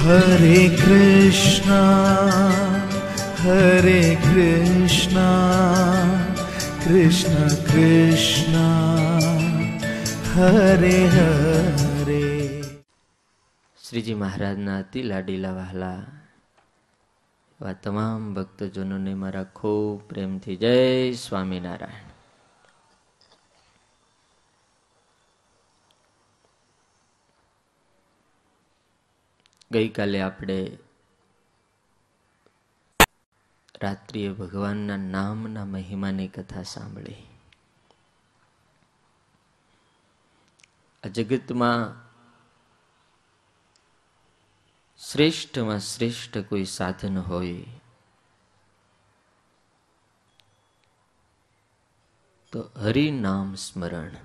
हरे कृष्णा कृष्ण कृष्ण हरे हरे। શ્રીજી મહારાજના અતિ લાડીલા વહાલા એવા તમામ ભક્તજનોને મારા ખૂબ પ્રેમથી જય સ્વામિનારાયણ. ગઈકાલે આપણે રાત્રિએ ભગવાનના નામના મહિમાની કથા સાંભળી. આ જગતમાં શ્રેષ્ઠમાં શ્રેષ્ઠ કોઈ સાધન હોય તો હરિનામ સ્મરણ.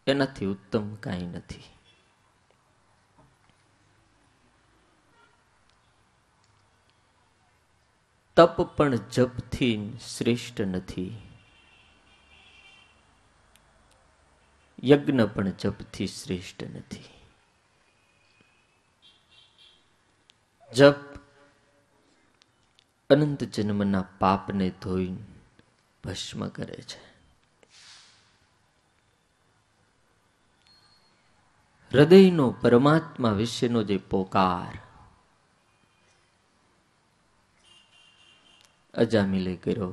એનાથી ઉત્તમ કાંઈ નથી. તપ પણ જપથી શ્રેષ્ઠ નથી, યજ્ઞ પણ જપથી શ્રેષ્ઠ નથી. જપ અનંત જન્મના પાપને ધોઈ ભસ્મ કરે છે. હૃદયનો પરમાત્મા વિશેનો જે પોકાર અજામિલે કર્યો,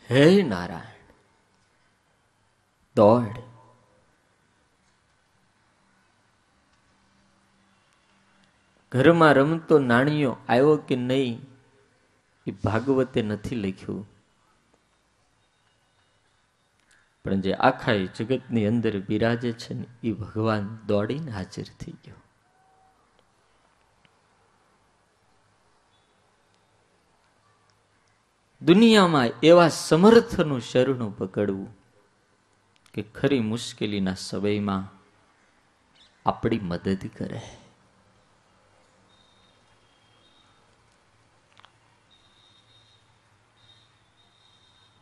હે નારાયણ, દોડ. ઘરમાં રમતો નાણિયો આવ્યો કે નહીં એ ભાગવતે નથી લખ્યું, પણ જે આખા જગતની અંદર બિરાજે છે ને એ ભગવાન દોડીને હાજર થઈ ગયો. દુનિયામાં એવા સમર્થનું શરણું પકડવું કે ખરી મુશ્કેલીના સમયમાં આપણી મદદ કરે.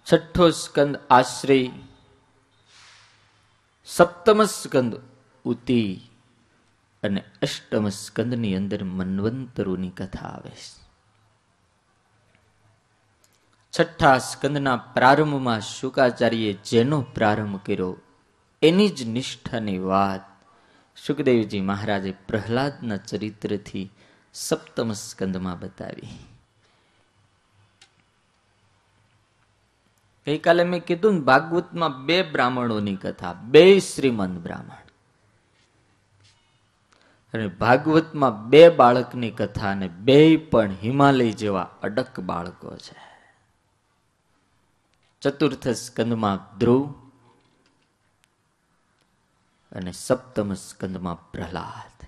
છઠ્ઠો સ્કંદ આશ્રય, સપ્તમ સ્કંદ ઉતિ અને અષ્ટમ સ્કંદની અંદર મન્વંતરોની કથા આવે છે. છઠ્ઠા સ્કંદના પ્રારંભમાં શુકાચાર્યે જેનો પ્રારંભ કર્યો એની જ નિષ્ઠાની વાત સુખદેવજી મહારાજે પ્રહલાદના ચરિત્રથી સપ્તમ સ્કંદમાં બતાવી. ગઈકાલે મેં કીધું ને, ભાગવતમાં બે બ્રાહ્મણોની કથા, બે શ્રીમંત બ્રાહ્મણ, અને ભાગવતમાં બે બાળકની કથા, અને બે પણ હિમાલય જેવા અડક બાળકો છે. ચતુર્થ સ્કંદમાં ધ્રુવ અને સપ્તમ સ્કંદમાં પ્રહલાદ.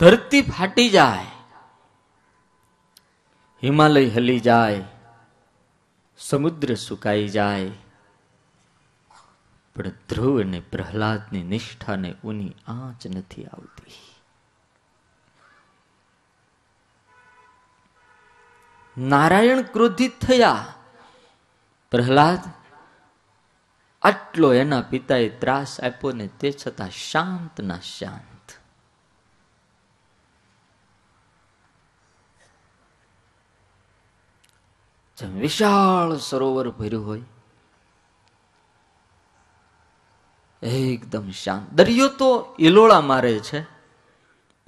ધરતી ફાટી જાય, હિમાલય હલી જાય, સમુદ્ર સુકાઈ જાય, પણ ધ્રુવ અને પ્રહલાદની નિષ્ઠાને ઊની આંચ નથી આવતી. નારાયણ ક્રોધિત થયા, પ્રહલાદ આટલો એના પિતાએ ત્રાસ આપ્યો ને તે છતાં શાંત ના શાંત. જેમ વિશાળ સરોવર ભર્યું હોય એકદમ શાંત. દરિયો તો હિલોળા મારે છે,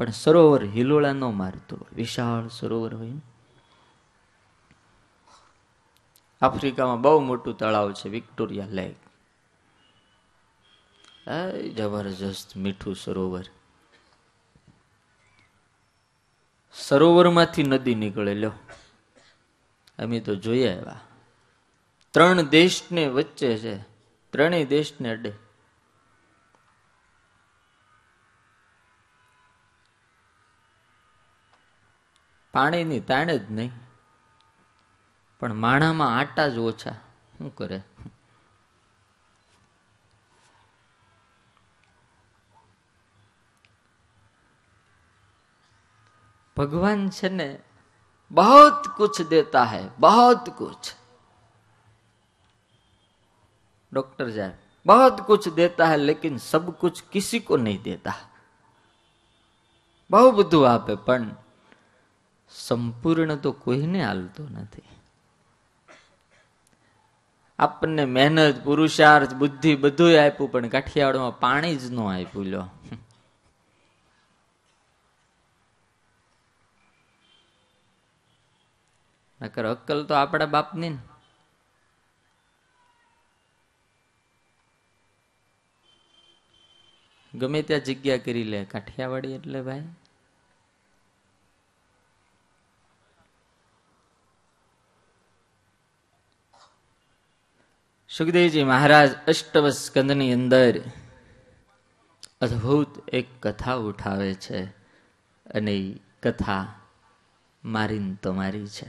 પણ સરોવર હિલોળા ન મારતો. વિશાળ સરોવર હોય. આફ્રિકામાં બહુ મોટું તળાવ છે, વિક્ટોરિયા લેક. જબરજસ્ત મીઠું સરોવર. સરોવરમાંથી નદી નીકળે. લ્યો, અમે તો જોઈએ એવા. 3 દેશને વચ્ચે છે, 3 દેશને અડે. પાણીની તાણ જ નહીં, પણ માણામાં આટા જ ઓછા. શું કરે? ભગવાન છે ને बहुत कुछ देता है, बहुत कुछ. डॉक्टर साहब बहुत कुछ देता है लेकिन सब कुछ किसी को नहीं देता. બહુ બધું આપે પણ સંપૂર્ણ તો કોઈને હાલતો નથી. આપણને મહેનત, પુરુષાર્થ, બુદ્ધિ બધું આપ્યું પણ કાઠિયાવાડમાં પાણી જ ન આપ્યું. લો, નકર અક્કલ તો આપણા બાપની ને. ગમે ત્યાં જગ્યા કરી લે. કાઠિયાવાડી એટલે ભાઈ સુખદેવજી મહારાજ અષ્ટમ સ્કંદની અંદર અદ્ભુત એક કથા ઉઠાવે છે અને એ કથા મારીને તમારી છે.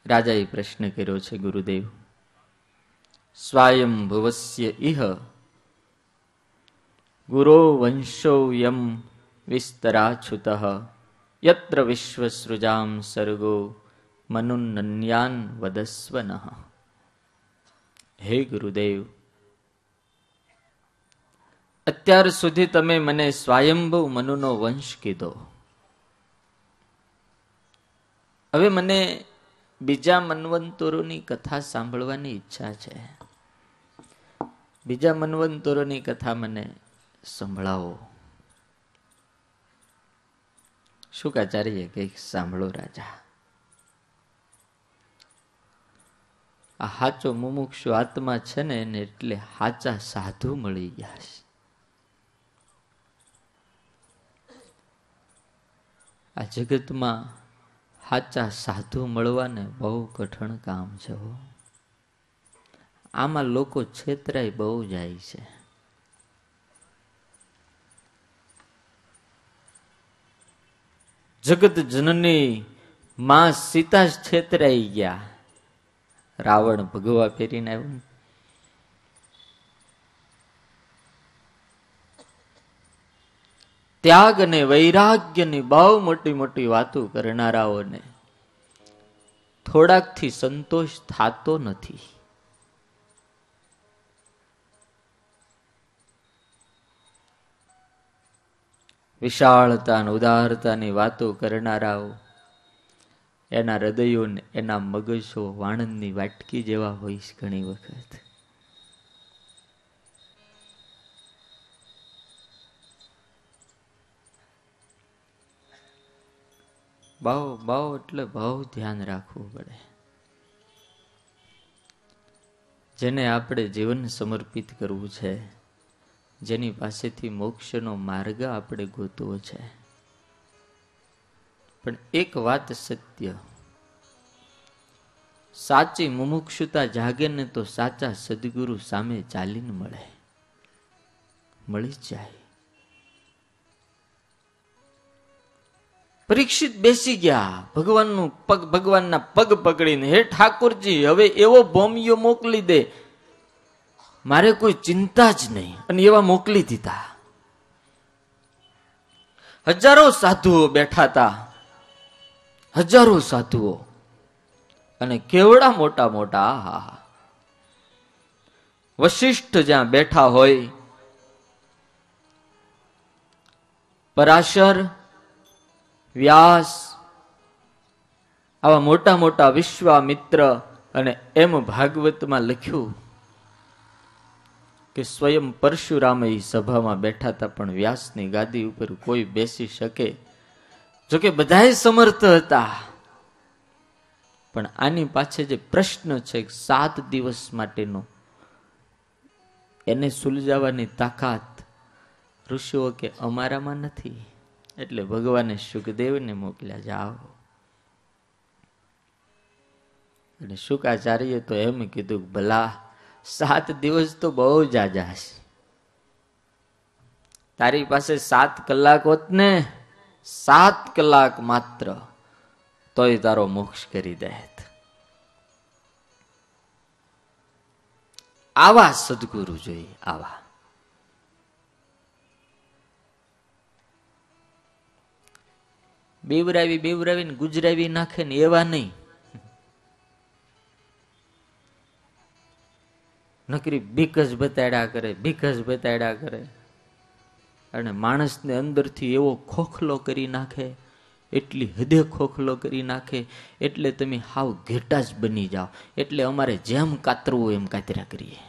રાજાએ પ્રશ્ન કર્યો છે, ગુરુદેવ, સ્વાયંભુવસ્ય ઇહ ગુરો વંશો યમ વિસ્તરાચ્યુતઃ યત્ર વિશ્વસૃજામ સર્ગો મનુનન્યાન વદસ્વનઃ. હે ગુરુદેવ, અત્યાર સુધી તમે મને સ્વયંભૂ મનુનો વંશ કીધો. હવે મને બીજા મન્વંતરોની કથા સાંભળવાની ઈચ્છા છે. બીજા મન્વંતરોની કથા મને સંભળાવો. શુકાચાર્ય કંઈક સાંભળો રાજા. આ હાચો મુમુક્ષુ આત્મા છે ને એને એટલે હાચા સાધુ મળી ગયા છે. આ જગતમાં હાચા સાધુ મળવાને બહુ કઠણ કામ છે. આમાં લોકો છેતરાય બહુ જાય છે. જગત જનની માં સીતા જ છેતરાઈ ગયા. રાવણ ભગવા ફેરીને આવ્યું. ત્યાગ અને વૈરાગ્યની બહુ મોટી મોટી વાતો કરનારાઓને થોડાકથી સંતોષ થતો નથી. વિશાળતા અને ઉદારતાની વાતો કરનારાઓ એના હૃદયો એના મગજો વાણંદની વાટકી જેવા હોય છે. ઘણી વખત બહુ એટલે બહુ ધ્યાન રાખવું પડે. જેને આપણે જીવન સમર્પિત કરવું છે, જેની પાસેથી મોક્ષનો માર્ગ આપણે ગોતવો છે. પણ એક વાત સત્ય, સાચી મુમુક્ષુતા જાગે ને તો સાચા સદગુરુ સામે ચાલીને મળી જાય. પરીક્ષિત બેસી ગયા ભગવાનના પગ પકડીને, હે ઠાકોરજી, હવે એવો ભોમિયો મોકલી દે, મારે કોઈ ચિંતા જ નહીં. અને એવા મોકલી દીધા. હજારો સાધુઓ બેઠા હતા, હજારો સાધુઓ, અને કેવડા મોટા મોટા. આહા, વશિષ્ઠ જ્યાં બેઠા હોય, પરાશર, વ્યાસ, આવા મોટા મોટા વિશ્વામિત્ર. અને એમ ભાગવતમાં લખ્યું કે સ્વયં પરશુરામ એ સભામાં બેઠા હતા, પણ વ્યાસની ગાદી ઉપર કોઈ બેસી શકે? જોકે બધાય સમર્થ હતા, પણ આની પાછળ જે પ્રશ્ન છે 7 દિવસ માટેનો, એને સુલઝાવવાની તાકાત ઋષિઓ કે અમારામાં નથી. એટલે ભગવાને શુકદેવને મોકલ્યા, જાઓ. અને શુકાચાર્ય તો એમ કીધું, ભલા 7 દિવસ તો બહુ જાજા છે. તારી પાસે 7 કલાક હોત ને, 7 કલાક માત્ર, તોય તારો મોક્ષ કરી દેત. આવા સદગુરુ જોઈએ. આવા બેવરાવીને ગુજરાવી નાખે ને એવા નહીં. નકરી બીક જ બતાડ્યા કરે, બીક જ બતાડ્યા કરે, અને માણસને અંદરથી એવો ખોખલો કરી નાખે, એટલી હદે ખોખલો કરી નાખે, એટલે તમે હાવ ઘેટા જ બની જાઓ. એટલે અમારે જેમ કાતરવું એમ કાતર્યા કરીએ.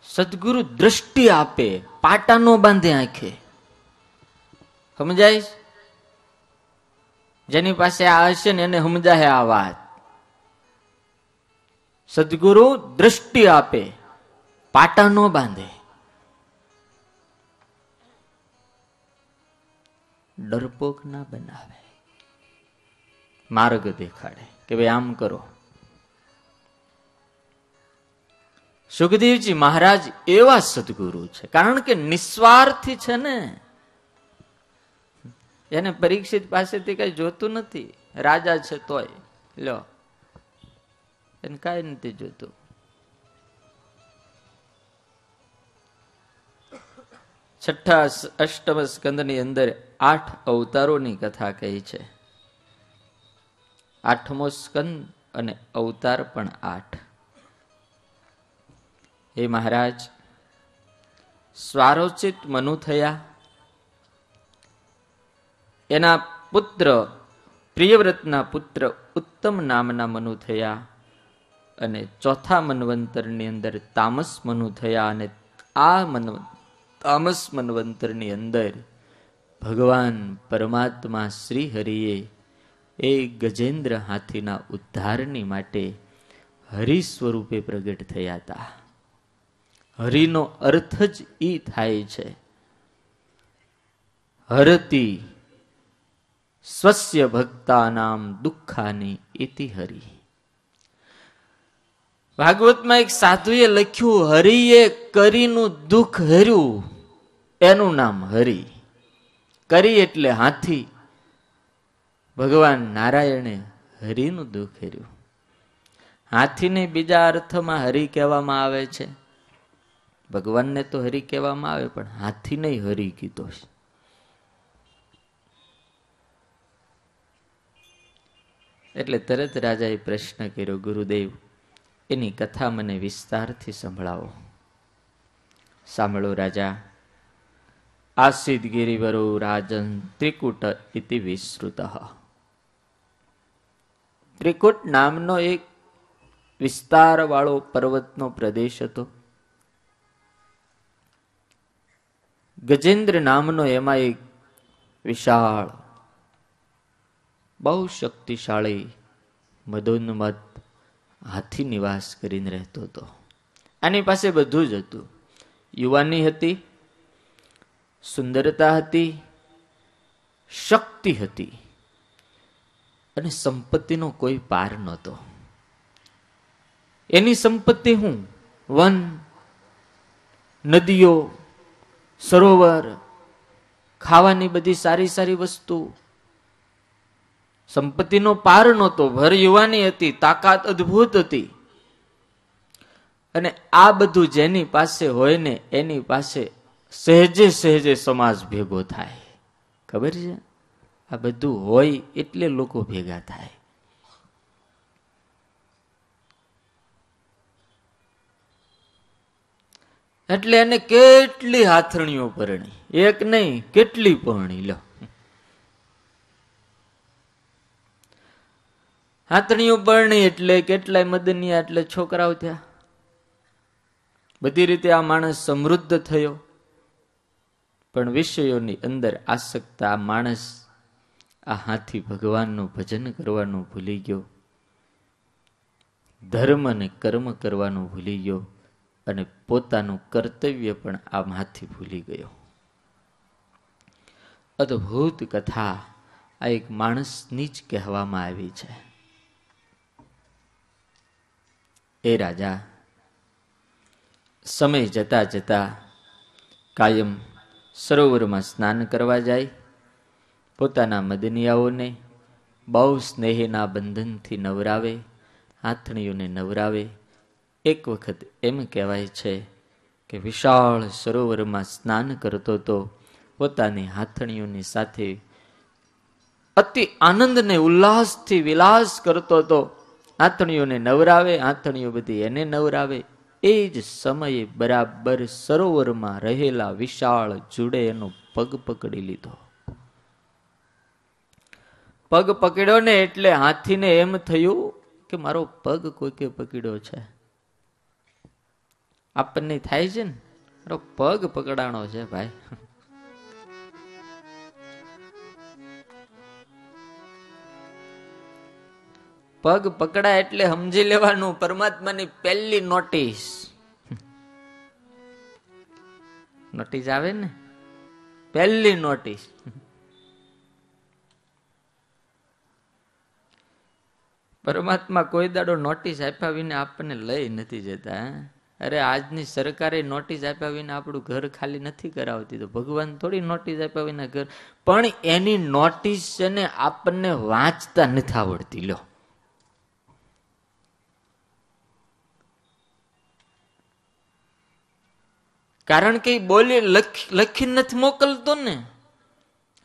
સદગુરુ દ્રષ્ટિ આપે, પાટા નો બાંધે આંખે. સમજાય? જેની પાસે આ હશે ને એને સમજાય આ વાત. સદગુરુ દ્રષ્ટિ આપે, પાટા નો બાંધે. ડરપોક ના બનાવે, માર્ગ દેખાડે કે ભાઈ આમ કરો. સુખદેવજી મહારાજ એવા સદગુરુ છે, કારણ કે નિસ્વાર્થી છે ને. એને પરીક્ષિત પાસેથી કઈ જોતું નથી. રાજા છે તોય લ્યો, એને કઈ નથી જોતું. છઠ્ઠા અષ્ટમ સ્કંદની અંદર 8 અવતારોની કથા કહી છે. 8મો સ્કંદ અને અવતાર પણ 8. હે મહારાજ, સ્વારોચિત મનુ થયા, એના પુત્ર પ્રિયવ્રતના પુત્ર ઉત્તમ નામના મનુ થયા, અને ચોથા મન્વંતરની અંદર તામસ મનુ થયા. અને આ તામસ મન્વંતરની અંદર ભગવાન પરમાત્મા શ્રી હરિએ એ ગજેન્દ્ર હાથીના ઉદ્ધારની માટે હરિ સ્વરૂપે પ્રગટ થયા હતા. હરિનો અર્થ જ ઈ થાય છે, હરતી સ્વસ્ય ભક્તાનામ દુઃખાની ઇતિ હરિ. ભાગવતમાં એક સાધુએ લખ્યું, હરિએ કરીનું દુઃખ હર્યું, એનું નામ હરિ. કરી એટલે હાથી. ભગવાન નારાયણે હરિનું દુઃખ હર્યું. હાથીને બીજા અર્થમાં હરિ કહેવામાં આવે છે. ભગવાનને તો હરિ કહેવામાં આવે, પણ હાથીને હરિ કીધો છે. એટલે તરત રાજાએ પ્રશ્ન કર્યો, ગુરુદેવ, એની કથા મને વિસ્તારથી સંભળાવો. સાંભળો રાજા. આસીદ ગિરિવરો રાજન ત્રિકૂટ ઇતિ વિશ્રુત. ત્રિકૂટ નામનો એક વિસ્તાર વાળો પર્વતનો પ્રદેશ હતો. ગજેન્દ્ર નામનો એમાં એક વિશાળ, બહુ શક્તિશાળી, મદોન્મત્ત હાથી નિવાસ કરીને રહેતો હતો. આની પાસે બધું જ હતું. યુવાની હતી, સુંદરતા હતી, શક્તિ હતી, અને સંપત્તિનો કોઈ પાર નહોતો. એની સંપત્તિ હું? વન, નદીઓ, સરોવર, ખાવાની બધી સારી સારી વસ્તુ. સંપત્તિનો પાર નહોતો. ભર યુવાની હતી, તાકાત અદ્ભુત હતી. અને આ બધું જેની પાસે હોય ને એની પાસે સહેજે સહેજે સમાજ ભેગો થાય. ખબર છે? આ બધું હોય એટલે લોકો ભેગા થાય. એટલે એને કેટલી હાથરણીઓ પરણી, એક નહીં કેટલી પરણી. લો, હાથણીઓ પરણી એટલે કેટલાય મદનિયા, એટલે છોકરાઓ થયા. બધી રીતે આ માણસ સમૃદ્ધ થયો. પણ વિષયોની અંદર આસક્ત આ માણસ, આ હાથી ભગવાનનું ભજન કરવાનું ભૂલી ગયો, ધર્મ અને કર્મ કરવાનું ભૂલી ગયો, અને પોતાનું કર્તવ્ય પણ આ હાથી ભૂલી ગયો. અદ્ભુત કથા આ એક માણસની જ કહેવામાં આવી છે. એ રાજા સમય જતા જતા કાયમ સરોવરમાં સ્નાન કરવા જાય. પોતાના મદનિયાઓને બહુ સ્નેહના બંધનથી નવરાવે, હાથણીઓને નવરાવે. એક વખત એમ કહેવાય છે કે વિશાળ સરોવરમાં સ્નાન કરતો હતો. પોતાની હાથણીઓની સાથે અતિ આનંદ ને ઉલ્લાસથી વિલાસ કરતો હતો. હાથણીઓને નવરાવે, હાથણીઓ બધી એને નવરાવે. એ જ સમયે બરાબર સરોવરમાં રહેલા વિશાળ જુડે એનો પગ પકડી લીધો. પગ પકડ્યો ને એટલે હાથીને એમ થયું કે મારો પગ કોઈકે પકડ્યો છે. આપણને થાય છે ને, મારો પગ પકડાણો છે ભાઈ. પગ પકડાય એટલે સમજી લેવાનું પરમાત્માની પહેલી નોટિસ. નોટિસ આવે ને, પહેલી નોટિસ. પરમાત્મા કોઈ દાડો નોટિસ આપ્યા વિના આપણને લઈ નથી જતા. અરે આજની સરકારે નોટિસ આપ્યા વિના આપણું ઘર ખાલી નથી કરાવતી, તો ભગવાન થોડી નોટિસ આપ્યા વિના ઘર. પણ એની નોટિસ છે ને આપણને વાંચતા નથી આવડતી. લો, કારણ કે બોલી લખી નથી મોકલતો ને,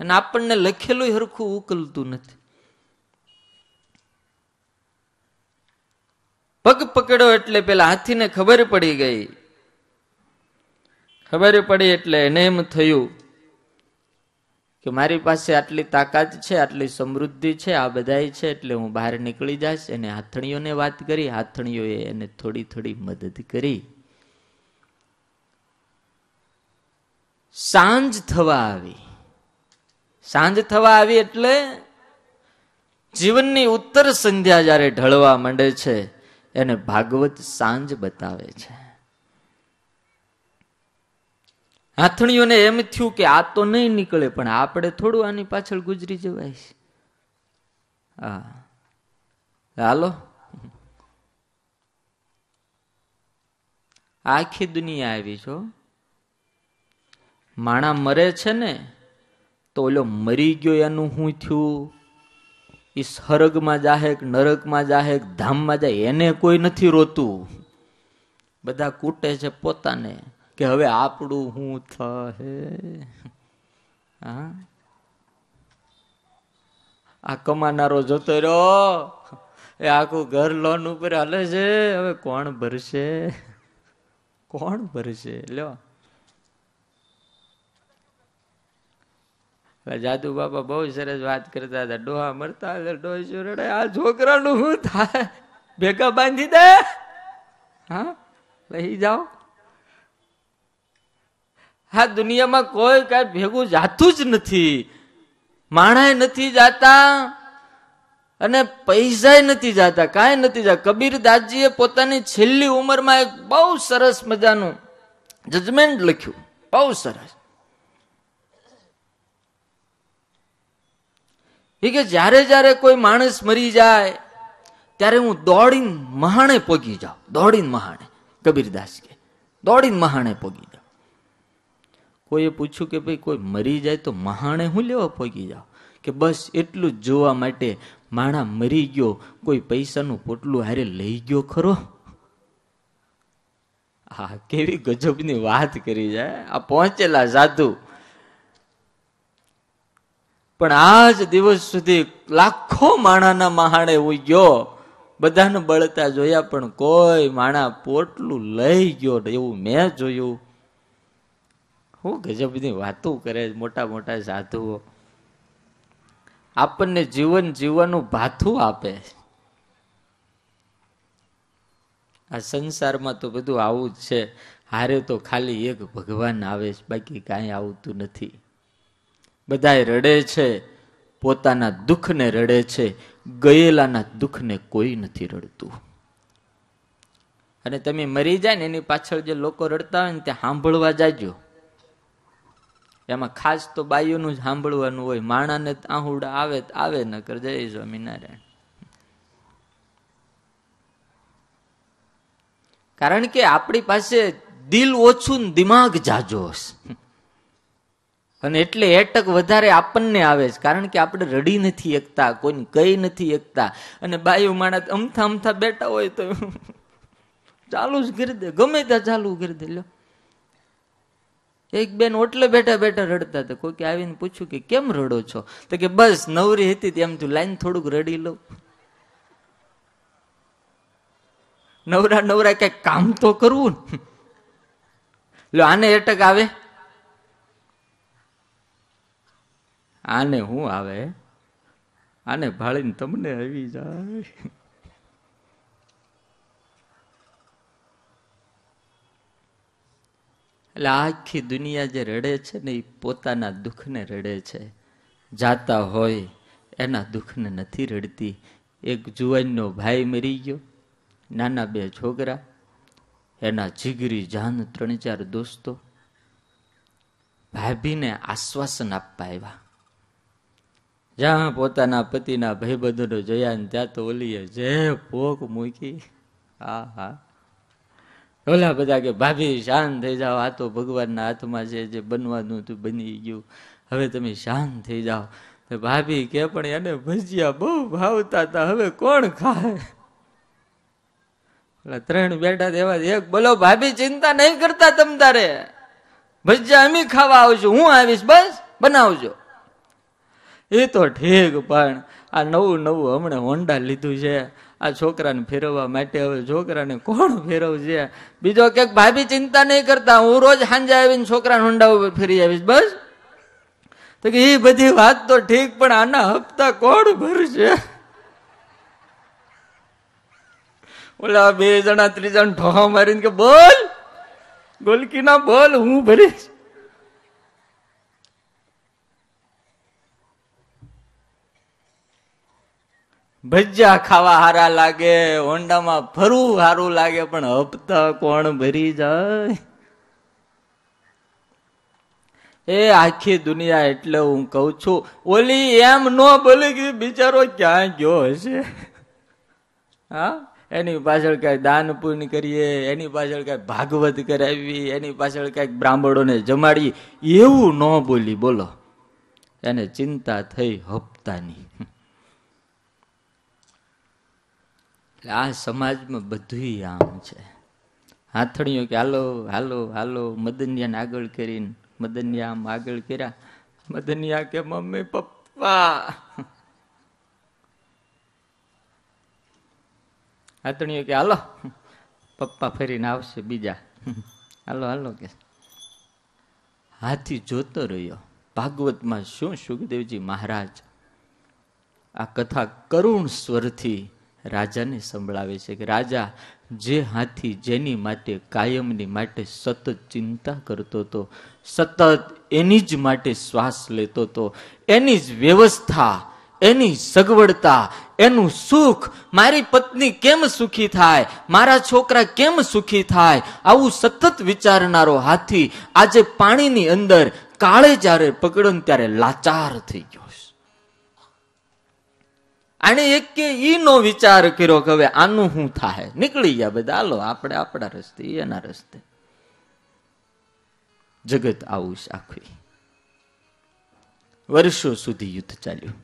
અને આપણને લખેલું હરખું ઉકલતું નથી. પગ પકડ્યો એટલે પેલા હાથીને ખબર પડી ગઈ. ખબર પડી એટલે એને એમ થયું કે મારી પાસે આટલી તાકાત છે, આટલી સમૃદ્ધિ છે, આ બધાય છે, એટલે હું બહાર નીકળી જઈશ. એને હાથણીઓને વાત કરી, હાથણીઓએ એને થોડી થોડી મદદ કરી. સાંજ થવા આવી. સાંજ થવા આવી એટલે જીવનની ઉત્તર સંધ્યા જયારે ઢળવા માંડે છે એને ભાગવત સાંજ બતાવે છે. હાથણીઓને એમ થયું કે આ તો નહીં નીકળે, પણ આપણે થોડું આની પાછળ ગુજરી જવાય. હા, હાલો, આખી દુનિયા આવી છો. માણા મરે છે ને તો ઓલો મરી ગયો એનું શું થયું, એ સ્વર્ગમાં જાહે, નરકમાં જાહે, ધામમાં જાય, એને કોઈ નથી રોતું. બધા કૂટે છે પોતાને કે હવે આપણું શું થશે. હા, આ કમાનારો જોતો રહ્યો, એ આખું ઘર લોન ઉપર હાલે છે, હવે કોણ ભરશે, કોણ ભરશે. લ્યો, જાદુ બાપા બહુ સરસ વાત કરતા હતા. ડોહા મરતા ડોહી રડે, આ છોકરાનું શું થાય, ભેગા બાંધી દે, હા લઈ જાઓ. આ દુનિયામાં કોઈ કઈ ભેગું જાતું જ નથી. માણાય નથી જાતા અને પૈસા નથી જાતા, કાંઈ નથી જાતા. કબીરદાસજીએ પોતાની છેલ્લી ઉંમરમાં એક બહુ સરસ મજાનું જજમેન્ટ લખ્યું, બહુ સરસ. કે જ્યારે જ્યારે કોઈ માણસ મરી જાય ત્યારે હું દોડીને મહાણે પોગી જાઉં, દોડીને મહાણે. કબીરદાસ કે દોડીને મહાણે પોગી જાઉં. કોઈએ પૂછ્યું કે ભાઈ કોઈ મરી જાય તો મહાણે હું લેવા પોગી જાવ? કે બસ એટલું જ જોવા માટે માણા મરી ગયો, કોઈ પૈસાનું પોટલું હારે લઈ ગયો ખરો? હા, કેવી ગજબની વાત કરી જાય આ પહોંચેલા સાધુ. પણ આજ દિવસ સુધી લાખો માણાના મહાણે ઉગ્યો, બધાને બળતા જોયા, પણ કોઈ માણા પોટલું લઈ ગયો એવું મેં જોયું. હું ગજબની વાતો કરે મોટા મોટા સાધુઓ. આપણને જીવન જીવવાનું ભાથું આપે. આ સંસારમાં તો બધું આવું જ છે. હારે તો ખાલી એક ભગવાન આવે છે, બાકી કાંઈ આવતું નથી. બધાય રડે છે, પોતાના દુઃખને રડે છે, ગયેલાના દુઃખને કોઈ નથી રડતું. અને તમે મરી જાય ને એની પાછળ જે લોકો રડતા હોય ને તે સાંભળવા જાજો. એમાં ખાસ તો બાઈઓનું જ સાંભળવાનું હોય. માણાને આહુડા આવે આવે, નકર જય સ્વામિનારાયણ. કારણ કે આપણી પાસે દિલ ઓછું ને દિમાગ જાજો, અને એટલે એટક વધારે આપણને આવે છે. કારણ કે આપણે રડી નથી એકતા, કોઈને કઈ નથી એકતા. અને બાયું માણસ અમથા અમથા બેઠા હોય તો ચાલુ જ કરી દે, ગમે ત્યાં ચાલુ કરી દે. લો, એક બેન ઓટલે બેઠા બેઠા રડતા હતા. કોઈ આવીને પૂછ્યું કે કેમ રડો છો? તો કે બસ નવરી હતી તેમ તું લાઈન થોડુંક રડી લઉં. નવરા નવરા કઈક કામ તો કરવું ને. લો આને એટક આવે, આને હું આવે, આને ભાળીને તમને આવી જાય. એટલે આખી દુનિયા જે રડે છે ને એ પોતાના દુઃખને રડે છે. જાતા હોય એના દુઃખને નથી રડતી. એક જુવાનનો ભાઈ મરી ગયો, નાના બે છોકરા, એના જીગરી જાન 3-4 દોસ્તો ભાભીને આશ્વાસન આપવા આવ્યા. જ્યાં પોતાના પતિના ભાઈબંધોનો જોયા ને ત્યાં તો ઓલીએ જે પોક મૂકી. હા હા, ઓલા બધા કે ભાભી શાંત થઈ જાઓ, આ તો ભગવાનના હાથમાં છે, જે બનવાનું હતું બની ગયું, હવે તમે શાંત થઈ જાઓ. તો ભાભી કે પણ એને ભજીયા બહુ ભાવતા હતા, હવે કોણ ખાય? 3 બેઠા એવા એક બોલો ભાભી ચિંતા નહીં કરતા, તમ તારે ભજીયા અમે ખાવા આવશું, હું આવીશ, બસ બનાવજો. એ તો ઠીક, પણ આ નવું હમણાં હોન્ડા લીધું છે, આ છોકરાને ફેરવવા માટે હવે છોકરાને કોણ ફેરવશે? બીજો કે ભાભી ચિંતા નહીં કરતા, હું રોજ સાંજે આવીને છોકરાને હોન્ડા ઉપર ફેરી આવીશ, બસ. તો કે એ બધી વાત તો ઠીક, પણ આના હપ્તા કોણ ભરશે? ઓલા 2 જણા 3 જણા ઠોહા મારીને કે બોલ ગોલકી ના બોલ, હું ભરીશ. ભજીયા ખાવા હારા લાગે, હોન્ડામાં ફરવું સારું લાગે, પણ હપ્તા કોણ ભરી જાય? એ આખી દુનિયા, એટલે હું કઉ છું ઓલી એમ નો બોલે કે બિચારો ક્યાં ગયો હશે. હા, એની પાછળ કઈ દાન પુણ્ય કરીએ, એની પાછળ કઈ ભાગવત કરાવી, એની પાછળ કઈક બ્રાહ્મણોને જમાડી, એવું ન બોલી. બોલો, એને ચિંતા થઈ હપ્તાની. આ સમાજમાં બધું આમ છે. હાથણીઓ કે હાલો હાલો હાલો, મદનિયાને આગળ કરીને મદનિયા આમ આગળ કર્યા, મદનિયા કે મમ્મી પપ્પા. હાથણીઓ કે હાલો પપ્પા ફરીને આવશે બીજા, હાલો હાલો કે. હાથી જોતો રહ્યો. ભાગવતમાં શું સુખદેવજી મહારાજ આ કથા કરુણ સ્વરથી રાજાને સંભળાવે છે કે રાજા, જે હાથી જેની માટે કાયમની માટે સતત ચિંતા કરતો હતો, સતત એની જ માટે શ્વાસ લેતો હતો, એની જ વ્યવસ્થા, એની સગવડતા, એનું સુખ, મારી પત્ની કેમ સુખી થાય, મારા છોકરા કેમ સુખી થાય, આવું સતત વિચારનારો હાથી આજે પાણીની અંદર કાળે જ્યારે પકડ્યો ને ત્યારે લાચાર થઈ ગયો. આને એક કે ઈ નો વિચાર કર્યો કે હવે આનું શું થાય, નીકળી ગયા બધા, હાલો આપણે આપણા રસ્તે, એના રસ્તે. જગત આવું છે આખું. વર્ષો સુધી યુદ્ધ ચાલ્યું.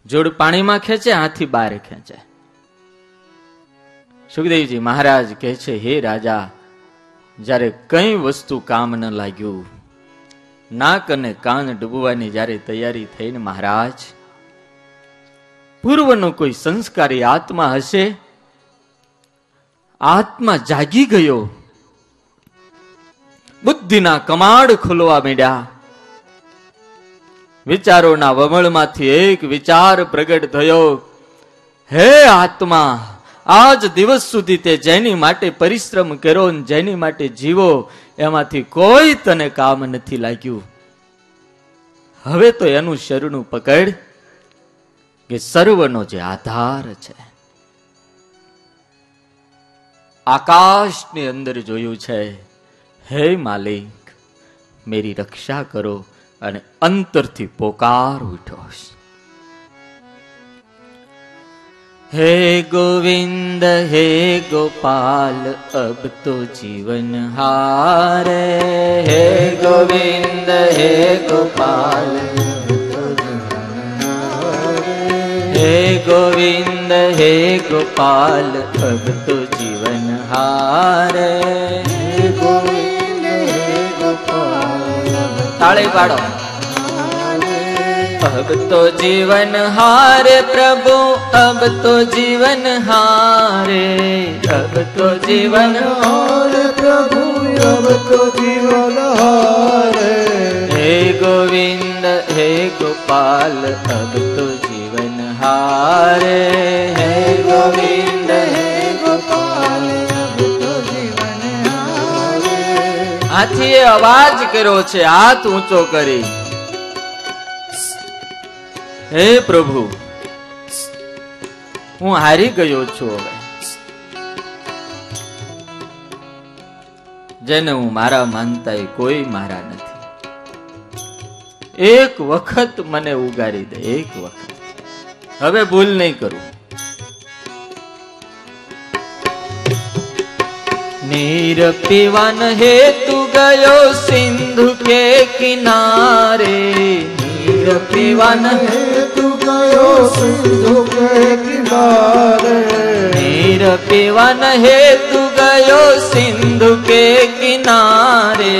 જોડ પાણીમાં ખેંચે, હાથી બહાર ખેંચે. સુખદેવજી મહારાજ કહે છે, હે રાજા, જ્યારે કઈ વસ્તુ કામ ન લાગ્યું, નાક અને કાન ડૂબવાની જ્યારે તૈયારી થઈને મહારાજ, પૂર્વનો કોઈ સંસ્કારી આત્મા હશે, આત્મા જાગી ગયો, બુદ્ધિના કમાડ ખોલવા માંડ્યા, વિચારોના વમળમાંથી એક વિચાર પ્રગટ થયો, હે આત્મા, આજ દિવસ સુધી તે જેની માટે પરિશ્રમ કર્યો, જેની માટે જીવો, એમાંથી કોઈ તને કામ નથી લાગ્યું. હવે તો એનું શરણું પકડ કે સર્વનો જે આધાર છે. આકાશની અંદર જોયું છે, હે માલિક, મેરી રક્ષા કરો, અને અંતરથી પોકાર ઉઠ્યો. હે ગોવિંદ હે ગોપાલ, અબ તો જીવન હારે, હે ગોવિંદ હે ગોપાલ, હે ગોવિંદ હે ગોપાલ, અબ તો જીવન હારે, હે ગોવિંદ હે ગોપાલ. તાળી પાડો. अब तो जीवन हारे प्रभु, अब तो जीवन हारे, अब तो जीवन हारे प्रभु, अब तो जीवन हारे. हे गोविंद हे गोपाल, अब तो जीवन हारे. हे गोविंद हे गोपाल, अब तो जीवन हारे. આથી એ અવાજ કર્યો છે, હાથ ઊંચો કરી. હે પ્રભુ, હું હારી ગયો છું. હવે જેને હું મારા માનતા એ કોઈ મારા નથી. એક વખત મને ઉગારી દે, એક વખત. હવે ભૂલ નહીં કરું. નીર પીવાન હેતુ ગયો સિંધુ કે કિનારે. નીર પીવાન હેતુ ગયો સિંધુ કે કિનારે. નીર પીવાન હેતુ ગયો સિંધુ કે કિનારે.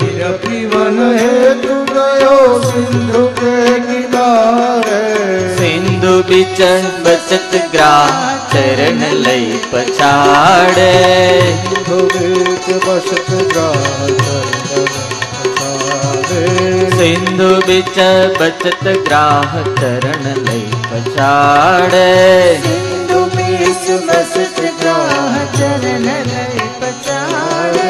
નીર પીવન હેતુ ગયો સિંધુ કે કિનારે. સિંધુ બીચ બચત ગ્રાહ ચરણ લઈ પછાડે. સિંધુ બીચ બચત ગ્રાહ ચરણ પછાડે. સિંધુ બીચ બચત ગ્રાહ ચરણ લઈ પછાડે. સિંધુ બીચ બચત ગ્રાહ ચરણ લઈ પછાડે.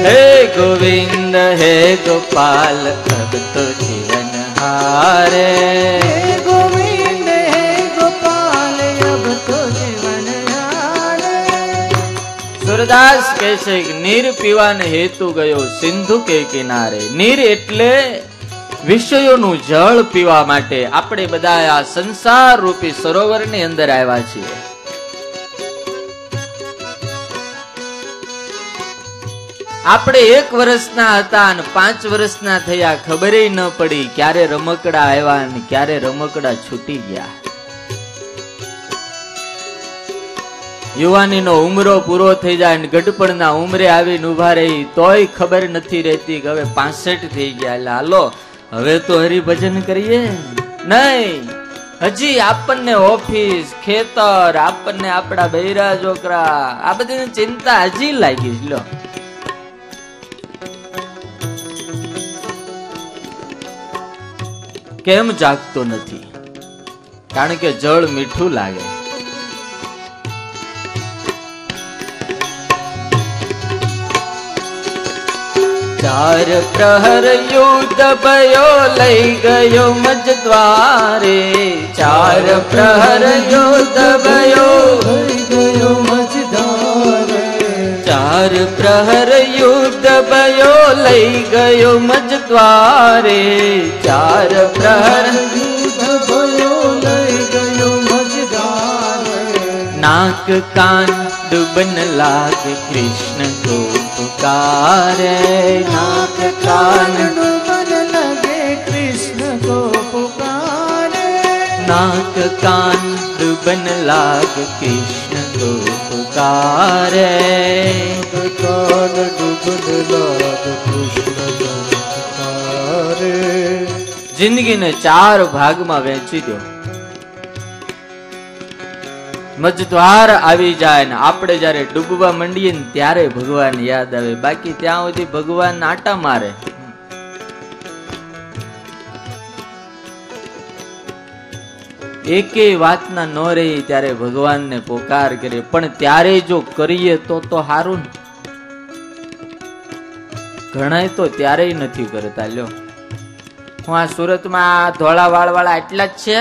હે ગોવિંદ હે ગોપાલ, અબ તો જીવન હારે. હે ગોવિંદ હે ગોપાલ, અબ તો જીવન હારે. સુરદાસ કહે છે કે નીર પીવાને હેતુ ગયો સિંધુ કે કિનારે. નીર એટલે વિષયોનું જળ પીવા માટે આપણે બધા આ સંસાર રૂપી સરોવરની અંદર આવ્યા છીએ. આપણે 1 વર્ષના હતા અને 5 વર્ષના થયા, ખબર ન પડી ક્યારે રમકડા આવ્યા અને ક્યારે રમકડા છૂટી ગયા. યુવાનીનો ઉમરો પૂરો થઈ જાય અને ગઢપણના ઉમરે આવીને ઉભા રહી તોય ખબર નથી રહેતી કે હવે 65 થઈ ગયા. એટલે હાલો હવે તો હરિભજન કરીએ. નહીં, હજી આપણને ઓફિસ, ખેતર, આપણને આપણા બૈરા છોકરા, આ બધી ચિંતા હજી લાગી. લો કેમ જાગતો નથી? કારણ કે જળ મીઠું લાગે. ચાર પ્રહર યુદ્ધ ભયો લઈ ગયો મજદ્વારે. ચાર પ્રહર યુદ્ધ ભયો લઈ ગયો મજદારે. ચાર પ્રહર યુદ્ધ ભયો લઈ ગયો મજદ્વારે. ચાર પ્રહર યુદ્ધ ભયો લઈ ગયો મજદારે. नाक कान डूबन लाग कृष्ण को पुकारे. नाक कान डूबन लगे कृष्ण को पुकारे. नाक कान डूबन लाग कृष्ण को पुकारे. કાન ડૂબન લાગ કૃષ્ણ નો પુકારે. જિંદગીને 4 ભાગમાં વહેંચી દો. મજદ્વાર આવી જાય ને આપણે જયારે ડૂબવા માંડીએ ને ત્યારે ભગવાન યાદ આવે. બાકી ત્યાં સુધી ભગવાન આટા મારે. એકે વાતના ન રહી ત્યારે ભગવાનને પોકાર કરે. પણ ત્યારે જો કરીએ તો સારું ને. ઘણાય તો ત્યારેય નથી કરતા. લ્યો હું આ સુરતમાં ધોળા વાળ વાળા એટલા જ છે.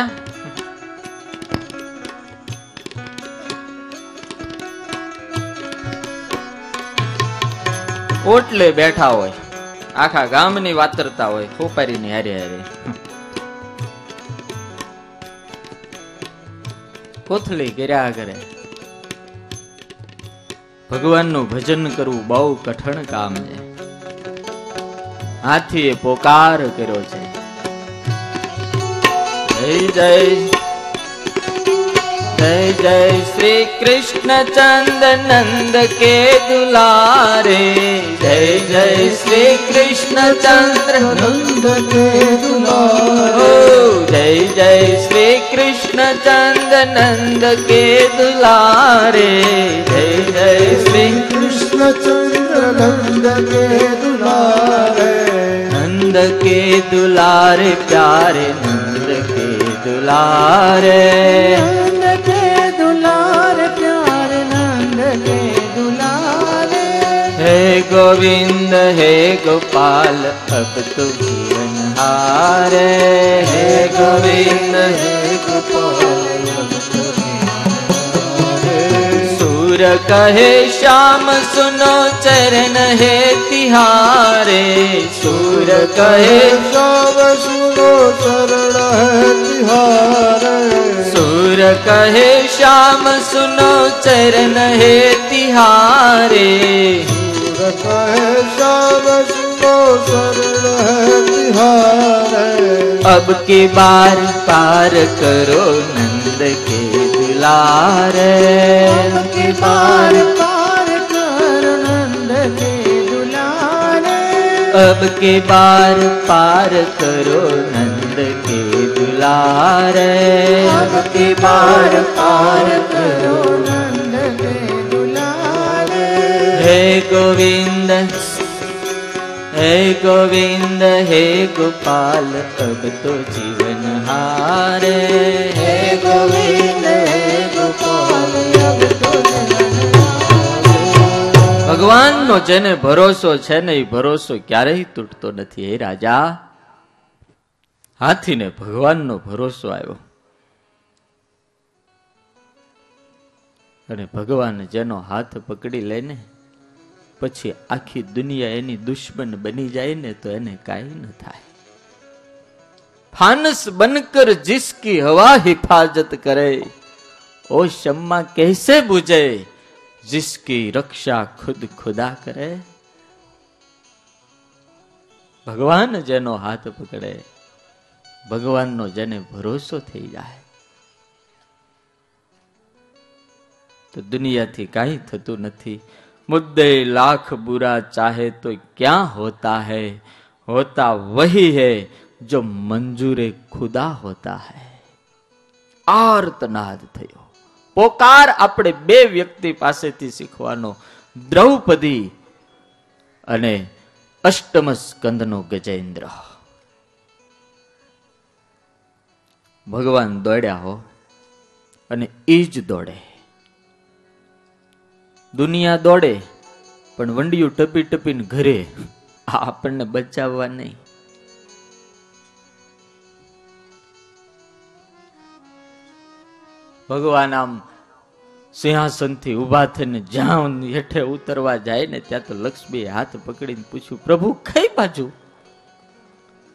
ઓટલે બેઠા હોય, આખા ગામની વાતરતા હોય, ખોપારીની હારે હારે કોથળી કર્યા કરે. ભગવાનનું ભજન કરવું બહુ કઠણ કામ છે. હાથી એ પોકાર કર્યો છે. જય જય जय जय श्री कृष्ण चंद नंद के दुलारे, जय जय श्री कृष्ण चंद्र नंद के दुलारे, जय जय श्री कृष्ण चंद नंद के दुलारे, जय जय श्री कृष्ण चंद्र नंद के दुलारे, नंद के दुलारे प्यारे नंद के दुलारे, नंद के दुलारे प्यारे नंद के दुलारे। हे गोविंद हे गोपाल अब तो जीवन हारे, हे गोविंद हे गोपाल अब तो सूर कहे श्याम सुनो चरण है तिहारे, सूर कहे श्याम सुनो चरण है तिहारे, सूर कहे श्याम सुनो चरण है तिहारे, सूर कहे श्याम सुनो चरण है तिहारे, अब की बार पार करो नंद के दुलारे, अब की बार पार करो नंद के दुलारे, अब की बार पार करो नंद के दुलारे, अब की बार पार करो नंद के दुलारे। हे गोविंद हे गोविंद हे गोपाल अब तो जीवन हारे, हे गोविंद हे गोपाल अब तो जीवन हारे। ભગવાનનો જેને ભરોસો છે ને એ ભરોસો ક્યારેય તૂટતો નથી. હે રાજા, હાથીને ભગવાનનો ભરોસો આવ્યો અને ભગવાન જેનો હાથ પકડી લે ને પછી આખી દુનિયા એની દુશ્મન બની જાય ને તો એને કાંઈ ન થાય. फानस बनकर जिसकी हवा हिफाजत करे, ओ शम्मा कैसे बुझे जिसकी रक्षा खुद खुदा करे. ભગવાન જેનો હાથ પકડે, ભગવાનનો જેને ભરોસો થઈ જાય તો દુનિયાથી કાંઈ થતું નથી. मुद्दे लाख बुरा चाहे तो क्या होता है, होता वही है जो मंजूरे खुदा होता है. આર્તનાદ થયો. પોકાર આપણે બે વ્યક્તિ પાસેથી શીખવાનો, દ્રૌપદી અને અષ્ટમ સ્કંદનો ગજેન્દ્ર. ભગવાન દોડ્યા હો અને ઈ જ દોડે. દુનિયા દોડે પણ વંડિયું ટપી ટપીને ઘરે, આપણને બચાવવા નહીં. ભગવાન આમ સિંહાસનથી ઉભા થઈને જ્યાં હેઠે ઉતરવા જાય ને ત્યાં તો લક્ષ્મી હાથ પકડીને પૂછ્યું, પ્રભુ કઈ બાજુ?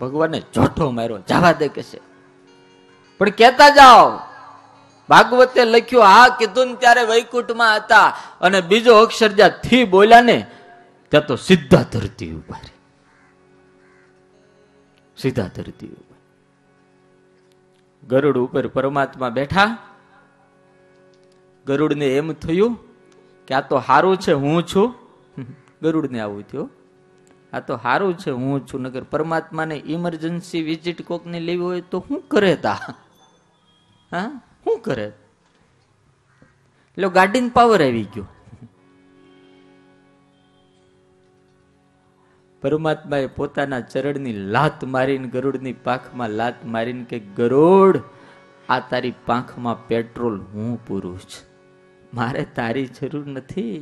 ભગવાને જોઠો માર્યો, જવા દે કે છે, પણ કેતા જાઓ. ભાગવતે લખ્યું, આ કીધું ને ત્યારે વૈકુંઠમાં હતા અને બીજો અક્ષર જ્યાં થી બોલ્યા ને ત્યાં તો સીધા ધરતી ઉપર, સીધા ધરતી ઉપર. ગરુડ ઉપર પરમાત્મા બેઠા. ગરુડને એમ થયું કે આ તો હારું છે હું છું. ગરુડને આવું થયું, આ તો હારું છે હું છું, નગર પરમાત્માને ઇમરજન્સી વિઝિટ કોકને લેવી હોય તો શું કરે તા? હા, શું કરે? એટલે ગાડીનો પાવર આવી ગયો. પરમાત્માએ પોતાના ચરણની લાત મારીને ગરુડની પાંખમાં લાત મારીને કે ગરુડ, આ તારી પાંખમાં પેટ્રોલ હું પૂરું છું, મારે તારી જરૂર નથી.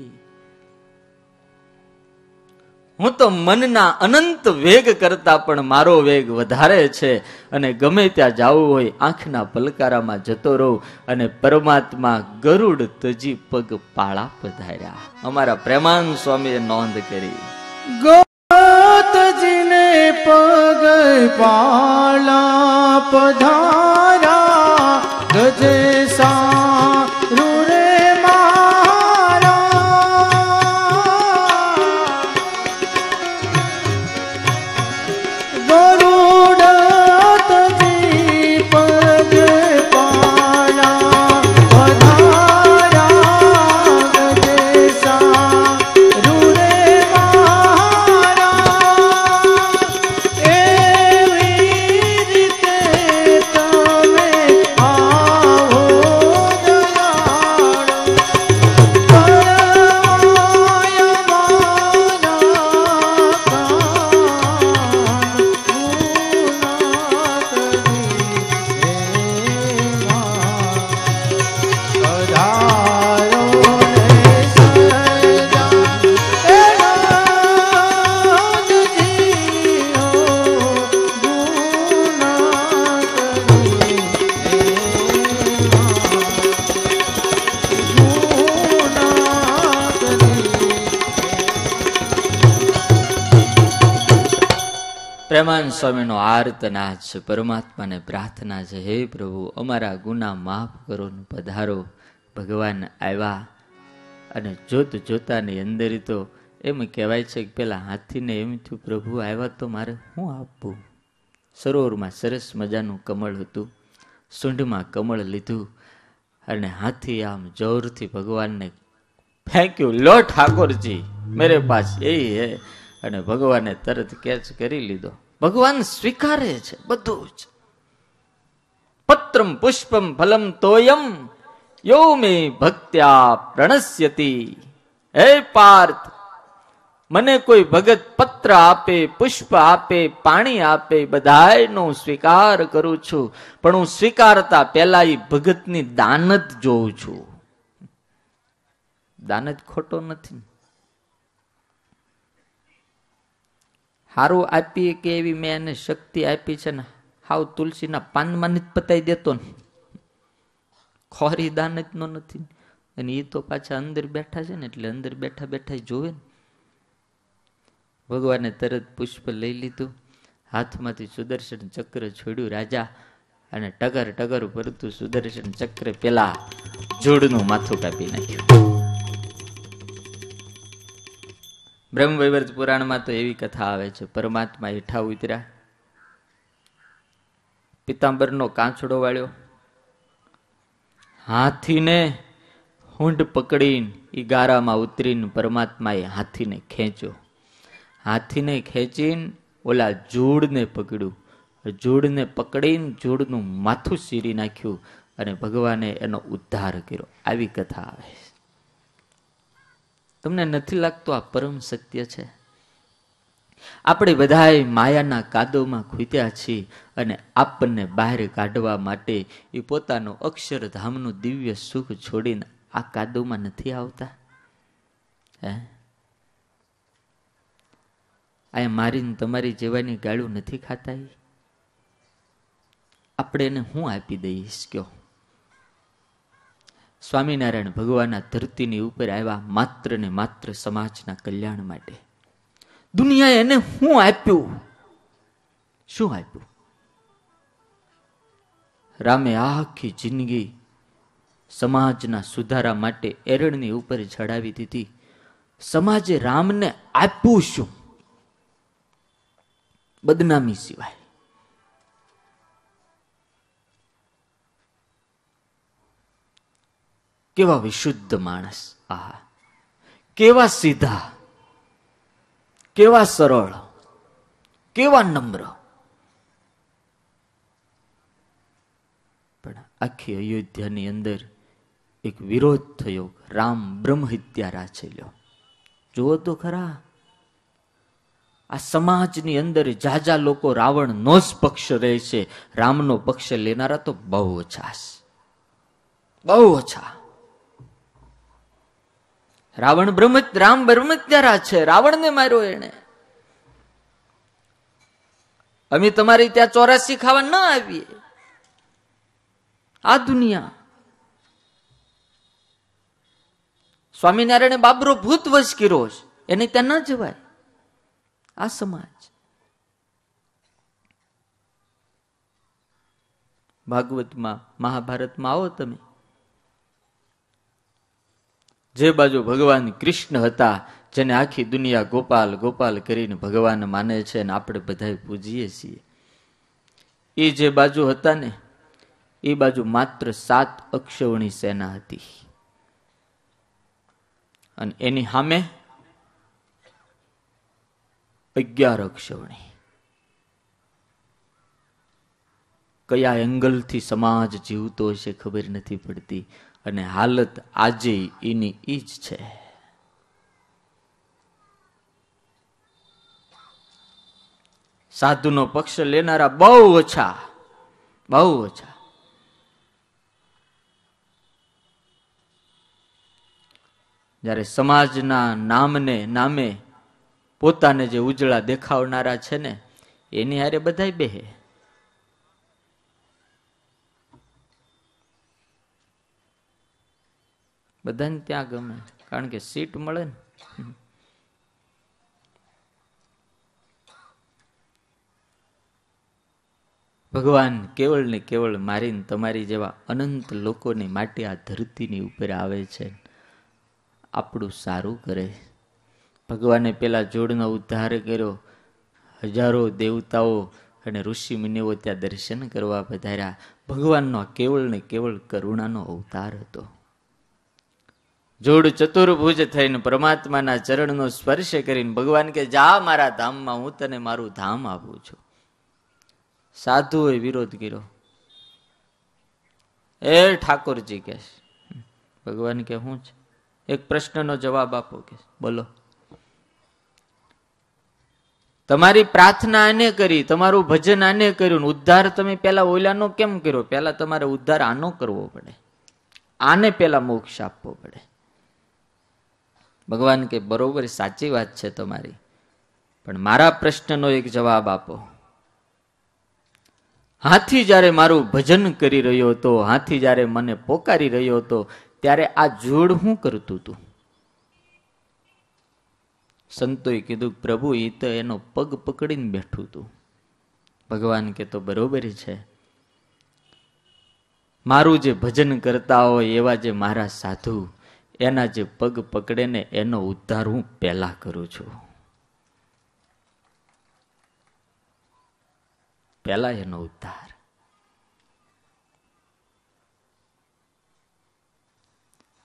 હું તો મનના અનંત વેગ કરતા પણ મારો વેગ વધારે છે અને ગમે ત્યાં જવું હોય આંખના પલકારામાં જતો રહું. અને પરમાત્મા ગરુડ તજી પગ પાળા પધાર્યા. અમારા પ્રેમાન સ્વામીએ નોંધ કરી, ગોતજીને પગ પાળા પધારા, ગજે સારું રે મારા. ગરુડ તજી પગ પાળા પ્રેમાનંદ સ્વામીનો આર્તનાદ છે, પરમાત્માને પ્રાર્થના છે, હે પ્રભુ અમારા ગુના માફ કરો ને પધારો. ભગવાન આવ્યા અને જોત જોતાની અંદર તો એમ કહેવાય છે કે પેલા હાથીને એમ થયું, પ્રભુ આવ્યા તો મારે શું આપવું? સરોવરમાં સરસ મજાનું કમળ હતું, સૂંઢમાં કમળ લીધું અને હાથી આમ જોરથી ભગવાનને ફેંક્યું, લો ઠાકોરજી મેરે પાસ એ હે. અને ભગવાને તરત કેચ કરી લીધો. ભગવાન સ્વીકારે છે બધું જ. પત્રમ પુષ્પમ ફલમ તોયમ યો મે ભક્ત્યા પ્રણશ્યતિ. હે પાર્થ, મને કોઈ ભગત પત્ર આપે, પુષ્પ આપે, પાણી આપે, બધાયનો સ્વીકાર કરું છું, પણ હું સ્વીકારતા પહેલા એ ભગતની દાન જ જોઉં છું. દાન જ ખોટો નથી. હારું આપીએ કે એવી મેં એને શક્તિ આપી છે ને, હાવ તુલસીના પાનમાં જ પતાઈ દેતો ને, ખોરી દાન જ નો નથી. અને એ તો પાછા અંદર બેઠા છે ને, એટલે અંદર બેઠા બેઠા જોવે ને. ભગવાને તરત પુષ્પ લઈ લીધું, હાથમાંથી સુદર્શન ચક્ર છોડ્યું રાજા, અને ટગર ટગર ભરતું સુદર્શન ચક્ર પેલા જોડનું માથું કાપી નાખ્યું. બ્રહ્મવૈવર્ત પુરાણમાં તો એવી કથા આવે છે, પરમાત્મા હેઠા ઉતર્યા, પિતાંબરનો કાંચડો વાળ્યો, હાથીને હુંઢ પકડીને ઈ ગારામાં ઉતરીને પરમાત્માએ હાથીને ખેંચ્યો. હાથીને ખેંચીને ઓલા જૂડને પકડ્યું, જૂડને પકડીને જૂડનું માથું ચીરી નાખ્યું અને ભગવાને એનો ઉદ્ધાર કર્યો. આવી કથા આવે. તમને નથી લાગતું આ પરમ સત્ય છે? આપણે બધાએ માયાના કાદવમાં ખૂત્યા છીએ અને આપણને બહાર કાઢવા માટે એ પોતાનું અક્ષરધામનું દિવ્ય સુખ છોડીને આ કાદવમાં નથી આવતા. હે, આ મારીને તમારી જેવાની ગાળું નથી ખાતા. આપણે એને હું આપી દઈશ કયો? સ્વામિનારાયણ ભગવાનના ધરતીની ઉપર આવ્યા માત્ર ને માત્ર સમાજના કલ્યાણ માટે. દુનિયાએ એને શું આપ્યું? શું આપ્યું? રામે આખી જિંદગી સમાજના સુધારા માટે એરણની ઉપર ચડાવી દીધી. સમાજે રામને આપ્યું શું? બદનામી સિવાય. કેવા વિશુદ્ધ માણસ, આહા, કેવા સીધા, કેવા સરળ, કેવા નમ્ર. પણ આખી અયોધ્યાની અંદર એક વિરોધ થયો. રામ બ્રહ્મ હત્યા રાચેલ્યો. જુઓ તો ખરા, આ સમાજની અંદર જાજા લોકો રાવણનો જ પક્ષ રહે છે. રામનો પક્ષ લેનારા તો બહુ ઓછા, બહુ ઓછા. રામ બ્રહ્મત્યારા છે, રાવણને માર્યો એને. અમે તમારી ત્યાં 84 ખાવા ન આવીએ. આ દુનિયા. સ્વામિનારાયણે બાબરો ભૂત વશ કર્યો છે, એને ત્યાં ન જવાય. આ સમાજ. ભાગવતમાં, મહાભારતમાં આવો તમે, જે બાજુ ભગવાન કૃષ્ણ હતા, જેને આખી દુનિયા ગોપાલ ગોપાલ કરીને ભગવાન માને છે અને આપણે બધા પૂજીએ છીએ, એ જે બાજુ હતા ને, એ બાજુ માત્ર 7 અક્ષૌણી સેના હતી. અને એની સામે 11 અક્ષૌણી. કયા એંગલથી સમાજ જીવતો હશે ખબર નથી પડતી. અને હાલત આજે એની ઈ જ છે. સાધુનો પક્ષ લેનારા બહુ ઓછા, બહુ ઓછા. જ્યારે સમાજના નામે પોતાને જે ઉજળા દેખાવનારા છે ને, એની હારે બધાય બેહે. બધાને ત્યાં ગમે, કારણ કે સીટ મળે ને. ભગવાન કેવળ ને કેવળ મારીને તમારી જેવા અનંત લોકોને માટે આ ધરતીની ઉપર આવે છે, આપણું સારું કરે. ભગવાને પેલા જોડનો ઉદ્ધાર કર્યો. હજારો દેવતાઓ અને ઋષિ મુનિઓ ત્યાં દર્શન કરવા પધાર્યા. ભગવાનનો કેવળ ને કેવળ કરુણાનો અવતાર હતો. જોડ ચતુર્ભુજ થઈને પરમાત્માના ચરણનો સ્પર્શ કરીને ભગવાન કે જા મારા ધામમાં, હું તને મારું ધામ આપું છું. સાધુઓએ વિરોધ કર્યો. એ ઠાકોરજી કે ભગવાન કે શું છે? એક પ્રશ્નનો જવાબ આપો કે બોલો. તમારી પ્રાર્થના આને કરી, તમારું ભજન આને કર્યું, ઉદ્ધાર તમે પેલા ઓલાનો કેમ કર્યો? પેલા તમારે ઉદ્ધાર આનો કરવો પડે, આને પેલા મોક્ષ આપવો પડે. ભગવાન કે બરોબર, સાચી વાત છે તમારી, પણ મારા પ્રશ્નનો એક જવાબ આપો. હાથી જ્યારે મારું ભજન કરી રહ્યો હતો, હાથી જ્યારે મને પોકારી રહ્યો હતો, ત્યારે આ જોડ શું કરતું હતું? સંતોએ કીધું પ્રભુ એ તો એનો પગ પકડીને બેઠું હતું. ભગવાન કે તો બરોબર છે, મારું જે ભજન કરતા હોય એવા જે મારા સાધુ, એના જે પગ પકડે ને એનો ઉદ્ધાર હું પહેલા કરું છું. પહેલા એનો ઉદ્ધાર.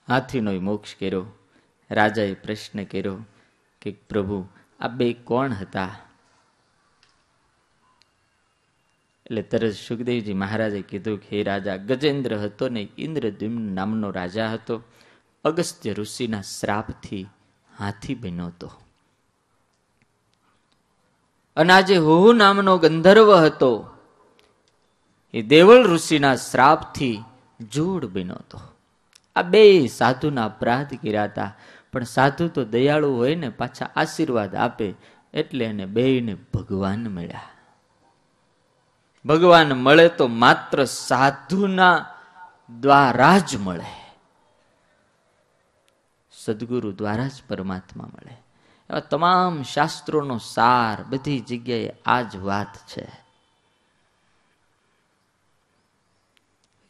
હાથીનો મોક્ષ કર્યો. રાજાએ પ્રશ્ન કર્યો કે પ્રભુ આ બે કોણ હતા? એટલે તરત સુખદેવજી મહારાજે કીધું કે હે રાજા, ગજેન્દ્ર હતો ને ઇન્દ્રદ્યુમ્ન નામનો રાજા હતો. અગસ્ત્ય ઋષિના શ્રાપથી હાથી બન્યો હતો. અને આજે હુહુ નામનો ગંધર્વ હતો, એ દેવળ ઋષિના શ્રાપથી જોડ બન્યો હતો. આ બે સાધુના અપરાધ કર્યા હતા, પણ સાધુ તો દયાળુ હોય ને, પાછા આશીર્વાદ આપે, એટલે એને બેયને ભગવાન મળ્યા. ભગવાન મળે તો માત્ર સાધુના દ્વારા જ મળે, સદગુરુ દ્વારા જ પરમાત્મા મળે. એવા તમામ શાસ્ત્રોનો સાર બધી જગ્યાએ આ જ વાત છે.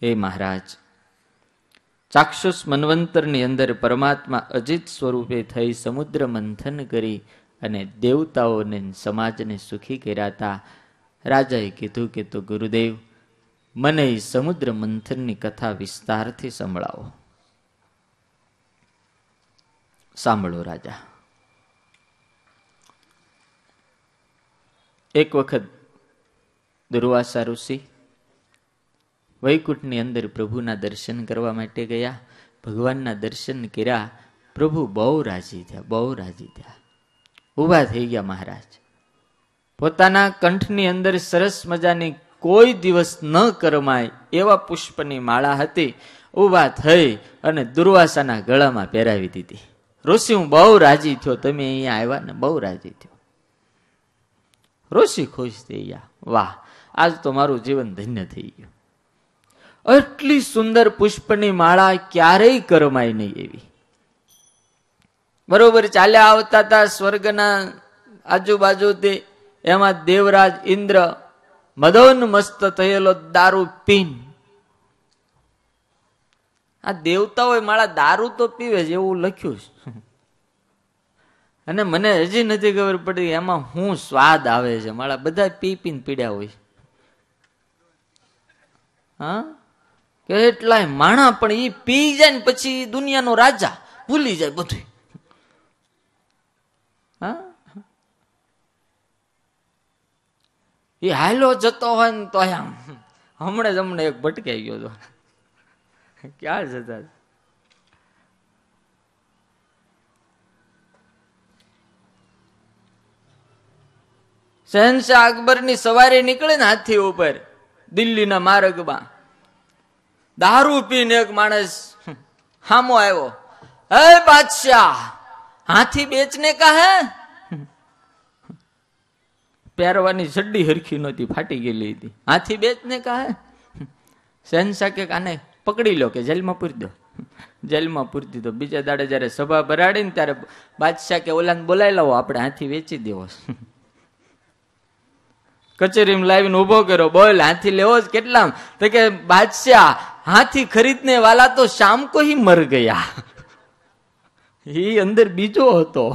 હે મહારાજ, ચાક્ષુષ મન્વંતરની અંદર પરમાત્મા અજિત સ્વરૂપે થઈ સમુદ્ર મંથન કરી અને દેવતાઓને સમાજને સુખી કર્યા હતા. રાજાએ કીધું કે તો ગુરુદેવ મને સમુદ્ર મંથનની કથા વિસ્તારથી સંભળાવો. સાંભળો રાજા. એક વખત દુર્વાસા ઋષિ વૈકુંઠની અંદર પ્રભુના દર્શન કરવા માટે ગયા. ભગવાનના દર્શન કર્યા. પ્રભુ બહુ રાજી થયા, બહુ રાજી થયા. ઊભા થઈ ગયા મહારાજ. પોતાના કંઠની અંદર સરસ મજાની કોઈ દિવસ ન કરમાય એવા પુષ્પની માળા હતી. ઊભા થઈ અને દુર્વાસાના ગળામાં પહેરાવી દીધી. ઋષિ હું બહુ રાજી થયો, તમે અહીંયા આવ્યા ને બહુ રાજી થયો. ઋષિ ખુશ થઈ ગયા. વાહ, આજ તો મારું જીવન ધન્ય થઈ ગયું. આટલી સુંદર પુષ્પની માળા ક્યારેય કરમાય નહીં એવી. બરોબર ચાલ્યા આવતા હતા સ્વર્ગના આજુબાજુથી, એમાં દેવરાજ ઇન્દ્ર મદોન મસ્ત થયેલો દારૂ પીન. આ દેવતાઓ માળા દારૂ તો પીવે છે એવું લખ્યું છે, અને મને હજી નથી ખબર પડી એમાં શું સ્વાદ આવે છે. માળા બધા પી પીને પીડ્યા હોય. હા, કેટલાય માણા પણ એ પી જાય ને પછી દુનિયાનો રાજા ભૂલી જાય બધું. હા, એ હાલો જતો હોય ને તો આમ હમણાં એક ભટકાઈ ગયો હતો. ક્યાં જતા? શહેનશાહ અકબરની સવારે નીકળે ને હાથી ઉપર દિલ્હીના માર્ગમાં, દારૂ પીને એક માણસ હામો આવ્યો. હે બાદશાહ, હાથી બેચને કા હે? પહેરવાની ચડ્ડી હરખી નહોતી, ફાટી ગયેલી હતી. હાથી બેચને કા હે? શહેનશાહ કે આને પકડી લો કે જેલમાં પૂરી દો. જેલમાં પૂરી દીધો. બીજા દાડે જયારે સભા ભરાડી ને ત્યારે બાદશાહ કે ઓલાને બોલાવી લાવો, આપણે હાથી વેચી દેવો. કચેરીમાં લાવીને ઉભો કર્યો. બોલ, હાથી લેવો જ કેટલામ? તો કે બાદશાહ, હાથી ખરીદને વાલા તો શામ કો હી મર ગયા. એ અંદર બીજો હતો.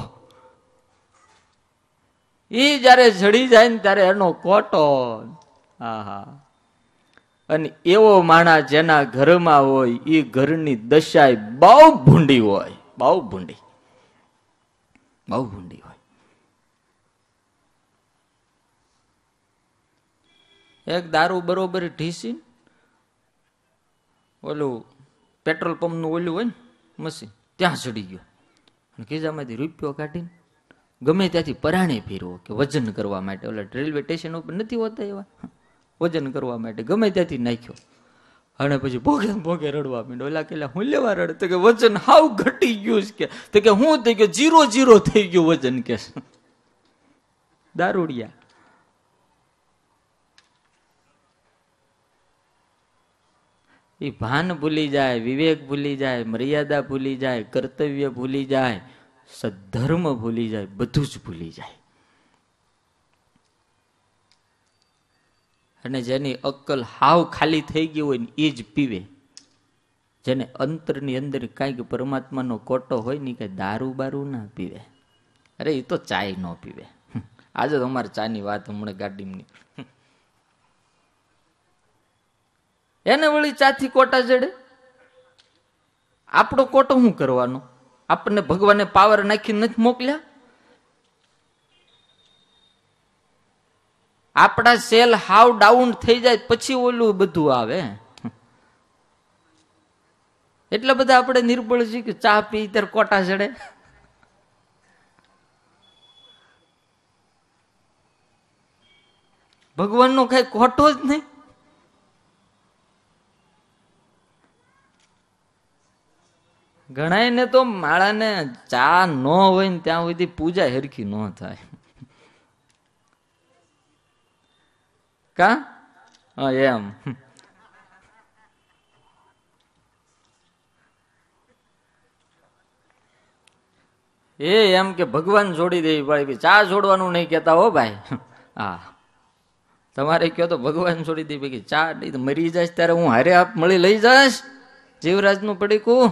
એ જયારે ચડી જાય ને ત્યારે એનો કોટો. આહા. અને એવો માણસ જેના ઘરમાં હોય એ ઘરની દશા બહુ ભૂંડી હોય, બહુ ભૂંડી, બહુ ભૂંડી હોય. એક દારૂ બરોબર ઢીસી ઓલું પેટ્રોલ પંપ નું ઓલું હોય ને મશીન, ત્યાં ચડી ગયો. ખિસ્સામાંથી રૂપિયો કાઢીને ગમે ત્યાંથી પરાણે ફેરવો કે વજન કરવા માટે. ઓલા રેલવે સ્ટેશન ઉપર નથી હોતા એવા, વજન કરવા માટે ગમે ત્યાંથી નાખ્યો. અને પછી ભોગે ભોગે રડવા માંડ્યો. ઓલા કે હું લેવા રડ? તો કે વજન હાવ ઘટી ગયું કે. તો કે હું થઈ ગયો 0 થઈ ગયું વજન કે. દારૂડિયા. એ ભાન ભૂલી જાય, વિવેક ભૂલી જાય, મર્યાદા ભૂલી જાય, કર્તવ્ય ભૂલી જાય, સદ્ધર્મ ભૂલી જાય, બધું જ ભૂલી જાય. અને જેની અક્કલ હાવ ખાલી થઈ ગઈ હોય ને એ જ પીવે. જેને અંતરની અંદર કાંઈક પરમાત્માનો કોટો હોય ને કઈ દારૂ બારૂ ના પીવે. અરે એ તો ચાય ન પીવે. આજે તો અમારે ચાની વાત હમણાં ગાડીમાં એને વળી ચાથી કોટા જડે. આપણો કોટો શું કરવાનો? આપણને ભગવાને પાવર નાખી નથી મોકલ્યા? આપણા સેલ હાવ ડાઉન થઈ જાય પછી ઓલું બધું આવે. એટલે બધા આપણે નિર્બળ છીએ કે ચા પી ત્યારે કોટા ચડે. ભગવાનનો કઈ ખોટો જ નહીં. ઘણા ને તો માળાને ચા ન હોય ને ત્યાં સુધી પૂજા હરખી ન થાય. કા એમ એમ કે ભગવાન છોડી દેવી પડે. ચા છોડવાનું નહીં કેતા હો ભાઈ. હા, તમારે કયો તો ભગવાન છોડી દે. ભાઈ ચા નહીં તો મરી જાય ત્યારે હું હારે આપ મળી લઈ જઈશ. જીવરાજ નું પડીકું.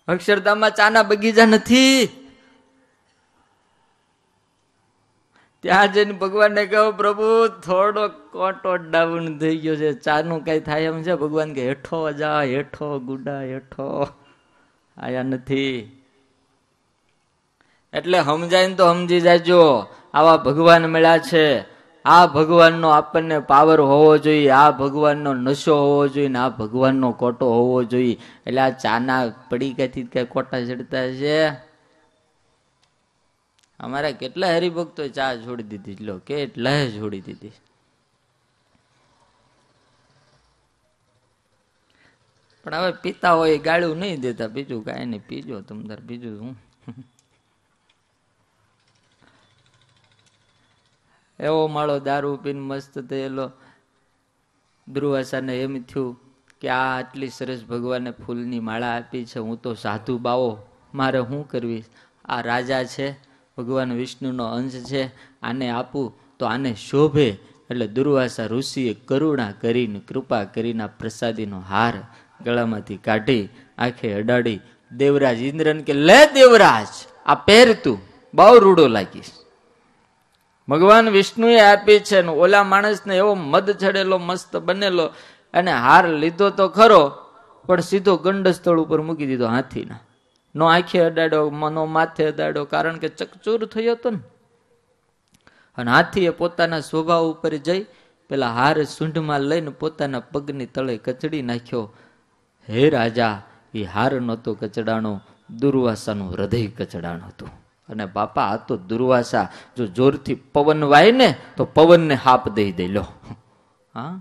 અક્ષરધામમાં ચાના બગીચા નથી. ત્યાં જઈને ભગવાનને કહો પ્રભુ થોડો કોટો ડાઉન થઈ ગયો છે, ચાનું કઈ થાય એમ છે? ભગવાન કે હેઠો જા, હેઠો ગુડા, હેઠો. આયા નથી. એટલે સમજાય ને તો સમજી જાજો, આવા ભગવાન મળ્યા છે. આ ભગવાનનો આપણને પાવર હોવો જોઈએ, આ ભગવાનનો નશો હોવો જોઈએ, ને આ ભગવાનનો કોટો હોવો જોઈએ. એટલે આ ચાના પડીકાથી કઈ કોટા ચડતા છે? અમારા કેટલા હરિભક્તો ચા છોડી દીધી, લો કેટલા છોડી દીધી. પણ હવે પીતા હોય ગાળું નહીં દેતા, બીજું કાંઈ નહીં, પીજો તમતાર, બીજું હું. એવો માળો દારૂ પીને મસ્ત થયેલો. દુર્વાસાને એમ થયું કે આ આટલી સરસ ભગવાને ફૂલની માળા આપી છે, હું તો સાધુ બાવો, મારે શું કરવી? આ રાજા છે, ભગવાન વિષ્ણુનો અંશ છે, આને આપું તો આને શોભે. એટલે દુર્વાસા ઋષિએ કરુણા કરીને, કૃપા કરીને આ પ્રસાદીનો હાર ગળામાંથી કાઢી આંખે અડાડી દેવરાજ ઇન્દ્રને કે લે દેવરાજ, આ પહેર, તું બહુ રૂડો લાગીશ. ભગવાન વિષ્ણુએ આપી છે ને ઓલા માણસને એવો મદ ચડેલો મસ્ત બનેલો, અને હાર લીધો તો ખરો પણ સીધો ગંડસ્થળ ઉપર મૂકી દીધો હાથીના. નો આંખે અડાડ્યો, નો માથે અડાડ્યો, કારણ કે ચકચૂર થયો હતો ને. અને હાથીએ પોતાના સ્વભાવ ઉપર જઈ પેલા હાર સૂંઢમાં લઈને પોતાના પગની તળે કચડી નાખ્યો. હે રાજા, એ હાર નહોતો કચડાણો, દુર્વાસાનું હૃદય કચડાણું હતું. અને બાપા આ તો દુર્વાસા જો જોરથી પવન વાય ને તો પવનને હાપ દઈ દે. લો હા,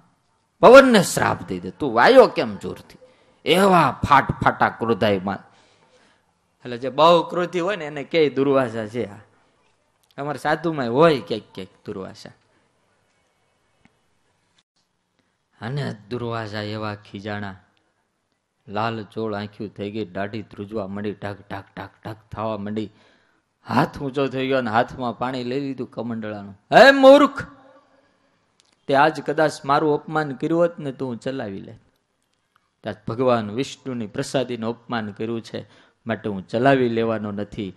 પવનને શ્રાપ દઈ દે. તું વાયો કેમ જોરથી? એવા ફાટ ફાટા ક્રોધાયમાન. એટલે જે બહુ ક્રોધી હોય ને એને કે દુર્વાસા છે. અમારા સાધુમાં હોય ક્યાંક ક્યાંક દુર્વાસા. અને દુર્વાસા એવા ખીજાણા, લાલ ચોળ આંખ્યું થઈ ગઈ, દાઢી ધ્રુજવા માંડી, ઢાક ઢાક ઢાક ઢાક થવા માંડી. હાથ ઊંચો થઈ ગયો અને હાથમાં પાણી લઈ લીધું કમંડળાનું. હે મૂર્ખ, તે આજ કદાચ મારું અપમાન કર્યું હોત ને તો હું ચલાવી લે. ત્યાં ભગવાન વિષ્ણુની પ્રસાદીનું અપમાન કર્યું છે માટે હું ચલાવી લેવાનો નથી.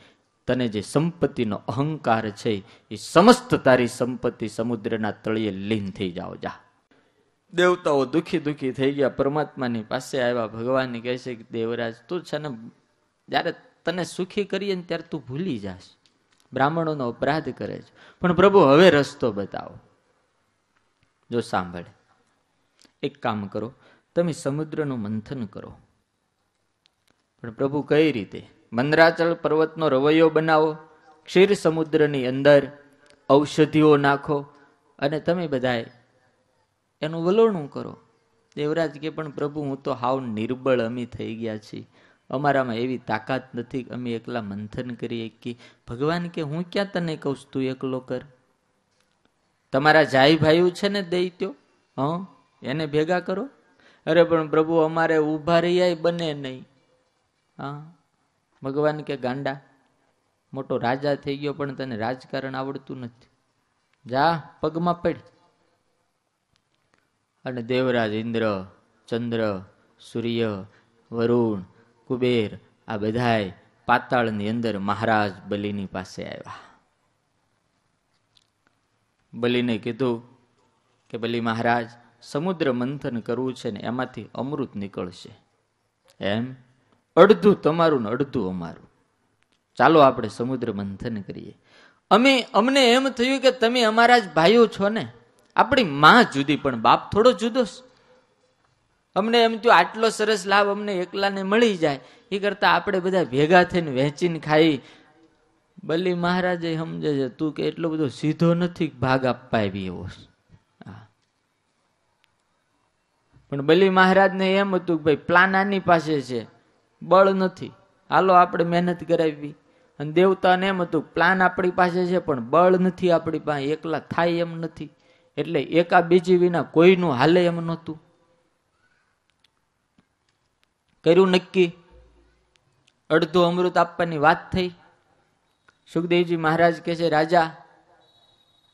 તને જે સંપત્તિનો અહંકાર છે એ સમસ્ત તારી સંપત્તિ સમુદ્રના તળિયે લીન થઈ જાઓ, જા. દેવતાઓ દુખી દુખી થઈ ગયા, પરમાત્માની પાસે આવ્યા. ભગવાન કહે છે કે દેવરાજ, તું છે ને જયારે તને સુખી કરીએ ને ત્યારે તું ભૂલી જાશ, બ્રાહ્મણોનો અપરાધ કરે છે. પણ પ્રભુ હવે રસ્તો બતાવો. જો સાંભળે, એક કામ કરો, તમે સમુદ્રનું મંથન કરો. પણ પ્રભુ કઈ રીતે? મંદરાચલ પર્વતનો રવૈયો બનાવો, ક્ષીર સમુદ્રની અંદર ઔષધિઓ નાખો અને તમે બધાએ એનું વલોણું કરો. દેવરાજ કે પણ પ્રભુ, હું તો હાવ નિર્બળ અમે થઈ ગયા છીએ, અમારામાં એવી તાકાત નથી કે અમે એકલા મંથન કરીએ કે. ભગવાન કે હું ક્યાં તને કહું છું તું એકલો કર? તમારા જાય ભાઈઓ છે ને દૈત્યો, એને ભેગા કરો. અરે પણ પ્રભુ અમારે ઊભા રહ્યા બને નહીં. હા, ભગવાન કે ગાંડા, મોટો રાજા થઈ ગયો પણ તને રાજકારણ આવડતું નથી, જા પગમાં પડ. અને દેવરાજ ઇન્દ્ર, ચંદ્ર, સૂર્ય, વરુણ, કુબેર આ બધાય પાતાળની અંદર મહારાજ બલિની પાસે આવ્યા. બલિને કીધું કે બલિ મહારાજ, સમુદ્ર મંથન કરવું છે ને એમાંથી અમૃત નીકળશે. એમ? અડધું તમારું ને અડધું અમારું. ચાલો આપણે સમુદ્ર મંથન કરીએ. અમને એમ થયું કે તમે અમારા જ ભાઈઓ છો ને, આપણી માં જુદી પણ બાપ થોડો જુદો. અમને એમ થયું આટલો સરસ લાભ અમને એકલાને મળી જાય, એ કરતા આપણે બધા ભેગા થઈને વહેંચીને ખાઈ. બલિ મહારાજે સમજે છે તું કે એટલો બધો સીધો નથી ભાગ આપવા આવી એવો. પણ બલિ મહારાજને એમ હતું કે ભાઈ પ્લાન આની પાસે છે, બળ નથી, હાલો આપણે મહેનત કરાવી. અને દેવતાને એમ હતું પ્લાન આપણી પાસે છે પણ બળ નથી આપણી પાસે, એકલા થાય એમ નથી, એટલે એકા બીજી વિના કોઈનું હાલે એમ નહોતું. કર્યું નક્કી, અડધું અમૃત આપવાની વાત થઈ. સુખદેવજી મહારાજ કહે છે રાજા,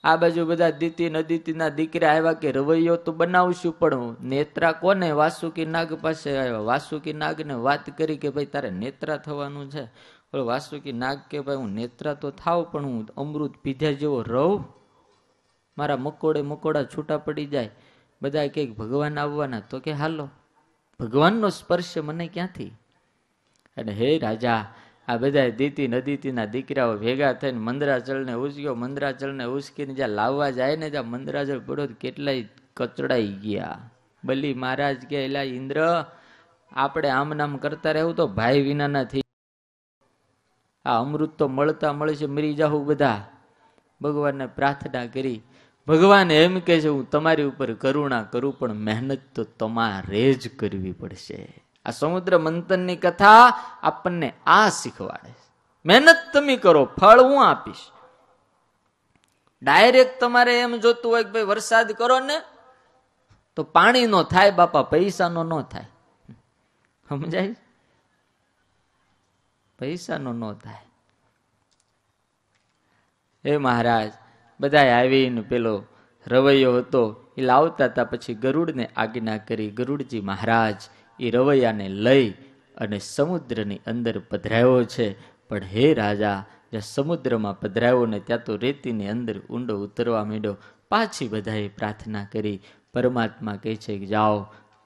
આ બાજુ બધા દીતિ નદીતીના દીકરા આવ્યા કે રવૈયો તો બનાવશું, પણ નેત્રા કોને? વાસુકી નાગ પાસે આવ્યા. વાસુકી નાગને વાત કરી કે ભાઈ તારે નેત્રા થવાનું છે. વાસુકી નાગ કે ભાઈ હું નેત્રા તો થાવ પણ હું અમૃત પીધા જેવો રહું, મારા મકોડા છૂટા પડી જાય. બધા કે ભગવાન આવવાના, તો કે હાલો, ભગવાનનો સ્પર્શ મને ક્યાંથી? અને હે રાજા, આ બધા દીતિ નદીતીના દીકરાઓ ભેગા થઈને મંદરાચલને ઉસક્યો. મંદરાચલને ઉસકીને જ્યાં લાવવા જાય ને ત્યાં મંદરાચલ પડ્યો, કેટલાય કચડાઈ ગયા. બલિ મહારાજ કે એલા ઇન્દ્ર, આપણે આમ નામ કરતા રહેવું તો ભાઈ વિનાના થઈ, આ અમૃત તો મળતા મળશે, મરી જાવ બધા. ભગવાનને પ્રાર્થના કરી. ભગવાન એમ કે છે હું તમારી ઉપર કરુણા કરું પણ મહેનત તો તમારે જ કરવી પડશે. આ સમુદ્ર મંથનની કથા આપણને આ શીખવાડે, મહેનત તમે કરો, ફળ હું આપીશ. ડાયરેક્ટ તમારે એમ જોતું હોય કે ભાઈ વરસાદ કરો ને તો પાણી નો થાય બાપા, પૈસાનો ન થાય. સમજાય? પૈસાનો ન થાય. હે મહારાજ, બધા આવીને પેલો રવૈયો હતો એ લાવતા હતા. પછી ગરુડને આજ્ઞા કરી. ગરુડજી મહારાજ એ રવૈયાને લઈ અને સમુદ્રની અંદર પધરાયો છે. પણ હે રાજા, જ્યાં સમુદ્રમાં પધરાયો ને ત્યાં તો રેતીની અંદર ઊંડો ઉતરવા માંડ્યો. પાછી બધાએ પ્રાર્થના કરી. પરમાત્મા કહે છે કે જાઓ,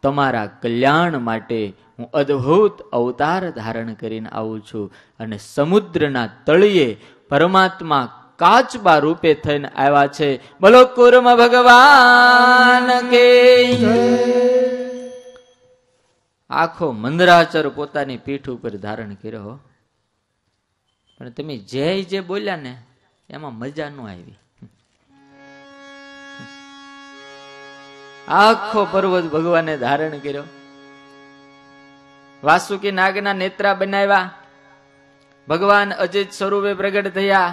તમારા કલ્યાણ માટે હું અદ્ભુત અવતાર ધારણ કરીને આવું છું. અને સમુદ્રના તળિયે પરમાત્મા કાચબા રૂપે થઈને આવ્યા છે. બોલો કુર્મ ભગવાન કે. આખો મંદરાચર પોતાની પીઠ ઉપર ધારણ કર્યો. પણ તમે જે બોલ્યા ને એમાં મજા ન આવી. આખો પર્વત ભગવાને ધારણ કર્યો. વાસુકી નાગના નેત્રા બનાવ્યા. ભગવાન અજિત સ્વરૂપે પ્રગટ થયા.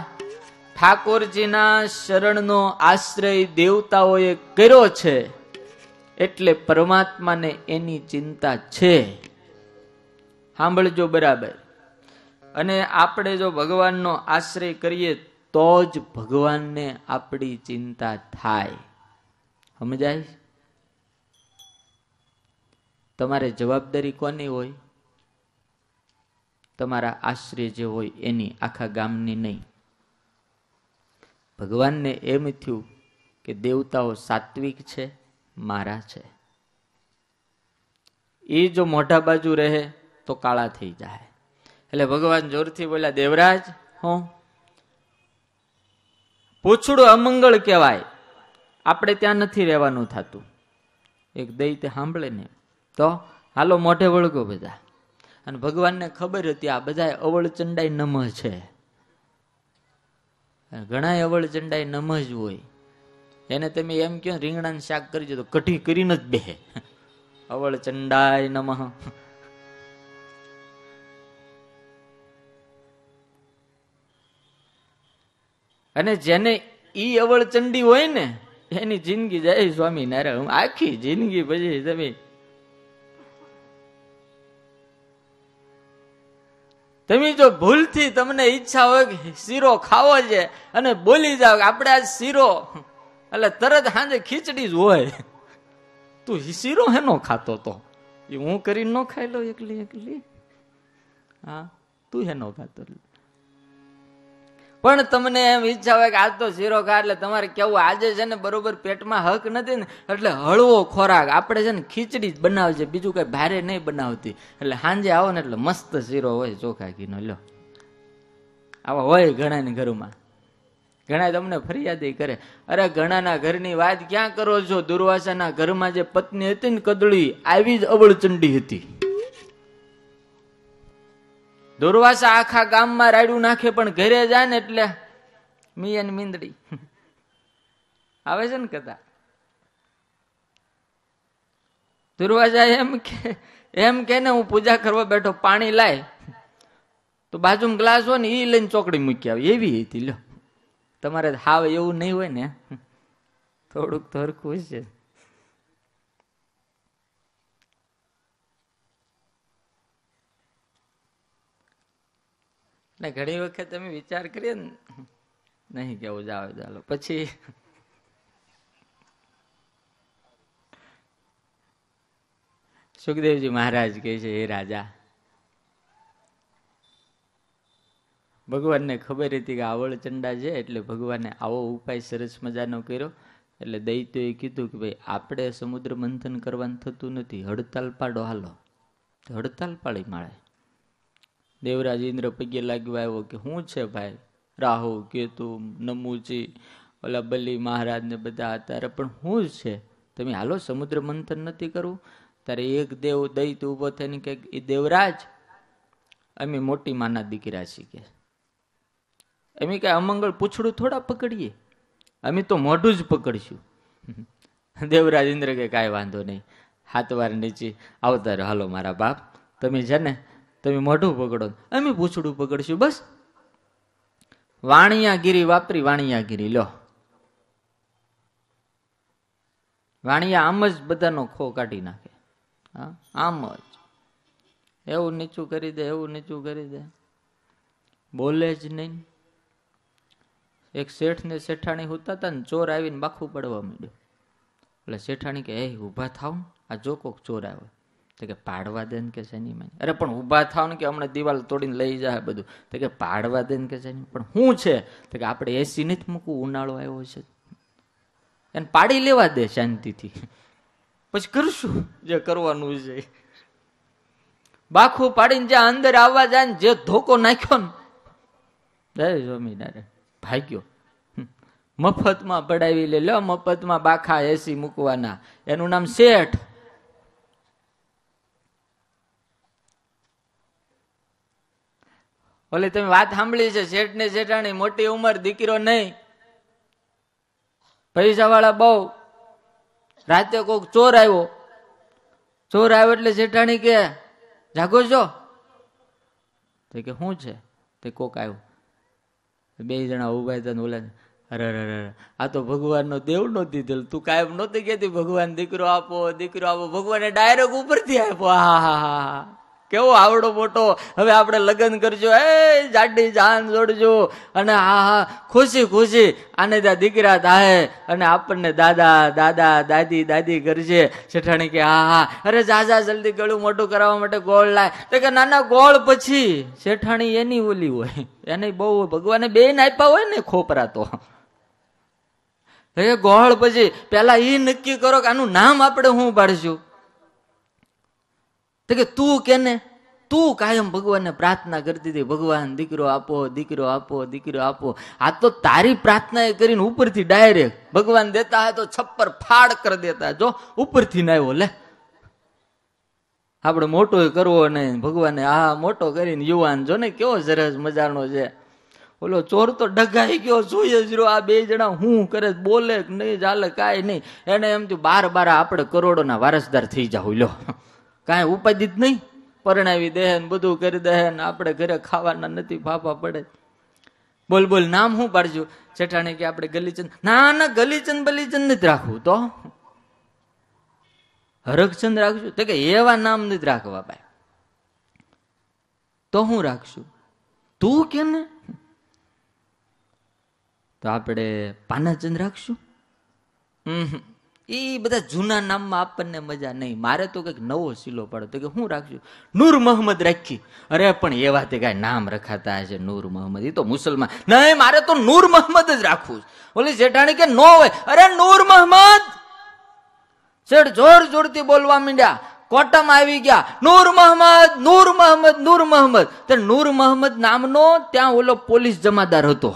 ઠાકોરજીના શરણનો આશ્રય દેવતાઓએ કર્યો છે એટલે પરમાત્માને એની ચિંતા છે. સાંભળજો બરાબર. અને આપણે જો ભગવાનનો આશ્રય કરીએ તો જ ભગવાનને આપણી ચિંતા થાય. સમજાય? તમારે જવાબદારી કોની હોય? તમારા આશ્રય જે હોય એની, આખા ગામની નહીં. ભગવાનને એમ થયું કે દેવતાઓ સાત્વિક છે, મારા છે. એ જો મોઢા બાજુ રહે તો કાળા થઈ જાય. એટલે ભગવાન જોરથી બોલ્યા, દેવરાજ, હું પૂછડું અમંગળ કહેવાય, આપણે ત્યાં નથી રહેવાનું થતું. એક દૈત્ય સાંભળે ને તો હાલો મોઢે વળગો બધા. અને ભગવાનને ખબર હતી આ બધા અવળચંડાઈ નમ છે. ઘણા અવળચંડાઈ નમ જ હોય. એને તમે એમ કહો રીંગણાનું શાક કરી દો તો કઢી કરીને જ બેહે. અવળચંડાય નમઃ. અને જેને ઈ અવળચંડી હોય ને એની જિંદગી જાય સ્વામિનારાયણ. આખી જિંદગી પછી તમે જો ભૂલથી તમને ઈચ્છા હોય કે શીરો ખાવો છે અને બોલી જાવ કે આપણે આજ શીરો, એટલે તરત સાંજે ખીચડી જ હોય. તું શીરો હેનો ખાતો તો? એ હું કરીને ન ખાઈ લો એકલી એકલી? હા, તું હેનો ખાતો? પણ તમને એમ ઈચ્છા હોય કે આજ તો શીરો ખા, એટલે તમારે કેવું આજે છે ને બરોબર પેટમાં હક નથી ને, એટલે હળવો ખોરાક આપણે છે ને ખીચડી જ બનાવજે, બીજું કઈ ભારે નહીં બનાવતી. એટલે સાંજે આવો ને એટલે મસ્ત શીરો હોય ચોખા ઘીનો, લો. આવા હોય ઘણાની ઘરમાં. ઘણા તમને ફરિયાદ કરે, અરે ઘણાના ઘરની વાત ક્યાં કરો છો? દુર્વાસાના ઘરમાં જે પત્ની હતી ને કદળી, આવી જ અવળચંડી હતી. દુર્વાસા આખા ગામમાં રાડ્યું નાખે, પણ ઘરે જાય ને એટલે મિયન મીંદડી આવે છે ને કથા. દુર્વાસા એમ કે ને હું પૂજા કરવા બેઠો, પાણી લાય તો બાજુમાં ગ્લાસ હોય ને એ લઈને ચોકડી મૂકી આવે, એવી હતી. લો, તમારે હાવ એવું નહીં હોય ને, થોડુંક તો હરખું છે. એટલે ઘણી વખત તમે વિચાર કરીએ ને, નહીં કેવું જાવ ચાલો. પછી સુખદેવજી મહારાજ કહે છે, હે રાજા, ભગવાનને ખબર હતી કે આવળચંડા છે, એટલે ભગવાને આવો ઉપાય સરસ મજાનો કર્યો. એટલે દૈત્યોએ કીધું કે ભાઈ આપણે સમુદ્ર મંથન કરવાનું થતું નથી, હડતાલ પાડો, હાલો. હડતાલ પાડી માળે. દેવરાજ ઇન્દ્ર પગે લાગ્યો આવ્યો કે શું છે ભાઈ? રાહુ, કેતુ, નમુજી, ઓલા બલી મહારાજ ને બધા હતા. અરે પણ શું છે? તમે હાલો, સમુદ્ર મંથન નથી કરવું? ત્યારે એક દેવ દૈત્ય ઉભો થઈને કે એ દેવરાજ, અમે મોટી માના દીકરા છીએ, અમે કઈ અમંગળ પૂછડું થોડા પકડીએ, અમે તો મોઢું જ પકડશું. દેવરાજ ઇન્દ્ર કે કાંઈ વાંધો નહીં, હાથ વાર નીચે આવતા રહો, હાલો મારા બાપ, તમે છે ને તમે મોઢું પકડો, અમે પૂછડું પકડશું. બસ વાણિયાગીરી વાપરી, વાણિયાગીરી લો. વાણિયા આમ જ બધાનો ખો કાઢી નાખે. હા, આમ જ એવું નીચું કરી દે, એવું નીચું કરી દે, બોલે જ નહીં. એક શેઠ ને શેઠાણી હોતા હતા ને, ચોર આવીને બાખું પડવા માંડ્યો. એટલે શેઠાણી કે, એ ઉભા થાવ, આ જો કોક ચોર આવ્યો. તો કે પાડવા દે ને કે છે નહીં. અરે પણ ઉભા થાવ ને કે હમણાં દિવાલ તોડીને લઈ જાય બધું. તો કે પાડવા દે ને કે છે નહીં. પણ શું છે? તો કે આપણે એસી નથી મૂકવું, ઉનાળો આવ્યો છે, એને પાડી લેવા દે શાંતિથી, પછી કરશું જે કરવાનું છે. બાખું પાડીને જ્યાં અંદર આવવા જાય ને, જે ધોકો નાખ્યો ને, જય સ્વામિનારાયણ, ભાગ્યો. મફતમાં પડાવી લે, લો મફતમાં બાખા એસી મૂકવાના, એનું નામ શેઠ. ઓલે તમે વાત સાંભળી છે, શેઠ ને શેઠાણી, મોટી ઉંમર, દીકરો નહીં, પૈસા વાળા બહુ. રાતે કોક ચોર આવ્યો. ચોર આવ્યો એટલે શેઠાણી કે જાગો છો? તો કે શું છે? તે કોક આવ્યો. બે જણા ઉભા હતા. ઓલા, અરે આ તો ભગવાન નો દેવ નો દીધેલ, તું કાયમ નહોતી કહેતી ભગવાન દીકરો આપો, દીકરો આપો, ભગવાને ડાયરેક્ટ ઉપરથી આપ્યો. હા હા હા, કેવો આવડો મોટો, હવે આપણે લગ્ન કરજો, એ જાડી જાન જોડજો, અને હા ખુશી ખુશી આને ત્યાં દીકરા થાય અને આપણને દાદા દાદા દાદી દાદી કરશે. શેઠાણી કે હા, અરે જા જલ્દી ગળું મોટું કરાવવા માટે ગોળ લાય. તો કે નાના ગોળ પછી શેઠાણી એની ઓલી હોય, એને બહુ ભગવાને બેન આપ્યા હોય ને ખોપરા, તો એ ગોળ પછી પેલા ઈ નક્કી કરો કે આનું નામ આપણે શું પાડશું. તો કે તું કેને, તું કાયમ ભગવાનને પ્રાર્થના કરતી હતી, ભગવાન દીકરો આપો દીકરો આપો દીકરો આપો. આ તો તારી પ્રાર્થના એ કરીને ઉપરથી ડાયરેક્ટ ભગવાન દેતા હે તો છપ્પર ફાડ કરી દેતા. જો ઉપરથી ના આવ્યો, લે આપણે મોટો કરવો નહીં. ભગવાને આ મોટો કરીને યુવાન જો ને કેવો સરસ મજાનો છે. ઓલો ચોર તો ડગાઈ ગયો, જોઈએ જ રહ્યો આ બે જણા હું કરે, બોલે નહીં ચાલે કાંઈ નહીં. એને એમ થયું બાર આપણે કરોડોના વારસદાર થઈ જાવ, લો કાંઈ ઉપાધિ જ નહીં, પરણાવી દે ને બધું કરી દે ને આપણે ઘરે ખાવાના નથી, ફાફા પડે. બોલ બોલ નામ શું પાડજો. શેઠાણી કે આપણે ગલીચંદ. ના ગલીચંદ બલીચંદ નથી રાખવું, તો હરખચંદ રાખશું. તો કે એવા નામ નથી રાખવા ભાઈ, તો હું રાખશું, તું કે ને, તો આપણે પાનાચંદ રાખશું. એ બધા જૂના નામમાં આપણને મજા નહીં. મારે તો કઈક નવો સિલો પડે. તો કે હું રાખશું, નૂર મોહમ્મદ રાખી. અરે પણ એવા તે કઈ નામ રખાતા હશે નૂર મોહમ્મદ, એ તો મુસલમાન. નહીં, મારે તો નૂર મોહમ્મદ જ રાખવું. ઓલી શેઠાણી કે નો હોય. અરે નૂર મોહમ્મદ. શેઠ જોર જોરથી બોલવા માંડ્યા, કોટામાં આવી ગયા, નૂર મોહમ્મદ નૂર મોહમ્મદ નૂર મોહમ્મદ. તો નૂર મોહમ્મદ નામનો ત્યાં ઓલો પોલીસ જમાદાર હતો,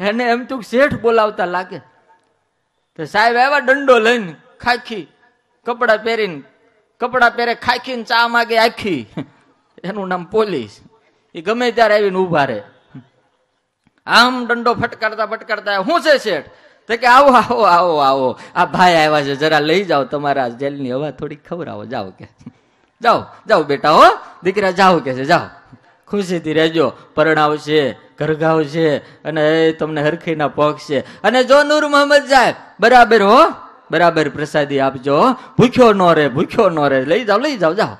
એને એમ તું શેઠ બોલાવતા લાગે. તો સાહેબ આવ્યા દંડો લઈને, ખાખી કપડા પહેરે ખાખીને ચા માગે આખી, એનું નામ પોલીસ. એ ગમે ત્યારે આવીને ઉભા રહે, આમ દંડો ફટકારતા હું છે શેઠ. તો કે આવો આવો આવો આવો, આ ભાઈ આવ્યા છે, જરા લઈ જાઓ, તમારા જેલની હવા થોડી ખવડાવો, જાઓ કે જાઓ બેટા, હો દીકરા જાઓ કે છે, જાઓ ખુશીથી રહેજો, પરણાવશે, ઘરગાવશે અને તમને હરખીના પોખ છે. અને જો નૂર મોહમ્મદ સાહેબ બરાબર હો, બરાબર પ્રસાદી આપજો, ભૂખ્યો નો રે, લઈ જાઓ જાઓ.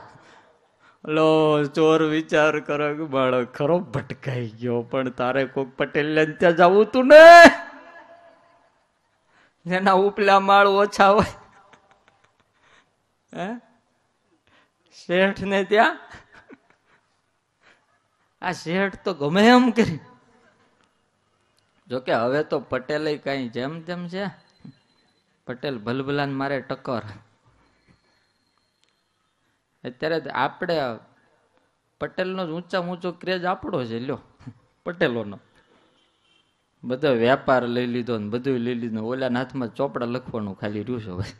લો ચોર વિચાર કરો કે બાળક ખરો ભટકાઈ ગયો, પણ તારે કોક પટેલ ત્યાં જવું તું ને, જેના ઉપલા માળ ઓછા હોય, શેઠ ને ત્યાં. આ શેઠ તો ગમે એમ કરી. જોકે હવે તો પટેલ કઈ જેમ તેમ છે, પટેલ ભલભલાને મારે ટક્કર. અત્યારે આપણે પટેલનો ઊંચો ક્રેઝ આપણો છે, લ્યો પટેલોનો. બધો વેપાર લઈ લીધો ને બધું લઈ લીધું, ઓલાના હાથમાં ચોપડા લખવાનું ખાલી રહ્યું છે ભાઈ.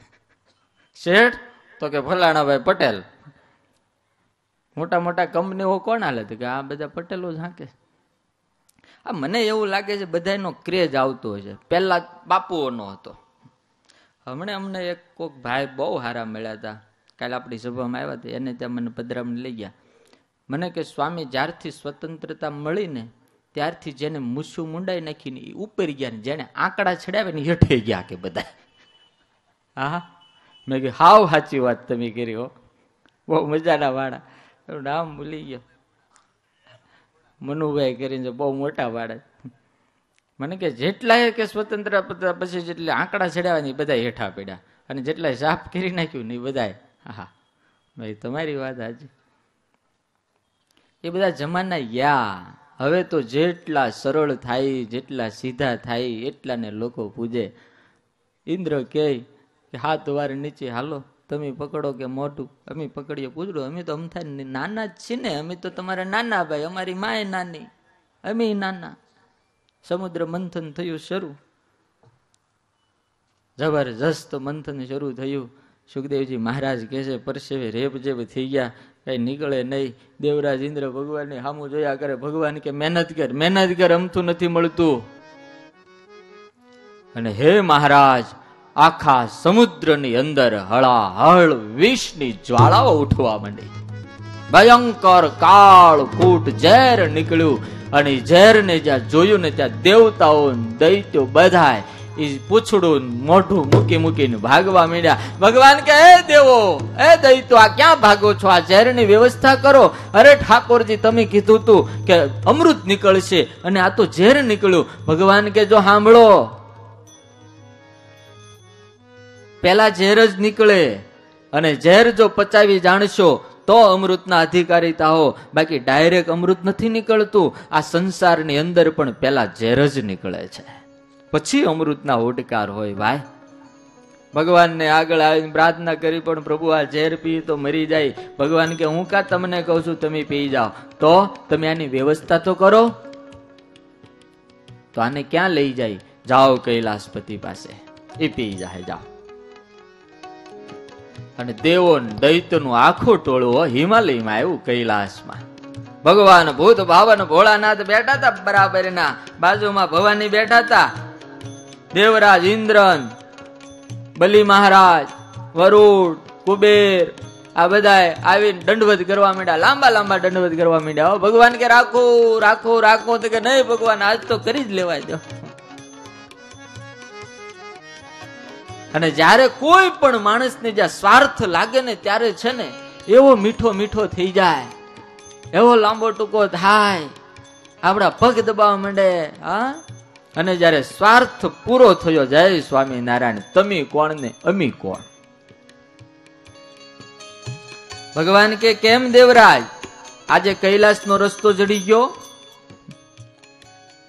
શેઠ તો કે ફલાણા ભાઈ પટેલ. મોટા કંપનીઓ કોણ હાલે? કે આ બધા પટેલો જ હાંકે. આ મને એવું લાગે છે બધાનો ક્રેઝ આવતો હોય છે. પેલા બાપુઓનો હતો. હમણાં અમને એક કોક ભાઈ બહુ સારા મળ્યા હતા, કાલે આપણી સભામાં આવ્યા હતા, એને ત્યાં મને પધરામણી લઈ ગયા. મને કે સ્વામી જ્યારથી સ્વતંત્રતા મળી ને ત્યારથી જેને મૂછું મુંડાઈ નાખીને એ ઉપર ગયા ને જેને આંકડા છડાવે ને હેઠે ગયા કે બધા. હા, મેં કે હાવ સાચી વાત તમે કરી હો, બહુ મજાના વાળા. નામ ભૂલી ગયો, મનુભાઈ કરીને બહુ મોટા વાળા. મને કે જેટલા કે સ્વતંત્ર પછી જેટલા આંકડા ચડાવ્યા ને બધા હેઠા પડ્યા, અને જેટલા સાફ કરી નાખ્યું ને એ બધા. હા ભાઈ તમારી વાત હાજી. એ બધા જમાના યા. હવે તો જેટલા સરળ થાય, જેટલા સીધા થાય એટલાને લોકો પૂજે. ઇન્દ્ર કે હાથ વાર નીચે હાલો, તમે પકડો કે મોઢું, અમે પકડીએ પૂજડું. અમે તો અમથા નાના જ છીએ ને, અમે તો તમારા નાના ભાઈ, અમારી માએ નાની, અમે નાના. સમુદ્ર મંથન થયું શરૂ, જબરજસ્ત મંથન શરૂ થયું. સુખદેવજી મહારાજ કહે છે પરસેવે રેપ જેબ થઈ ગયા, કઈ નીકળે નહીં. દેવરાજ ઇન્દ્ર ભગવાનને સામું જોયા કરે. ભગવાન કે મહેનત કર, અમથું નથી મળતું. અને હે મહારાજ, આખા સમુદ્રની અંદર હળાહળ વિષની જ્વાળાઓ ઉઠવા માંડી. ભયંકર કાળ કૂટ ઝેર નીકળ્યું. અને ઝેરને જ્યાં જોયું ને ત્યાં દેવતાઓ દૈત્યો બધાય એ પૂછડું મોઢું મૂકીને ભાગવા માંડ્યા. ભગવાન કે હે દેવો, હે દૈતો, આ ક્યાં ભાગો છો? આ ઝેરની વ્યવસ્થા કરો. અરે ઠાકોરજી, તમે કીધું તું કે અમૃત નીકળશે અને આ તો ઝેર નીકળ્યું. ભગવાન કે જો સાંભળો, પેલા ઝેર જ નીકળે અને ઝેર જો પચાવી જાણશો તો અમૃતના અધિકારી થાઓ, બાકી ડાયરેક્ટ અમૃત નથી નીકળતું. આ સંસારની અંદર પણ પેલા ઝેર જ નીકળે છે, પછી અમૃતના ઓડકાર હોય. ભાઈ, ભગવાનને આગળ આવીને પ્રાર્થના કરી, પણ પ્રભુ આ ઝેર પી તો મરી જાય. ભગવાન કે હું કા તમને કહું છું તમે પી જાઓ? તો તમે આની વ્યવસ્થા તો કરો. તો આને ક્યાં લઈ જાય? જાઓ કૈલાસપતિ પાસે, એ પી જાય. જાઓ. અને દેવો દૈત્યનું આખું ટોળું હિમાલયમાં આવ્યું, કૈલાસમાં. ભગવાન ભૂત ભાવન ભોળાનાથ બેઠા હતા, બરાબરના બાજુમાં ભવાની બેઠા હતા. દેવરાજ ઇન્દ્રન, બલિ મહારાજ, વરુડ, કુબેર, આ બધા આવીને દંડવત કરવા માંડ્યા. લાંબા લાંબા દંડવત કરવા માંડ્યા. ભગવાન કે રાખો રાખો રાખો, તો કે નહીં ભગવાન, આજ તો કરી જ લેવાય દો. અને જયારે કોઈ પણ માણસને જ્યાં સ્વાર્થ લાગે ને ત્યારે છે ને એવો મીઠો મીઠો થઈ જાય, એવો લાંબો ટૂંકો થાય, આપણા પગ દબાવવા માંડે. હા, અને જયારે સ્વાર્થ પૂરો થયો, જય સ્વામી નારાયણ, તમે કોણ ને અમી કોણ? ભગવાન કે કેમ દેવરાજ, આજે કૈલાસનો રસ્તો જડી ગયો?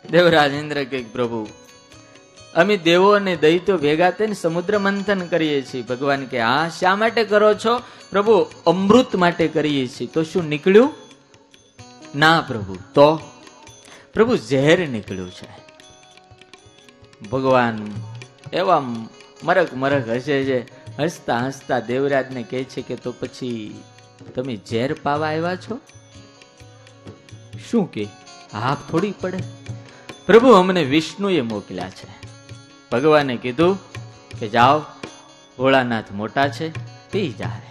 દેવરાજ ઇન્દ્ર કે પ્રભુ, અમે દેવો અને દૈત્યો ભેગા થઈને સમુદ્ર મંથન કરીએ છીએ. ભગવાન કે હા, શા માટે કરો છો? પ્રભુ, અમૃત માટે કરીએ છીએ. તો શું નીકળ્યું? ના પ્રભુ. તો પ્રભુ, ઝેર નીકળ્યું છે. ભગવાન એવા મરક મરક હસે છે, હસતા હસતા દેવરાજને કહે છે કે તો પછી તમે ઝેર પાવા આવ્યા છો? શું કે હા થોડી પડે? પ્રભુ, અમને વિષ્ણુએ મોકલ્યા છે. ભગવાને કીધું કે જાઓ, ભોળાનાથ મોટા છે, પી જાય.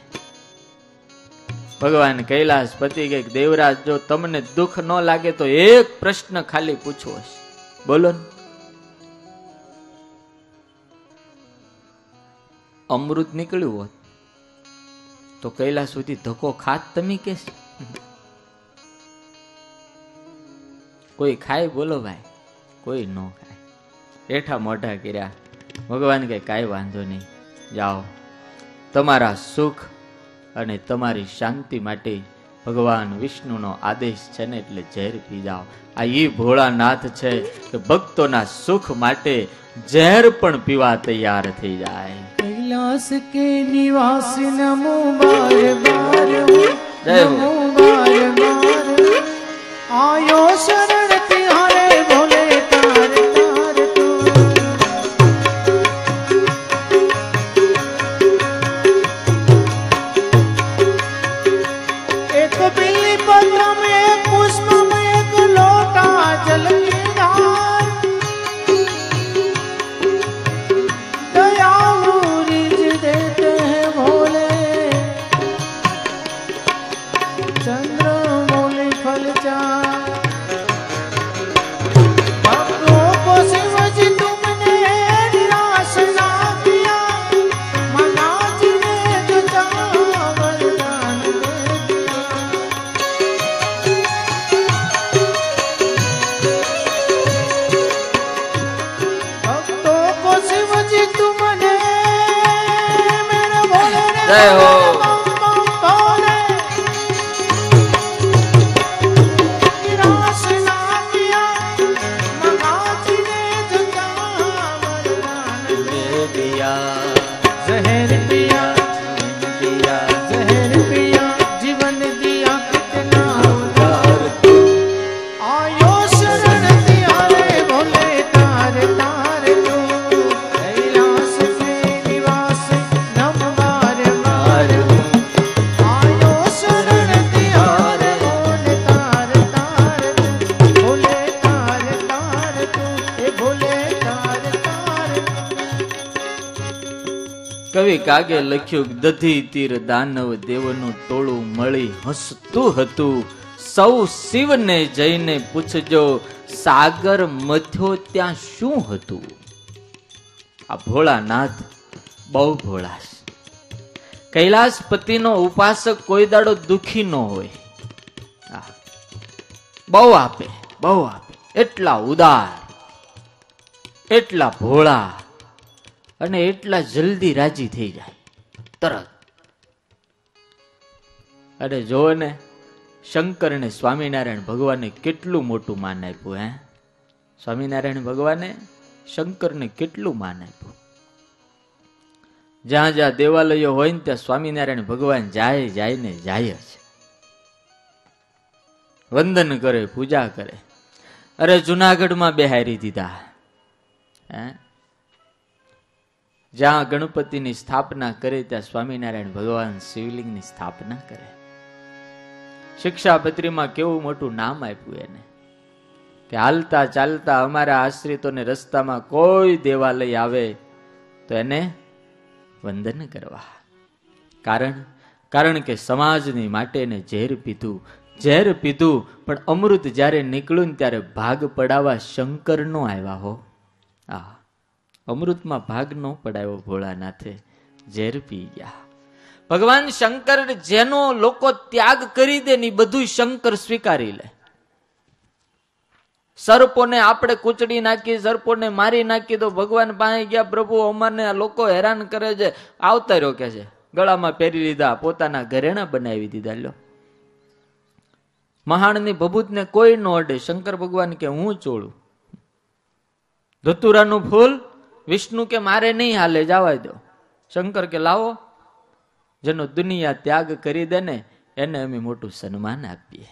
ભગવાન કૈલાસપતિ કે દેવરાજ, જો તમને દુઃખ ન લાગે તો એક પ્રશ્ન ખાલી પૂછવો છે, બોલો ને. અમૃત નીકળ્યું હોત તો કૈલાસ સુધી ધક્કો ખાત તમે કે? કોઈ ખાય? બોલો ભાઈ, કોઈ ન ખાય. એઠા મોઢા કર્યા. ભગવાન કે કાંઈ વાંધો નહીં, જાઓ, તમારા સુખ અને તમારી શાંતિ માટે ભગવાન વિષ્ણુનો આદેશ છે ને, એટલે ઝેર પી જાઓ. આ ઈ ભોળાનાથ છે કે ભક્તોના સુખ માટે ઝેર પણ પીવા તૈયાર થઈ જાય. कैलास के निवास नमो बार बार, जय हो। नमो बार बार, आयो शरण तिहारे भोले तार तार तू। एक बिल्ली पत्र में, एक पुष्प में, एक लोटा जल की धार, दयालु रिझ देते हैं भोले, चंद्र मौली फल चार। भक्तों को शिव जी तुमने निराश ना किया, मना जी ने जो चाहा वरदान दे दिया। भक्तों को शिव जी तुमने, मेरे भोले ने जय हो। भोले निराश ना किया, मना जी ने जो चाहा वरदान दे दिया जहर पिया, दिया जहर पिया, जीवन दिया कितना उदार। आयो शरण तिहारे भोले तार तार तू, कैलास के निवास नम बार बार। आयो शरण तिहारे भोले तार तार तू, भोले तार तार तू, ए भोले तार तार तू। કવિ કાગે લખ્યું, દધી તીર દાનવ દેવનું ટોળું મળી હસતું હતું. સૌ શિવને જઈને પૂછજો, સાગર મથ્યો ત્યાં શું હતું? આ ભોળાનાથ બહુ ભોળા છે. કૈલાસપતિનો ઉપાસક કોઈ દાડો દુખી ન હોય. બહુ આપે, બહુ આપે, એટલા ઉદાર, એટલા ભોળા અને એટલા જલ્દી રાજી થઈ જાય તરત. અને જો ને શંકર ને સ્વામિનારાયણ ભગવાને કેટલું મોટું માન આપ્યું. સ્વામિનારાયણ ભગવાને શંકરને કેટલું માન આપ્યું. જ્યાં જ્યાં દેવાલયો હોય ને ત્યાં સ્વામિનારાયણ ભગવાન જાય ને જાય છે. વંદન કરે, પૂજા કરે. અરે જુનાગઢમાં બેહારી દીધા. જ્યાં ગણપતિની સ્થાપના કરે ત્યાં સ્વામિનારાયણ ભગવાન શિવલિંગની સ્થાપના કરે. શિક્ષાપત્રીમાં કેવું મોટું નામ આપ્યું એને કે હાલતા ચાલતા અમારા આશ્રિતોને રસ્તામાં કોઈ દેવાલય આવે તો એને વંદન કરવા. કારણ કે સમાજની માટે એને ઝેર પીધું પણ અમૃત જ્યારે નીકળ્યું ને ત્યારે ભાગ પડાવવા શંકર નો આવ્યા હો. અમૃતમાં ભાગ નો પડાવ્યો ભોળાનાથે, ઝેર પી ગયા. ભગવાન શંકર જેનો લોકો ત્યાગ કરી દે ને બધું શંકર સ્વીકારી લે. સર્પોને આપણે કૂચડી નાખી, સર્પોને મારી નાખી તો ભગવાન પાસે ગયા, પ્રભુ અમારને આ લોકો હેરાન કરે છે, આવતા રહ્યો કે છે. ગળામાં પહેરી લીધા, પોતાના ઘરેણા બનાવી દીધા. લ્યો, મહાણની ભભૂતને કોઈ ન અડે. શંકર ભગવાન કે હું ચોળું. ધતુરાનું ફૂલ વિષ્ણુ કે મારે નહીં હાલે, જવા દો. શંકર કે લાવો, જેનો દુનિયા ત્યાગ કરી દે ને એને અમે મોટું સન્માન આપીએ.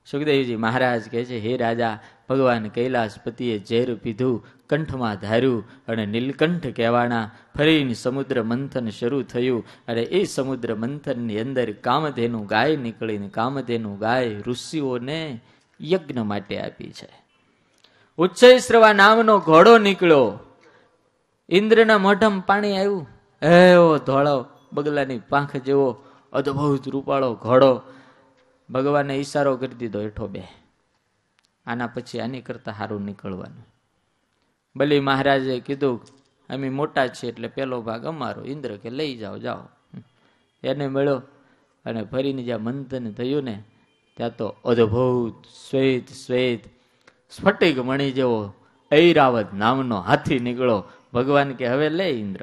સુખદેવજી મહારાજ કહે છે, હે રાજા, ભગવાન કૈલાસપતિએ ઝેર પીધું, કંઠમાં ધાર્યું અને નીલકંઠ કહેવાના. ફરીને સમુદ્ર મંથન શરૂ થયું અને એ સમુદ્ર મંથનની અંદર કામધેનુ ગાય નીકળીને કામધેનુ ગાય ઋષિઓને યજ્ઞ માટે આપી છે. ઉચ્ચૈશ્રવા નામનો ઘોડો નીકળ્યો. ઇન્દ્રના મોઢામાં પાણી આવ્યું. એવો ધોળો બગલાની પાંખ જેવો અદભુત રૂપાળો ઘોડો. ભગવાને ઈશારો કરી દીધો, હેઠો બે. આના પછી આની કરતા સારું નીકળવાનું. બલી મહારાજે કીધું, અમે મોટા છીએ એટલે પેલો ભાગ અમારો. ઇન્દ્ર કે લઈ જાઓ, જાઓ. એને મળ્યો અને ફરીને જ્યાં મંથન થયું ને ત્યાં તો અદભુત શ્વેત સ્ફટિક મણી જેવો ઐરાવત નામનો હાથી નીકળો. ભગવાન કે હવે લે ઇન્દ્ર.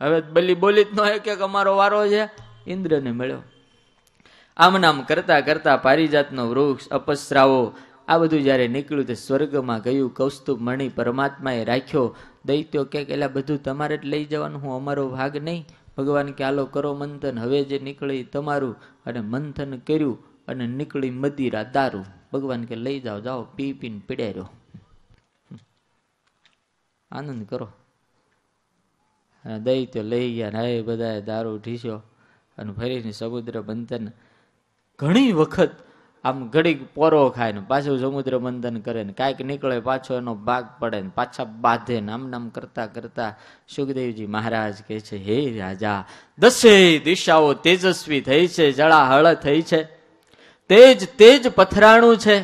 હવે બલી બોલી જ ન કે અમારો વારો છે. ઇન્દ્રને મળ્યો. આમ નામ કરતા કરતા પારિજાતનો વૃક્ષ, અપસરાવો, આ બધું જયારે નીકળ્યું તે સ્વર્ગમાં ગયું. કૌસ્તુભ મણી પરમાત્માએ રાખ્યો. દૈત્યો કે એટલે બધું તમારે જ લઈ જવાનું, હું અમારો ભાગ નહીં. ભગવાન કે હાલો કરો મંથન, હવે જે નીકળી તમારું. અને મંથન કર્યું અને નીકળી મદિરા, દારૂ. ભગવાન કે લઈ જાઓ, જાઓ, પી પીને પીડ્યા રહ્યો, આનંદ કરો. દૈત્યો લઈ ગયા. હે બધા દારૂ ઢીસ્યો અને ફરીને સમુદ્ર મંથન ઘણી વખત આમ ઘડીક પોરો ખાય ને પાછું સમુદ્ર મંથન કરે ને કાંઈક નીકળે, પાછો એનો ભાગ પડે ને પાછા બાંધે ને આમ કરતા કરતા સુખદેવજી મહારાજ કહે છે, હે રાજા, 10 દિશાઓ તેજસ્વી થઈ છે, જળાહળ થઈ છે, તેજ પથરાણું છે.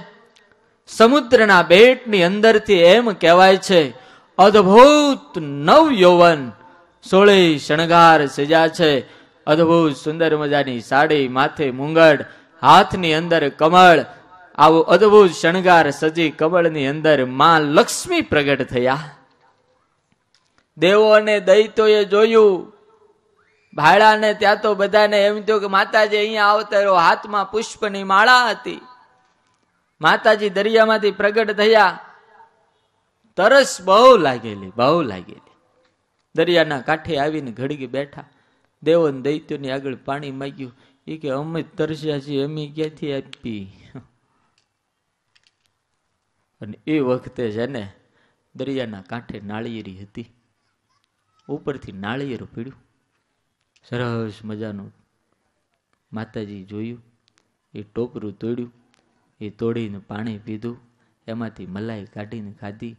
સમુદ્રના બેટની અંદરથી એમ કહેવાય છે અદભુત નવ યૌવન 16 શણગાર સજા છે. અદભુત સુંદર મજાની સાડી, માથે મુંગટ, હાથની અંદર કમળ, આવું અદભુત શણગાર સજી કમળની અંદર માં લક્ષ્મી પ્રગટ થયા. દેવો અને દૈત્યોએ જોયું. ભાડાને ત્યાં તો બધાને એમ થયું કે માતાજી અહીંયા આવતા રહ્યો. હાથમાં પુષ્પની માળા હતી. માતાજી દરિયામાંથી પ્રગટ થયા. તરસ બહુ લાગેલી. દરિયાના કાંઠે આવીને ઘડીક બેઠા. દેવો ને દૈત્યોની આગળ પાણી માંગ્યું. એ કે અમે તરસ્યા છીએ, અમે ક્યાંથી આપી. અને એ વખતે છે ને દરિયાના કાંઠે નાળિયેરી હતી. ઉપરથી નાળિયેર પીડ્યું સરસ મજાનું. માતાજી જોયું, એ ટોપરું તોડ્યું, એ તોડીને પાણી પીધું, એમાંથી મલાઈ કાઢીને ખાધી.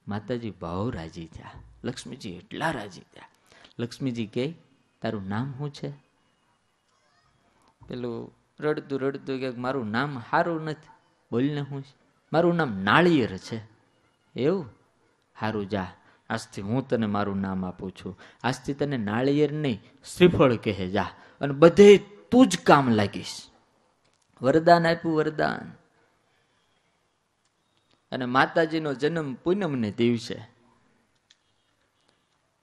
માતાજી બહુ રાજી થયા. લક્ષ્મીજી એટલા રાજી થયા. લક્ષ્મીજી કહે, તારું નામ શું છે? પેલું રડતું કે મારું નામ સારું નથી. બોલને શું છે? મારું નામ નાળિયેર છે. એવું? સારું, જા આજથી હું તને મારું નામ આપું છું, આજથી તને નાળિયેર નહીં શ્રીફળ કહે જા, અને બધે તું જ કામ લાગીશ. વરદાન આપ્યું, વરદાન. અને માતાજીનો જન્મ પૂનમને દિવસે,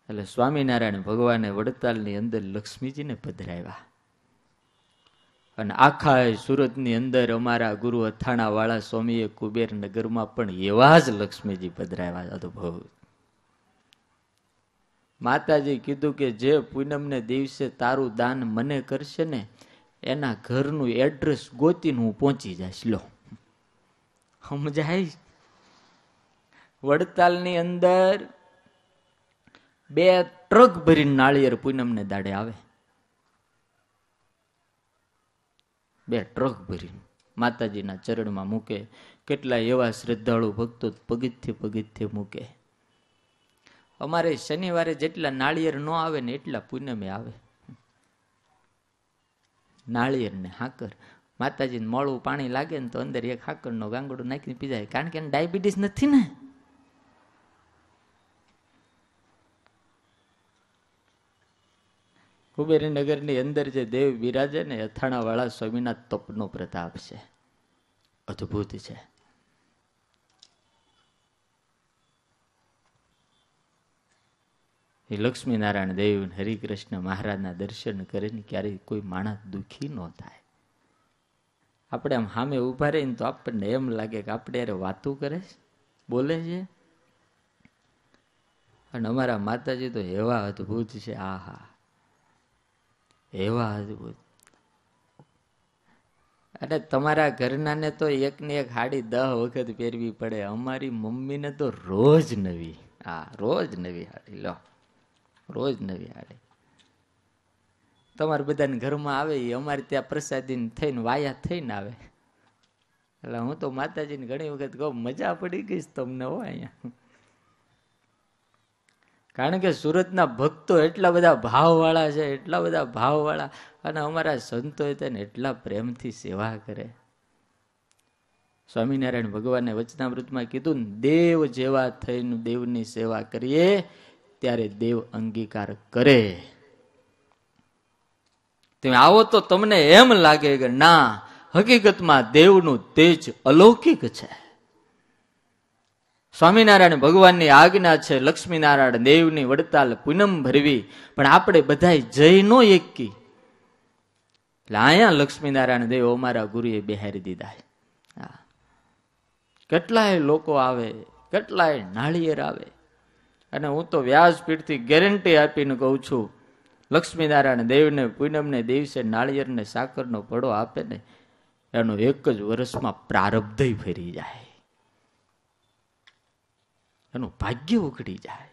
એટલે સ્વામિનારાયણ ભગવાને વડતાલની અંદર લક્ષ્મીજીને પધરાવ્યા. અને આખા સુરતની અંદર અમારા ગુરુ અથાણા વાળા સ્વામીએ કુબેર નગરમાં પણ એવા જ લક્ષ્મીજી પધરાવ્યા. અદભુત. માતાજી કીધું કે જે પૂનમને દિવસે તારું દાન મને કરશે ને એના ઘરનું એડ્રેસ ગોતીને હું પહોંચી જઈશ. લો, સમજાય? વડતાલની અંદર 2 ટ્રક ભરીને નાળિયેર પૂનમને દાડે આવે. 2 ટ્રક ભરીને માતાજીના ચરણમાં મૂકે. કેટલા એવા શ્રદ્ધાળુ ભક્તો પગથિયે મૂકે. અમારે શનિવારે જેટલા નાળિયેર ન આવે ને એટલા પૂનમે આવે. નાળિયેર ને હાકર. માતાજીને મોળું પાણી લાગે ને તો અંદર એક હાકરનો ગાંગડો નાખીને પી જાય, કારણ કે એને ડાયાબિટીસ નથી ને. કુબેરનગરની અંદર જે દેવ બિરાજે ને અથાણા વાળા સ્વામીના તપનો પ્રતાપ છે, અદ્ભુત છે. એ લક્ષ્મીનારાયણ દેવ હરિકૃષ્ણ મહારાજના દર્શન કરીને ક્યારેય કોઈ માણસ દુઃખી ન થાય. આપણે આમ સામે ઉભા રહીને તો આપણને એમ લાગે કે આપણે યાર વાતું કરે છે, બોલે છે. અને અમારા માતાજી તો એવા અદ્ભુત છે, આહા, એવા અદ્ભુત. અને તમારા ઘરનાને તો એકને એક હાડી 10 વખત પહેરવી પડે. અમારી મમ્મીને તો રોજ નવી, રોજ નવી હાડી. લો, રોજ નવી હાડી. તમારે બધાને ઘરમાં આવે એ અમારે ત્યાં પ્રસાદી થઈને વાયા થઈને આવે. એટલે હું તો માતાજીને ઘણી વખત કહું મજા પડી ગઈ તમને હો અહીંયા. કારણ કે સુરતના ભક્તો એટલા બધા ભાવવાળા છે, એટલા બધા ભાવવાળા. અને અમારા સંતોએ તેને એટલા પ્રેમથી સેવા કરે. સ્વામિનારાયણ ભગવાને વચનામૃતમાં કીધું ને, દેવ જેવા થઈને દેવની સેવા કરીએ ત્યારે દેવ અંગીકાર કરે. તમે આવો તો તમને એમ લાગે કે ના, હકીકતમાં દેવનું તેજ અલૌકિક છે. સ્વામિનારાયણ ભગવાનની આજ્ઞા છે લક્ષ્મીનારાયણ દેવની વડતાલ પૂનમ ભરવી, પણ આપણે બધા જઈ નો એકી. એટલે અહીંયા લક્ષ્મીનારાયણ દેવ અમારા ગુરુએ બેહારી દીધા. કેટલાય લોકો આવે, કેટલાય નાળિયેર આવે. અને હું તો વ્યાસપીઠથી ગેરંટી આપીને કહું છું, લક્ષ્મીનારાયણ દેવને પૂનમને દિવસે નાળિયેરને સાકરનો પડો આપે ને એનો એક જ વર્ષમાં પ્રારબ્ધ ફરી જાય, એનું ભાગ્ય ઉઘડી જાય.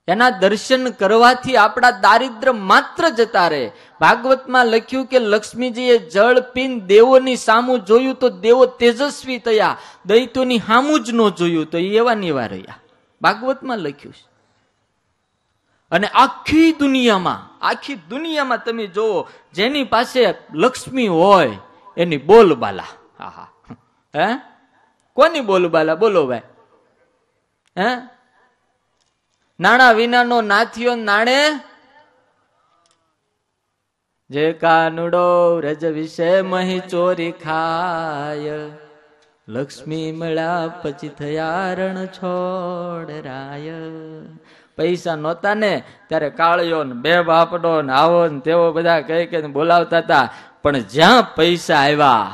એના દર્શન કરવાથી આપણા દારિદ્ર માત્ર જતા રહે. ભાગવતમાં લખ્યું કે લક્ષ્મીજીએ જળ પીન દેવોની સામું જોયું તો દેવો તેજસ્વી થયા, દૈત્યોની સામું જ ન જોયું તો એવા ને એવા રહ્યા. ભાગવતમાં લખ્યું છે. અને આખી દુનિયામાં તમે જોવો, જેની પાસે લક્ષ્મી હોય એની બોલબાલા. હે, કોની બોલબાલા? બોલો ભાઈ. હે, નાણા વિનાનો નાથિયો નાણે જે કાનુડો રજ વિશે મહી ચોરી ખાય, લક્ષ્મી મળ્યા પછી થયા રણ છોડ રાય. પૈસા નહોતા ને ત્યારે કાળિયો ને 2 બાપડો ને આવો ને તેવો બધા કઈ કઈ બોલાવતા હતા. પણ જ્યાં પૈસા આવ્યા,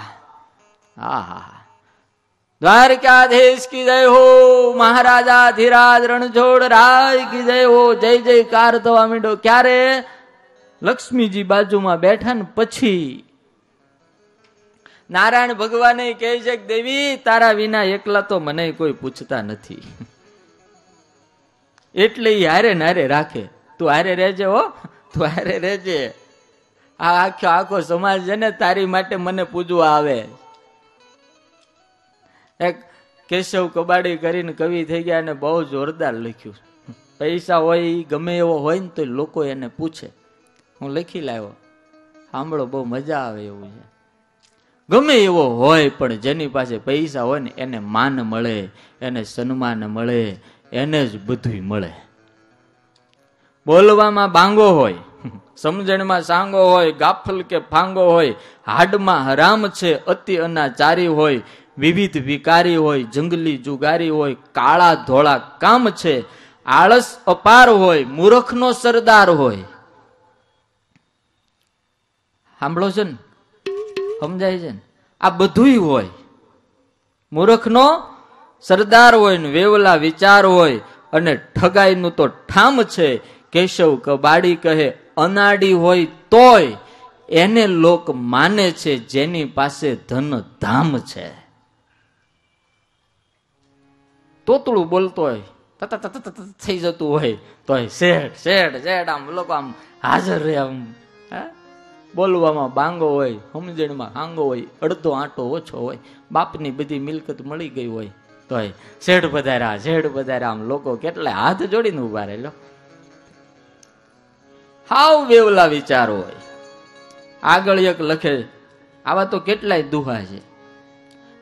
દ્વારકાધીશ કી જય હો, મહારાજા ધીરાજ રણછોડ રાય કી જય હો, જય જયકાર થવા માંડ્યો. ક્યારે? લક્ષ્મીજી બાજુમાં બેઠા ને પછી. નારાયણ ભગવાને કહે છે કે દેવી, તારા વિના એકલા તો મને કોઈ પૂછતા નથી, એટલે ઈ હારે નારે રાખે. તું હારે રહેજે હો, તું હારે રહેજે. આ આખો સમાજ છે ને તારી માટે મને પૂજવા આવે. એક કેશવ કબાડી કરીને કવિ થઈ ગયા અને બહુ જોરદાર લખ્યું. પૈસા હોય ગમે એવો હોય ને તો લોકો એને પૂછે. હું લખી લાવ્યો, સાંભળો, બહુ મજા આવે એવું છે. ગમે એવો હોય પણ જેની પાસે પૈસા હોય ને એને માન મળે, એને સન્માન મળે, એને જ બધું મળે. બોલવામાં બાંગો હોય, સમજણમાં સાંગો હોય, ગાફલ કે ફાંગો હોય, હાડમાં હરામ છે, અતિ અનાચારી હોય, વિવિધ વિકારી હોય, જંગલી જુગારી હોય, કાળા ધોળા કામ છે, આળસ અપાર હોય, મૂર્ખનો સરદાર હોય. સાંભળો છે ને, સમજાય છે ને? આ બધુંય હોય. મૂર્ખનો સરદાર હોય ને વેવલા વિચાર હોય, અને ઠગાઈનું તો ઠામ છે. કેશવ કબાડી કહે અનાડી હોય તોય એને લોક માને છે, જેની પાસે ધન ધામ છે. તોતળું બોલતો હોય, થઈ જતું હોય તોય શેઠ શેઠ શેઠ આમ લોકો આમ હાજર રહે. આમ બોલવામાં બાંગો હોય, સમજણમાં હાંગો હોય, અડધો આંટો ઓછો હોય, બાપની બધી મિલકત મળી ગઈ હોય તોય શેઠ પધાર્યા શેઠ પધાર્યા. આમ લોકો કેટલા હાથ જોડીને ઉભા રહેલો. હાવ વેવલા વિચાર હોય. આગળ એક લખે, આવા તો કેટલાય દુહા છે.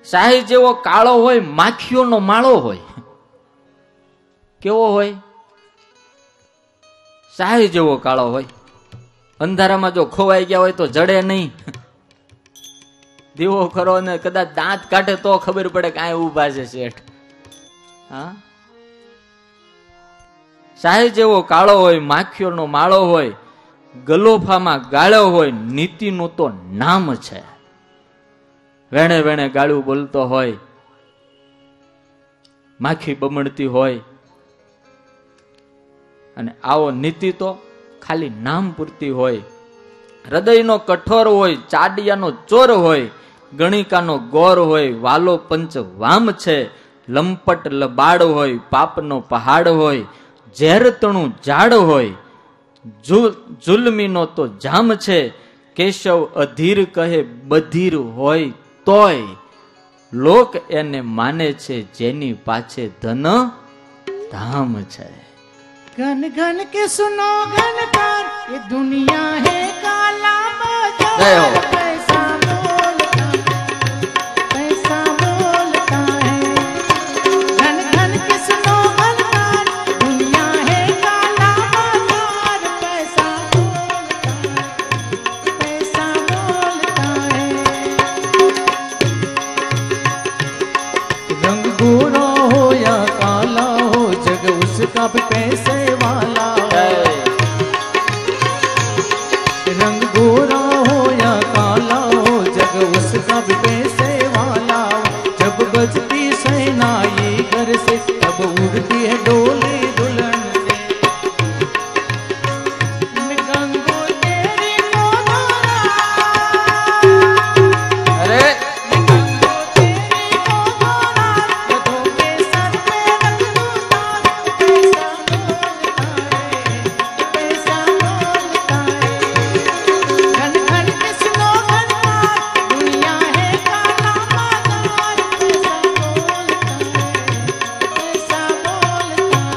શાહી જેવો કાળો હોય, માખીઓનો માળો હોય. કેવો હોય? શાહી જેવો કાળો હોય. અંધારામાં જો ખોવાઈ ગયા હોય તો જડે નહીં. દીવો ખરો ને કદાચ દાંત કાઢે તો ખબર પડે કે આ ઉભા છે શેઠ. હા, શાહી જેવો કાળો હોય, માખીઓનો માળો હોય, ગલોફામાં ગાળ્યો હોય, નીતિનું તો નામ છે. વેણે વેણે ગાળું બોલતો હોય, માખી બમણતી હોય, અને આવો નીતિ તો ખાલી નામ પૂરતી હોય. હૃદયનો કઠોર હોય, ચાડિયાનો ચોર હોય, ગણિકાનો ગોર હોય, વાલો પંચ વામ છે, લંપટ લબાડ હોય, પાપનો પહાડ હોય, ઝેરતણું ઝાડ હોય, જુલમીનો તો જામ છે. કેશવ અધીર કહે બધીર હોય તોય લોક એને માને છે, જેની પાછે ધન ધામ છે. घन घन के सुनो घनकार, ये दुनिया है काला बाजार. पैसा बोलता है. घन घन के सुनो घनकार, दुनिया है काला बाजार. पैसा बोलता है. रंग गोरा हो या काला हो, जग उसका भी पैसे वाला. रंग गोरा हो या काला हो, जग उसका भी पैसे वाला. जब बजती शहनाई घर से, तब उड़ती है डोली दुल्हन से. गंगो तेरी को અરે गंगो तेरी को गधों के सर पे रख दूं ताज. पैसा बोलता है. घन घन के सुनो घनकार, दुनिया है काला बाजार. पैसा बोलता है.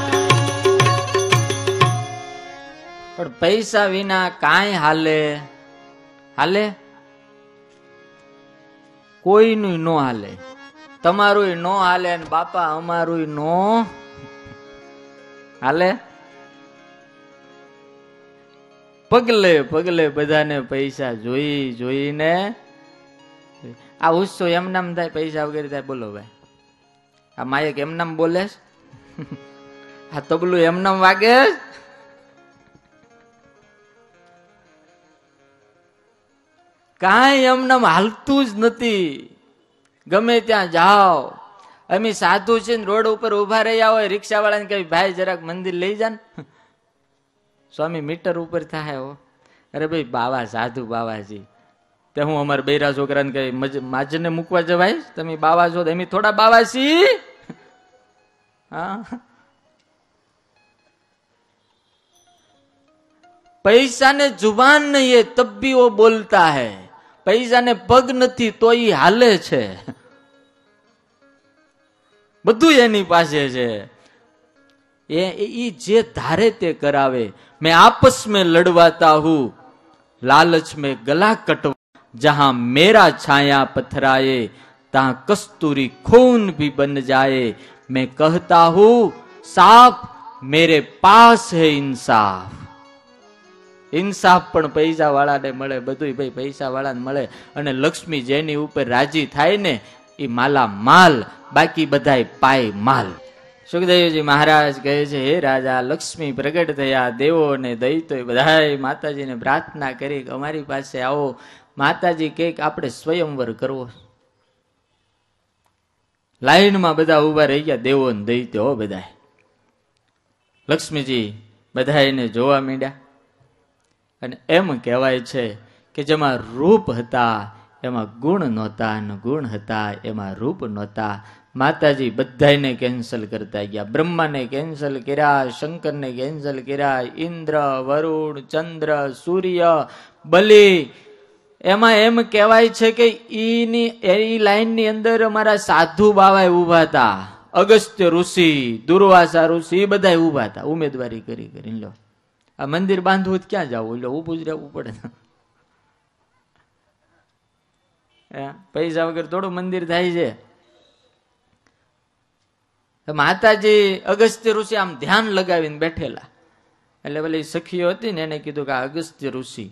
પણ પૈસા વિના કાંઈ હાલે? હાલે? કોઈનું નો હાલે. તમારું નો હાલે ને બાપા અમારું નો હાલે. પગલે પગલે બધાને પૈસા જોઈ જોઈને આ ઉત્સવ એમનામ થાય, પૈસા વગેરે થાય. બોલો ભાઈ, આ માયક એમનામ બોલે, આ તબલું એમનામ વાગે. કાંઈ એમનામ હાલતું જ નથી. ગમે ત્યાં જાઓ. અમે સાધુ છે ને રોડ ઉપર ઉભા રહ્યા હોય, રિક્ષા વાળાને કહે ભાઈ જરાક મંદિર લઈ જા ને. સ્વામી મીટર ઉપર થાય હો. અરે ભાઈ બાવા સાધુ બાવાજી. તે હું અમારા બૈરા છોકરાને કહી માજને મૂકવા જવાય, તમે બાવા છો એમ થોડા બાવા છી. હા, पैसा ने जुबान नहीं है तब भी वो बोलता है. पैसा ने पग નથી તો ઈ હાલે છે. બધું એની પાસે છે. ये जे धारे ते करावे. मैं आपस में लड़वाता हूं, लालच में गला कटवा. जहां मेरा छाया पथराए, तहां कस्तूरी खून भी बन जाए. मैं कहता हूं સાફ મેરે પાસ હે ઇન્સાફ. ઇન્સાફ પણ પૈસા વાળાને મળે, બધું ભાઈ પૈસા વાળાને મળે. અને લક્ષ્મી જેની ઉપર રાજી થાય ને એ માલા માલ, બાકી બધાય પાય માલ. સુખદેવજી મહારાજ કહે છે, હે રાજા, લક્ષ્મી પ્રગટ થયા, દેવો અને દૈત્યો બધાય માતાજીને પ્રાર્થના કરી કે અમારી પાસે આવો. માતાજી કે આપણે સ્વયંવર કરવો. લાઈનમાં બધા ઉભા રહી ગયા, દેવો ને દૈત્યો બધા. લક્ષ્મીજી બધા એને જોવા માંડ્યા. અને એમ કહેવાય છે કે જેમાં રૂપ હતા એમાં ગુણ નહોતા, અને ગુણ હતા એમાં રૂપ નહોતા. માતાજી બધાને કેન્સલ કરતા ગયા. બ્રહ્માને કેન્સલ કર્યા, શંકરને કેન્સલ કર્યા, ઇન્દ્ર, વરુણ, ચંદ્ર, સૂર્ય, બલિ. એમાં એમ કહેવાય છે કે એ લાઈનની અંદર અમારા સાધુ બાવા ઉભા હતા. અગસ્ત્ય ઋષિ, દુર્વાસા ઋષિ, એ બધા ઉભા હતા ઉમેદવારી કરી. લો આ મંદિર બાંધવું ક્યાં જવું? લો ઉભું જ રહેવું પડે. પૈસા વગર થોડું મંદિર થાય છે. માતાજી અગસ્ત્ય ઋષિ આમ ધ્યાન લગાવીને બેઠેલા. એટલે પેલી સખીઓ હતી ને એને કીધું કે અગસ્ત્ય ઋષિ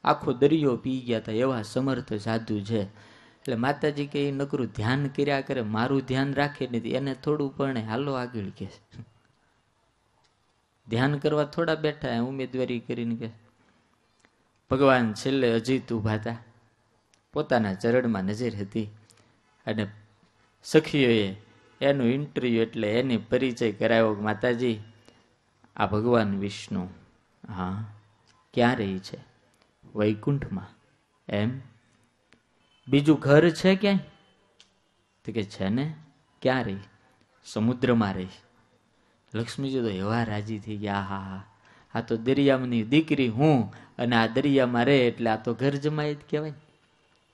આખો દરિયો પી ગયા હતા, એવા સમર્થ સાધુ છે. એટલે માતાજી કે નકરું ધ્યાન કર્યા કરે, મારું ધ્યાન રાખે નથી, એને થોડું પણ હાલો આગળ કે ધ્યાન કરવા થોડા બેઠા ઉમેદવારી કરીને કે. ભગવાન છેલ્લે અજીત ઉભા હતા, પોતાના ચરણમાં નજર હતી. અને સખીઓએ એનું ઇન્ટરવ્યુ એટલે એની પરિચય કરાવ્યો. માતાજી આ ભગવાન વિષ્ણુ, હા, ક્યાં રહી છે? વૈકુંઠમાં. એમ? બીજું ઘર છે ક્યાંય? તો કે છે ને. ક્યાં રહી? સમુદ્રમાં રહી. લક્ષ્મીજી તો એવા રાજી થઈ ગયા, હા હા, આ તો દરિયાની દીકરી હું, અને આ દરિયામાં રહે એટલે આ તો ઘર જમાય જ કહેવાય.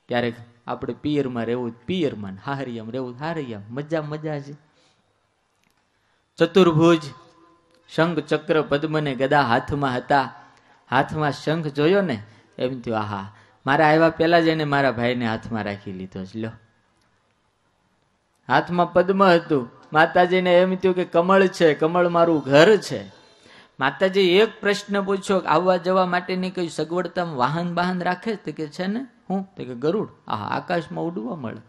ક્યારેક આપણે પિયરમાં રહેવું પિયરમાં, હાહરિયામાં રહેવું હાહરિયામાં, મજા મજા છે. ચતુર્ભુજ, શંખ, ચક્ર, પદ્મ ને ગદા હાથમાં હતા. હાથમાં શંખ જોયો ને એમ થયું, આહા, મારા આવ્યા પેલા જ એને મારા ભાઈને હાથમાં રાખી લીધો છે. લ્યો, હાથમાં પદ્મ હતું. માતાજીને એમ થયું કે કમળ છે, કમળ મારું ઘર છે. માતાજી એક પ્રશ્ન પૂછ્યો, આવવા જવા માટેની કઈ સગવડતા વાહન બહાન રાખે? તો કે છે ને. હું? તો કે ગરુડ. આ આકાશમાં ઉડવા મળે,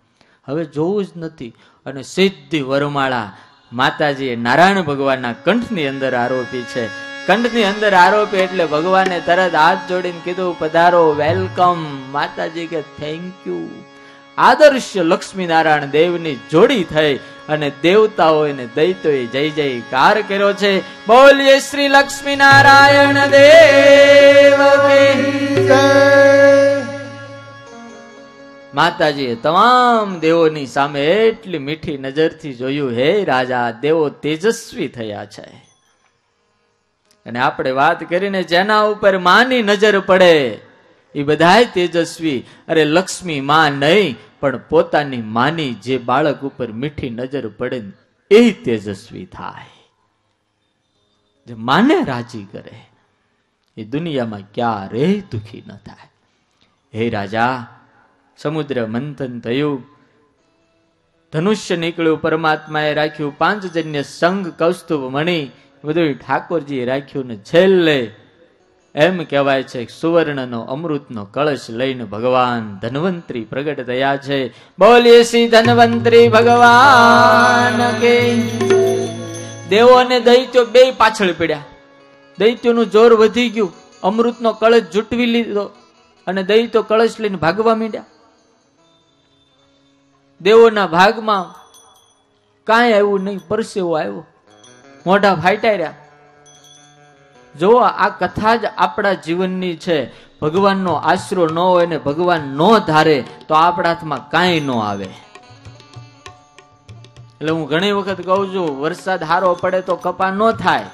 હવે જોવું જ નથી. અને સિદ્ધિ વરમાળા માતાજીએ નારાયણ ભગવાનના કંઠની અંદર આરોપી છે. કંઠની અંદર આરોપી એટલે ભગવાને તરત હાથ જોડીને કીધું, પધારો, વેલકમ. માતાજી કે થેન્ક યુ. આદર્શ લક્ષ્મી નારાયણ દેવની જોડી થઈ અને દેવતાઓ અને દૈત્યોએ જય જયકાર કર્યો છે. બોલીએ શ્રી લક્ષ્મી નારાયણ દેવ કી જય. માતાજીએ તમામ દેવોની સામે એટલી મીઠી નજરથી જોયું, હે રાજા, દેવો તેજસ્વી થયા છે. અને આપણે વાત કરીને જેના ઉપર માની નજર પડે એ બધાય તેજસ્વી. અરે લક્ષ્મી માં નહીં પણ પોતાની માની જે બાળક ઉપર મીઠી નજર પડે એ તેજસ્વી થાય. જે માને રાજી કરે એ દુનિયામાં ક્યારેય દુખી ન થાય. હે રાજા, સમુદ્ર મંથન થયું, ધનુષ્ય નીકળ્યું, પરમાત્માએ રાખ્યું, પાંચજન્ય સંઘ, કૌસ્તુભ મણિ બધું ઠાકોરજીએ રાખ્યું. ને છેલ્લે એમ કહેવાય છે સુવર્ણનો અમૃતનો કળશ લઈને ભગવાન ધન્વંતરી પ્રગટ થયા છે. બોલીએ શ્રી ધન્વંતરી ભગવાન કે. દેવો અને દૈત્યો બે પાછળ પડ્યા. દૈત્યોનું જોર વધી ગયું, અમૃતનો કળશ જૂટવી લીધો અને દૈત્યો કળશ લઈને ભાગવા માંડ્યા. દેવોના ભાગમાં કાંઈ આવ્યું નહીં, પરસેવો આવ્યો, મોઢા ફાટ્યા રહ્યા. જો આ કથા જ આપણા જીવનની છે. ભગવાનનો આશરો ન હોય ને ભગવાન નો ધારે તો આપણા હાથમાં કાંઈ ન આવે. એટલે હું ઘણી વખત કહું છું, વરસાદ હારો પડે તો કપા ન થાય,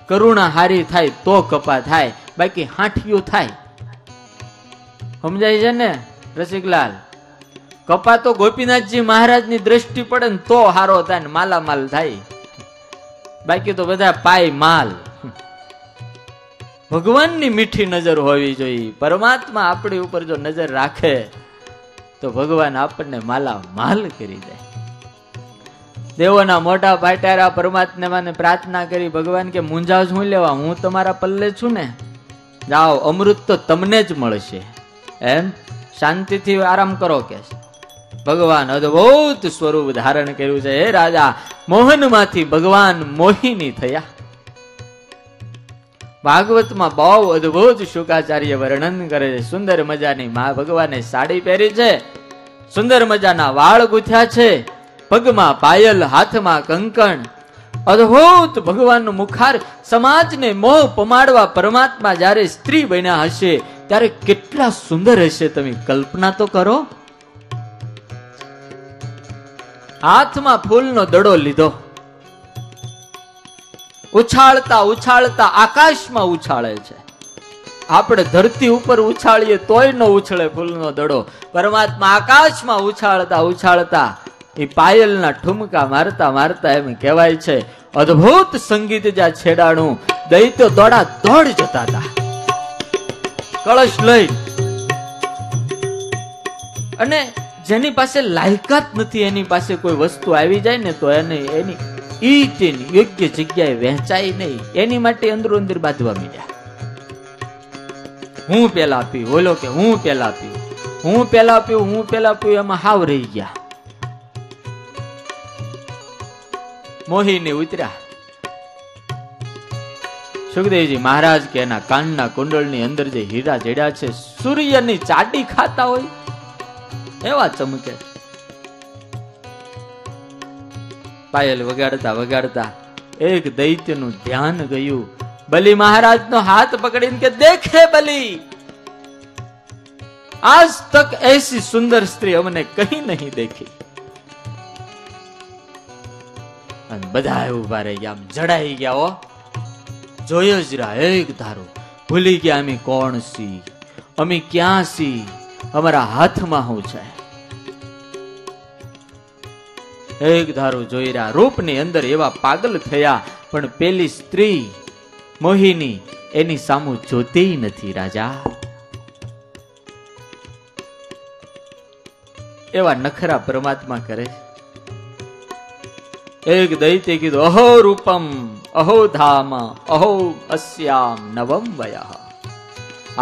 કરુણા હારી થાય તો કપા થાય, બાકી હાંઠિયું થાય. સમજાય છે ને રસિકલાલ? કપા તો ગોપીનાથજી મહારાજની દ્રષ્ટિ પડે ને તો હારો થાય ને માલામાલ થાય, બાકી તો બધા પાય માલ. ભગવાનની મીઠી નજર હોવી જોઈએ. પરમાત્મા આપણી ઉપર જો નજર રાખે તો ભગવાન આપણને માલા માલ કરી દે. દેવોના મોઢા ફાટ્યા, પરમાત્માને પ્રાર્થના કરી, ભગવાન કે મૂંઝાવ શું લેવા, હું તમારા પલ્લે છું ને, જાઓ અમૃત તો તમને જ મળશે, એમ શાંતિથી આરામ કરો કે. ભગવાન અદ્ભુત સ્વરૂપ ધારણ કર્યું છે. હે રાજા, મોહનમાંથી ભગવાન મોહિની થયા. ભાગવતમાં બહુ અદ્ભુત શુકાચાર્ય વર્ણન કરે છે. સુંદર મજાની મા ભગવાને સાડી પહેરી છે, સુંદર મજાના વાળ ગૂંથ્યા છે, પગમાં પાયલ, હાથમાં કંકણ, અદ્ભુત ભગવાનનું મુખાર. સમાજને મોહ પમાડવા પરમાત્મા જ્યારે સ્ત્રી બન્યા હશે ત્યારે કેટલા સુંદર હશે, તમે કલ્પના તો કરો. હાથમાં ફૂલનો દડો લીધો, ઉછાળતા ઉછાળતા આકાશમાં ઉછાળે છે. આપણે ધરતી ઉપર ઉછાળીએ તોય ન ઉછળે ફૂલનો દડો. પરમાત્મા આકાશમાં ઉછાળતા ઉછાળતા એ પાયલના ઠુમકા મારતા મારતા એમ કહેવાય છે અદ્ભુત સંગીત જ્યાં છેડાણું, દૈત્યો દોડા દોડ જતા હતા કળશ લઈ. અને જેની પાસે લાયકાત નથી એની પાસે કોઈ વસ્તુ આવી જાય ને તો એને એની યોગ્ય જગ્યાએ વહેંચાય નહીં, એની માટે અંદરો અંદર બાંધવા માંડ્યા. હું પેલા પીવું, બોલો કે હું પેલા પીવું, હું પેલા પીવું, હું પેલા પીવું, એમાં હાવ રહી ગયા. મોહિની ઉતર્યા. સુખદેવજી મહારાજ કે એના કાનના કુંડળની અંદર જે હીરા જડ્યા છે સૂર્યની ચાટી ખાતા હોય એવા ચમકે. પાયલ વગાડતા વગાડતા એક દૈત્યનું ધ્યાન ગયું. બલિ મહારાજનો હાથ પકડીને કે દેખે બલિ, આજ તક એસી સુંદર સ્ત્રી અમને કहीं નહીં દેખી. અને બધા ઉભા રહી ગયા, જડાઈ ગયા. હો જોયો જ રહ્યા એક ધારું, ભૂલી ગયા અમે કોણ છી, અમે ક્યાં છી, અમારા હાથમાં શું છે. એક ધારું જોઈ રહ્યા, રૂપની અંદર એવા પાગલ થયા, પણ પેલી સ્ત્રી મોહિની એની સામું જોતી નથી. રાજા એવા નખરા પરમાત્મા કરે. એક દૈત્ય કીધું અહો રૂપમ અહો ધામ અહો અસ્યામ નવમ વયઃ.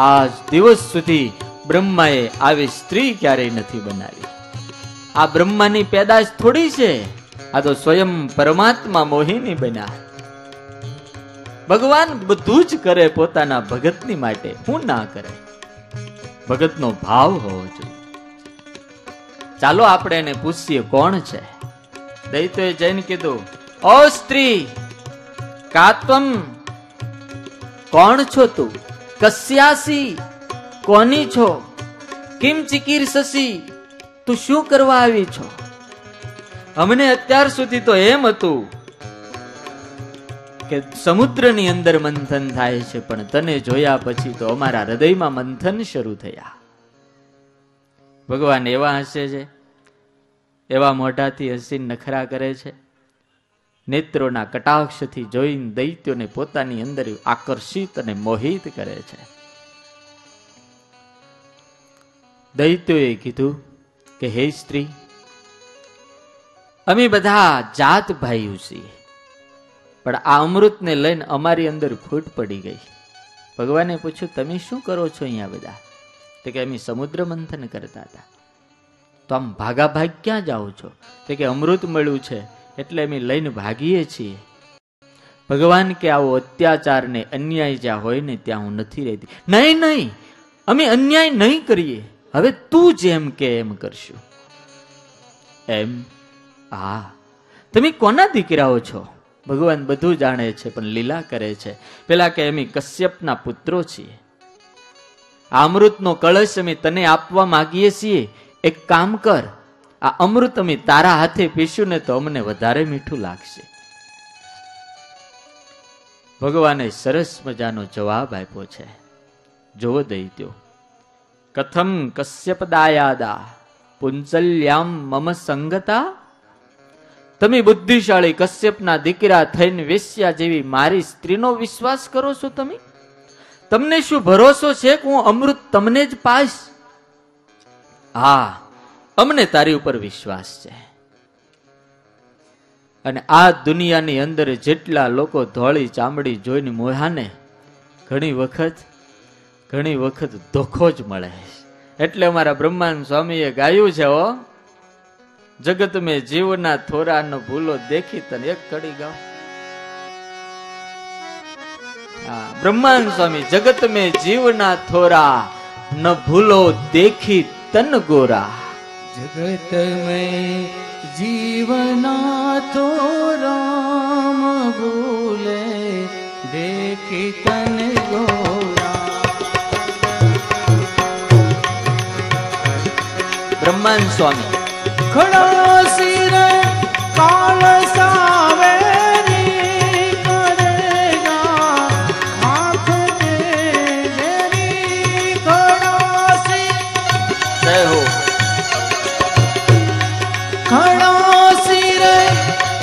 આજ દિવસ સુધી બ્રહ્માએ આવી સ્ત્રી ક્યારેય નથી બનાવી. આ બ્રહ્માની પેદાશ થોડી છે, આ તો સ્વયં પરમાત્મા મોહિની બન્યા. ભગવાન બધું જ કરે પોતાના ભગતની માટે, હું ના કરે. ભગતનો ભાવ હોવો જોઈએ. ચાલો આપણે એને પૂછીએ કોણ છે. દૈત્યએ જઈને કીધું, ઓ સ્ત્રી, કાત્વમ, કોણ છો તું, કસ્યાસી, કોની છો, કિમ ચિકીર્ષસી, તું શું કરવા આવી છો. અમને અત્યાર સુધી તો એમ હતું કે સમુદ્રની અંદર મંથન થાય છે, પણ તને જોયા પછી તો અમારા હૃદયમાં મંથન શરૂ થયા. ભગવાન એવા હસે છે, એવા મોઢાથી હસીને નખરા કરે છે, નેત્રોના કટાક્ષથી જોઈને દૈત્યોને પોતાની અંદર આકર્ષિત અને મોહિત કરે છે. દૈત્યોએ કીધું કે હે સ્ત્રી, અમે બધા જાત ભાઈઓ છીએ, પણ આ અમૃતને લઈને અમારી અંદર ફૂટ પડી ગઈ. ભગવાને પૂછ્યું તમે શું કરો છો અહીંયા બધા? તો કે અમે સમુદ્ર મંથન કરતા હતા. તો આમ ભાગા ભાગ ક્યાં જાઓ છો? તો કે અમૃત મળ્યું છે એટલે અમે લઈને ભાગીએ છીએ. ભગવાન કે આવો અત્યાચાર ને અન્યાય જ્યાં હોય ને ત્યાં હું નથી રહેતી. નહીં નહીં, અમે અન્યાય નહીં કરીએ, હવે તું જેમ કે એમ કરશું. એમ? હા. તમે કોના દીકરાઓ છો? ભગવાન બધું જાણે છે પણ લીલા કરે છે. પેલા કે અમે કશ્યપના પુત્રો છીએ. આ અમૃતનો કળશ અમે તને આપવા માંગીએ છીએ. એક કામ કર, આ અમૃત અમે તારા હાથે પીશું ને તો અમને વધારે મીઠું લાગશે. ભગવાને સરસ મજાનો જવાબ આપ્યો છે. જોવો દૈત્યો, કથમ કશ્યપ દાયાદા પુંચલ્યામ મમ સંગતા. તમે બુદ્ધિશાળી કશ્યપના દીકરા થઈને વેશ્યા જેવી મારી સ્ત્રીનો વિશ્વાસ કરો છો? તમને શું ભરોસો છે કે હું અમૃત તમને જ પાઈશ? હા, અમને તારી ઉપર વિશ્વાસ છે. અને આ દુનિયાની અંદર જેટલા લોકો ધોળી ચામડી જોઈને મોહાને ઘણી વખત ધોખો જ મળે. એટલે અમારા બ્રહ્માનંદ સ્વામીએ ગાયું છે, હો જગત મેં જીવના થોરા ન ભૂલો દેખી તને એક કડી ગાઓ. બ્રહ્માનંદ સ્વામી, જગત મેં જીવના થોરા ન ભૂલો દેખી તન ગોરા. जगत में जीवना तो राम भूले देखी तन गोरा. બ્રહ્માનંદ સ્વામી खड़ा सिर काल सावेरी करेगा हाथ तेरी खड़ा सिर જય હો. खड़ा सिर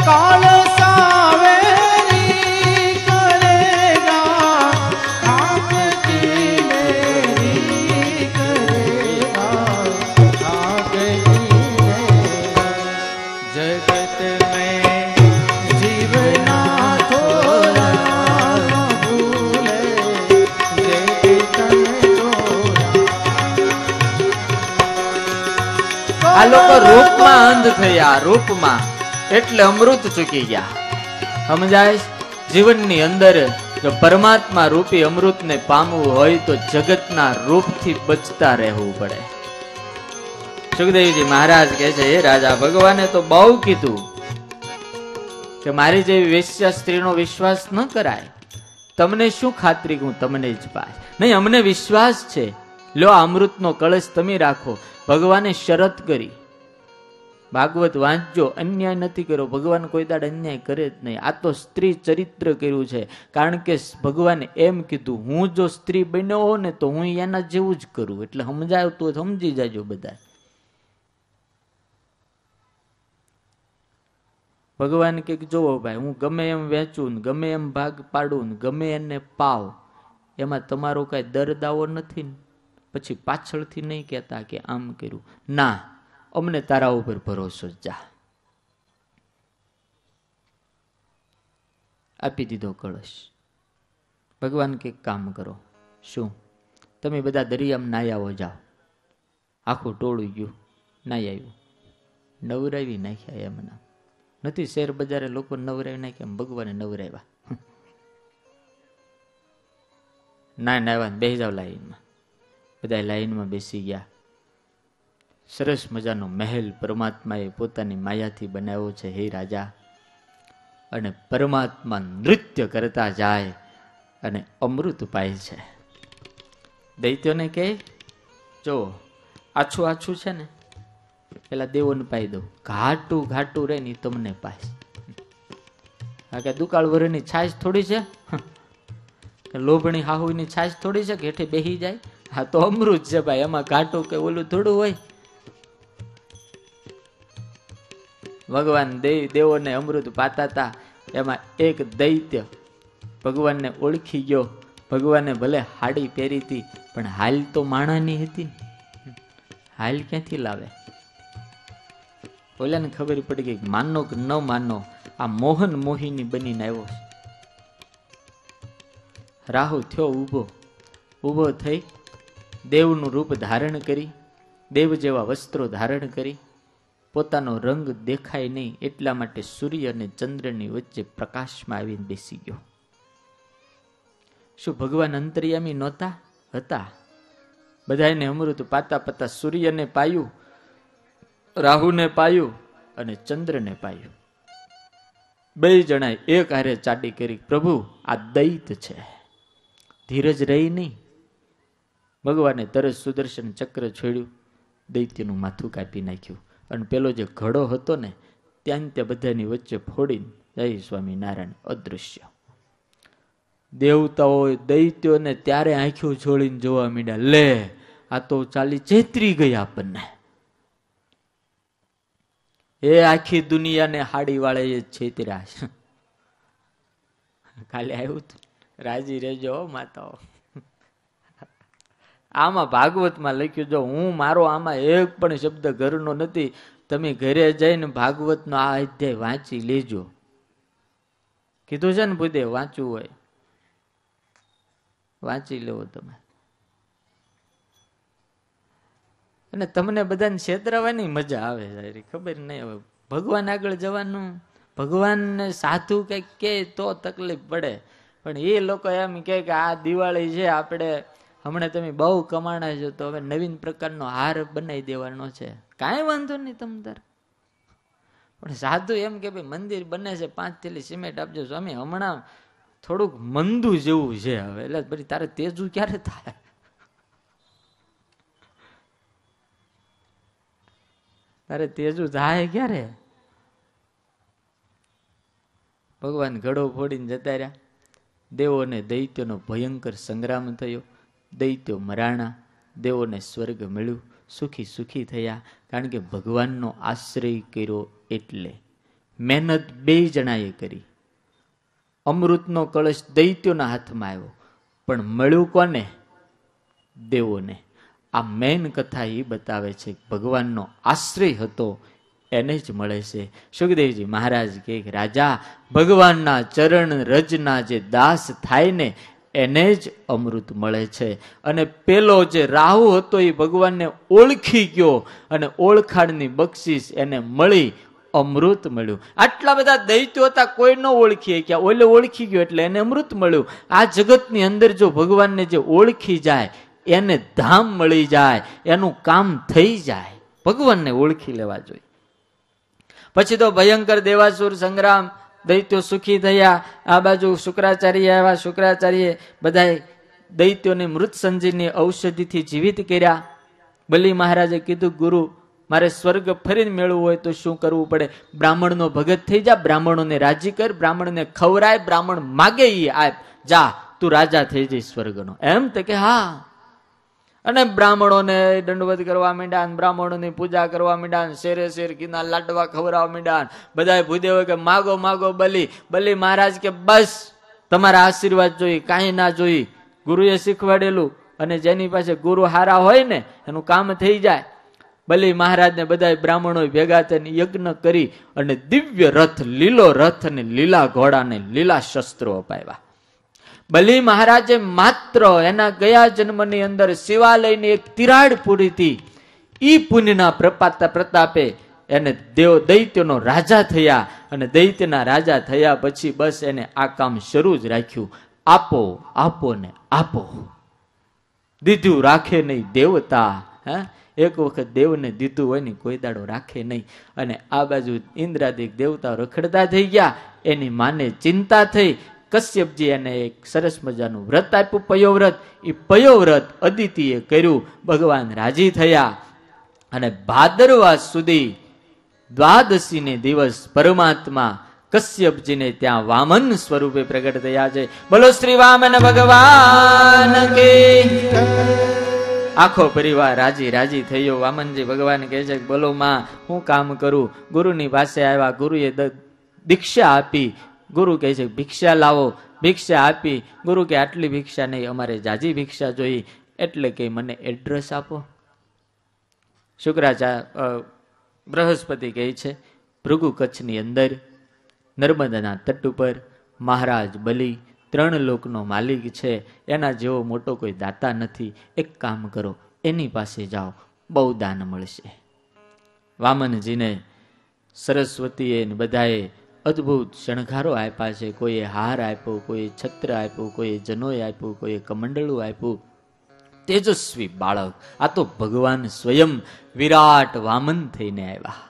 काल सावेरी करेगा हाथ तेरी करेगा हाथ जगत में जीवना थोड़ा भूले देखे तन गोरा. આ લોકો રૂપમાં અંધ થયા, રૂપમાં એટલે અમૃત ચૂકી ગયા. સમજાય? જીવનની અંદર જો પરમાત્મા રૂપી અમૃતને પામવું હોય તો જગતના રૂપથી બચતા રહેવું પડે. સુખદેવજી મહારાજ કહે છે, હે રાજા, ભગવાને તો બહુ કીધું કે મારી જેવી વેશ્યા સ્ત્રીનો વિશ્વાસ ન કરાય. તમને શું ખાતરી કે હું તમને જ પાસ? નહીં, અમને વિશ્વાસ છે. લો, અમૃતનો કળશ તમે રાખો. ભગવાને શરત કરી. ભાગવત વાંચજો, અન્યાય નથી કર્યો. ભગવાન કોઈ દાડ અન્યાય કરે જ નહીં. આ તો સ્ત્રી ચરિત્ર કર્યું છે. કારણ કે ભગવાને એમ કીધું, હું જો સ્ત્રી બન્યો હો ને તો હું એના જેવું જ કરું. એટલે સમજાયું તો સમજી જાજો બધા. ભગવાન કે જોવો ભાઈ, હું ગમે એમ વેચું ને ગમે એમ ભાગ પાડું ને ગમે એને પાવ, એમાં તમારો કઈ દરદાવો નથી ને પછી પાછળથી નહીં કહેતા કે આમ કર્યું. ના, અમને તારા ઉપર ભરોસો. જા, આપી દીધો કળશ. ભગવાન કે કામ કરો. શું? તમે બધા દરિયામાં નાહી આવો, જાઓ. આખું ટોળું ગયું, નાહી આવ્યું, નવરાવી નાખ્યા. એમના નથી શેર બજારે લોકો નવરાવી નાખ્યા, ભગવાને નવરાવ્યા. ના નાવ્યા, બેસી જાવ લાઈનમાં. બધા લાઈનમાં બેસી ગયા. સરસ મજાનો મહેલ પરમાત્માએ પોતાની માયાથી બનાવ્યો છે. હે રાજા, અને પરમાત્મા નૃત્ય કરતા જાય અને અમૃત પાય છે. દૈત્યોને કહે, જો આછું આછું છે ને, પેલા દેવોને પાઈ દો. ઘાટું ઘાટું રહે ને તમને પાય. આ કે દુકાળ વરની છાશ થોડી છે કે લોભણી હાહુની છાશ થોડી છે કે હેઠે બેહી જાય? હા તો અમૃત છે ભાઈ, એમાં ઘાટું કે ઓલું થોડું હોય. ભગવાન દેવોને અમૃત પાતા હતા. એમાં એક દૈત્ય ભગવાનને ઓળખી ગયો. ભગવાને ભલે હાડી પહેરી હતી પણ હાલ તો માણાની હતી. હાલ ક્યાંથી લાવે? ઓલાને ખબર પડી ગઈ, માનો કે ન માનો, આ મોહન મોહિની બનીને આવ્યો છે. રાહુ થયો ઊભો થઈ દેવનું રૂપ ધારણ કરી, દેવ જેવા વસ્ત્રો ધારણ કરી, પોતાનો રંગ દેખાય નહીં એટલા માટે સૂર્ય અને ચંદ્રની વચ્ચે પ્રકાશમાં આવીને બેસી ગયો. શું ભગવાન અંતર્યામી નહોતા? હતા. બધાને અમૃત પાતા સૂર્યને પાયું, રાહુને પાયું અને ચંદ્રને પાયું. બે જણાએ એક હારે ચાટી કરી, પ્રભુ આ દૈત છે, ધીરજ રહી નહીં. ભગવાને તરત સુદર્શન ચક્ર છોડ્યું, દૈત્યનું માથું કાપી નાખ્યું અને પેલો જે ઘડો હતો ને ત્યાં તે બધાની વચ્ચે ફોડીને જય સ્વામિનારાયણ અદૃશ્ય. દેવતાઓ દૈત્યોને ત્યારે આંખ્યું છોડીને જોવા માંડ્યા, લે આ તો ચાલી ચેતરી ગયા આપણને. એ આખી દુનિયાને હાડી વાળે એ છેતર્યા છે. કાલે આવ્યું તું, રાજી રહેજો માતાઓ. આમાં ભાગવતમાં લખ્યું, જો હું મારો આમાં એક પણ શબ્દ ઘરનો નથી તમે ઘરે જઈને ભાગવતનો આ અધ્યાય વાંચી લેજો. કીધું છે ને ભૂદેવ, વાંચવું હોય વાંચી લેવો તમે. અને તમને બધાને છેતરાવાની મજા આવે સારી, ખબર નહીં હવે ભગવાન આગળ જવાનું. ભગવાનને સાધુ કંઈક કે તો તકલીફ પડે, પણ એ લોકો એમ કે આ દિવાળી છે, આપણે હમણાં તમે બહુ કમાણા છો તો હવે નવીન પ્રકારનો હાર બનાવી દેવાનો છે. કાંઈ વાંધો નહીં તમ તાર. પણ સાધુ એમ કે ભાઈ મંદિર બને છે, 5 થેલી સિમેન્ટ આપજો સ્વામી, હમણાં થોડુંક મંદુ જેવું છે હવે, એટલે પછી તારે તેજું ક્યારે થાય? તારે તેજું થાય ક્યારે? ભગવાન ઘડો ફોડીને જતા રહ્યા. દેવો અને દૈત્યોનો ભયંકર સંગ્રામ થયો. દૈત્યો મરાણા, દેવોને સ્વર્ગ મળ્યું, સુખી સુખી થયા. કારણ કે ભગવાનનો આશ્રય કર્યો. એટલે મહેનત 2 જણાએ કરી. અમૃતનો કળશ દૈત્યોના હાથમાં આવ્યો, પણ મળ્યું કોને? દેવોને. આ મેન કથા એ બતાવે છે ભગવાનનો આશ્રય હતો એને જ મળે છે. સુખદેવજી મહારાજ કે રાજા ભગવાનના ચરણ રજના જે દાસ થાય ને એને જ અમૃત મળે છે. અને પેલો જે રાહુ હતો એ ભગવાનને ઓળખી ગયો અને ઓળખાણની બક્ષિસ એને મળી, અમૃત મળ્યું. આટલા બધા દૈત્યો હતા, કોઈ ન ઓળખી ગયા, ઓલે ઓળખી ગયો એટલે એને અમૃત મળ્યું. આ જગતની અંદર જો ભગવાનને જે ઓળખી જાય એને ધામ મળી જાય, એનું કામ થઈ જાય. ભગવાનને ઓળખી લેવા જોઈએ. પછી તો ભયંકર દેવાસુર સંગ્રામ, દૈત્યો સુખી થયા. આ બાજુ શુક્રાચાર્ય આવ્યા. શુક્રાચાર્ય બધા દૈત્યોને મૃત સંજીવની ઔષધિથી જીવિત કર્યા. બલિ મહારાજે કીધું, ગુરુ મારે સ્વર્ગ ફરીને મેળવવું હોય તો શું કરવું પડે? બ્રાહ્મણનો ભગત થઈ જા, બ્રાહ્મણોને રાજી કર, બ્રાહ્મણને ખવરાય, બ્રાહ્મણ માગે એ આપ, જા તું રાજા થઈ જઈ સ્વર્ગનો. એમ તો કે હા. અને બ્રાહ્મણોને દંડવત કરવા માંડ્યા, બ્રાહ્મણોની પૂજા કરવા માંડ્યા, શેરે શેર કીના લાડવા ખવડાવવા માંડ્યા. બધા ભૂદેવો કે માગો માગો બલિ. બલિ મહારાજ કે બસ તમારા આશીર્વાદ જોઈ, કાંઈ ના જોઈ. ગુરુએ શીખવાડેલું, અને જેની પાસે ગુરુ હારા હોય ને એનું કામ થઈ જાય. બલિ મહારાજ ને બધા બ્રાહ્મણો ભેગા થઈને યજ્ઞ કરી અને દિવ્ય રથ, લીલો રથ અને લીલા ઘોડા ને લીલા શસ્ત્રો અપાવ્યા. બલિ મહારાજે માત્ર એના ગયા જન્મની અંદર શિવાલયની એક તિરાડ પૂરી હતી. ઈ પુણ્યના પ્રતાપે એને દૈત્યનો રાજા થયા. અને દૈત્યના રાજા થયા પછી બસ એને આ કામ શરૂ જ રાખ્યું. આપો આપો ને આપો. દીધું રાખે નહીં દેવતા. એક વખત દેવને દીધું હોય ને કોઈ દાડો રાખે નહીં. અને આ બાજુ ઇન્દ્રાદિક દેવતાઓ રખડતા થઈ ગયા. એની માને ચિંતા થઈ. કશ્યપજી એને એક સરસ મજાનું વ્રત આપ્યું, પયોવ્રત. એ પયોવ્રત અદિતિએ કર્યું. ભગવાન રાજી થયા. અને ભાદરવા સુધી દ્વાદશીને દિવસ પરમાત્મા કશ્યપજીને ત્યાં વામન સ્વરૂપે પ્રગટ થયા છે. બોલો શ્રી વામન ભગવાન કે. આખો પરિવાર રાજી રાજી થયો. વામનજી ભગવાન કહે છે, બોલો માં હું કામ કરું? ગુરુની પાસે આવ્યા. ગુરુએ દીક્ષા આપી. ગુરુ કહે છે ભિક્ષા લાવો. ભિક્ષા આપી. ગુરુ કે આટલી ભિક્ષા નહીં, અમારે જાજી ભિક્ષા જોઈ. એટલે કે મને એડ્રેસ આપો. શુક્રાચાર્ય બૃહસ્પતિ કહે છે ભૃગુ કચ્છની અંદર નર્મદાના તટ ઉપર મહારાજ બલિ 3 લોકનો માલિક છે. એના જેવો મોટો કોઈ દાતા નથી. એક કામ કરો, એની પાસે જાઓ, બહુ દાન મળશે. વામનજીને સરસ્વતીએ બધાએ અદ્ભુત શણગારો આપ્યા છે. કોઈએ હાર આપ્યો, કોઈએ છત્ર આપ્યું, કોઈએ જનોય આપ્યું, કોઈએ કમંડળું આપ્યું. તેજસ્વી બાળક. આ તો ભગવાન સ્વયં વિરાટ વામન થઈને આવ્યા.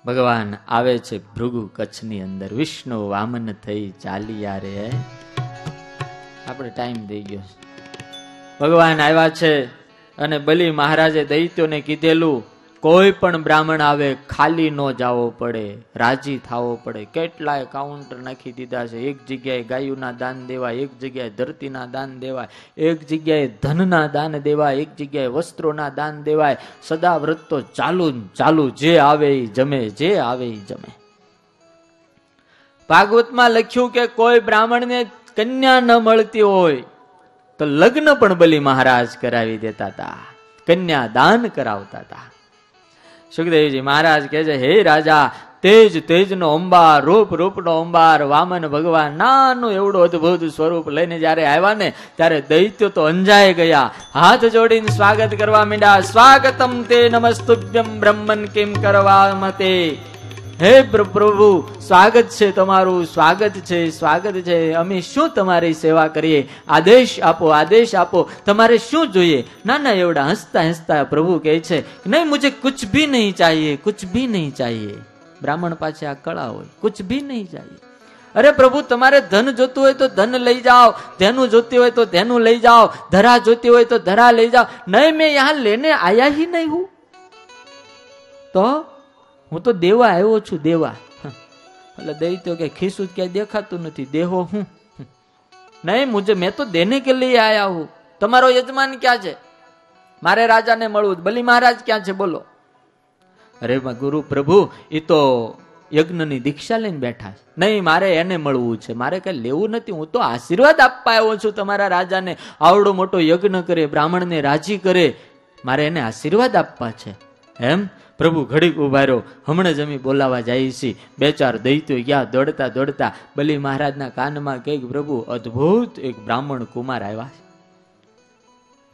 ભગવાન આવે છે ભૃગુ કચ્છની અંદર. વિષ્ણુ વામન થઈ ચાલ્યા રે. આપણે ટાઈમ થઈ ગયો. ભગવાન આવ્યા છે અને બલિ મહારાજે દૈત્યોને કીધેલું, કોઈ પણ બ્રાહ્મણ આવે ખાલી ન જાવો પડે, રાજી થવો પડે. કેટલાય કાઉન્ટર નાખી દીધા છે. એક જગ્યાએ ગાયોના દાન દેવાય, એક જગ્યાએ ધરતીના દાન દેવાય, એક જગ્યાએ ધનના દાન દેવાય, એક જગ્યાએ વસ્ત્રોના દાન દેવાય. સદા વ્રત તો ચાલુ ચાલુ. જે આવે એ જમે, જે આવે એ જમે. ભાગવતમાં લખ્યું કે કોઈ બ્રાહ્મણને કન્યા ન મળતી હોય તો લગ્ન પણ બલિ મહારાજ કરાવી દેતા હતા. કન્યાદાન કરાવતા હતા. સુખદેવજી મહારાજ કહે છે, હે રાજા, તેજ તેજનો અંબાર, રૂપ રૂપનો અંબાર, વામન ભગવાન નાનું એવડું અદભુત સ્વરૂપ લઈને જયારે આવ્યા ને ત્યારે દૈત્યો તો અંજાઈ ગયા, હાથ જોડીને સ્વાગત કરવા માંડ્યા. સ્વાગતમ તે નમસ્તુભ્યમ બ્રહ્મન કિમ કરવા મતે. હે પ્રભુ, સ્વાગત છે તમારું, સ્વાગત છે, સ્વાગત છે. અમે શું તમારી સેવા કરીએ? આદેશ આપો, આદેશ આપો. તમારે શું જોઈએ? નાના એવડા હસતા હસતા પ્રભુ કહે છે, નહીં, મુझे कुछ भी नहीं चाहिए, कुछ भी नहीं चाहिए. બ્રાહ્મણ પાસે આ કળા હોય, कुछ भी नहीं चाहिए. અરે પ્રભુ, તમારે ધન જોતું હોય તો ધન લઈ જાઓ, ધેનું જોતી હોય તો ધેનું લઈ જાઓ, ધરા જોતી હોય તો ધરા લઈ જાઓ. નહીં, મેં યહાં લેને આયા ही नहीं હું. તો હું તો દેવા આવ્યો છું, દેવા. એટલે દૈત્યો કે ખીસું ક્યાંય દેખાતું નથી, દેહો હું. નહીં, મુझे મેં તો દેને કે લીએ આયા હું. તમારો યજમાન ક્યાં છે? મારે રાજાને મળવું. બલી મહારાજ ક્યાં છે? બોલો. અરે ગુરુ પ્રભુ, એ તો યજ્ઞની દીક્ષા લઈને બેઠા છે. નહીં, મારે એને મળવું છે, મારે કઈ લેવું નથી. હું તો આશીર્વાદ આપવા આવ્યો છું તમારા રાજાને. આવડો મોટો યજ્ઞ કરે, બ્રાહ્મણને રાજી કરે, મારે એને આશીર્વાદ આપવા છે. એમ પ્રભુ ઘડીક ઉભા રહ્યો, હમણાં જ અમે બોલાવા જઈએ છીએ. બે ચાર દૈત્યો ગયા દોડતા દોડતા બલી મહારાજના કાનમાં કઈક, પ્રભુ અદભુત એક બ્રાહ્મણ કુમાર આવ્યા છે.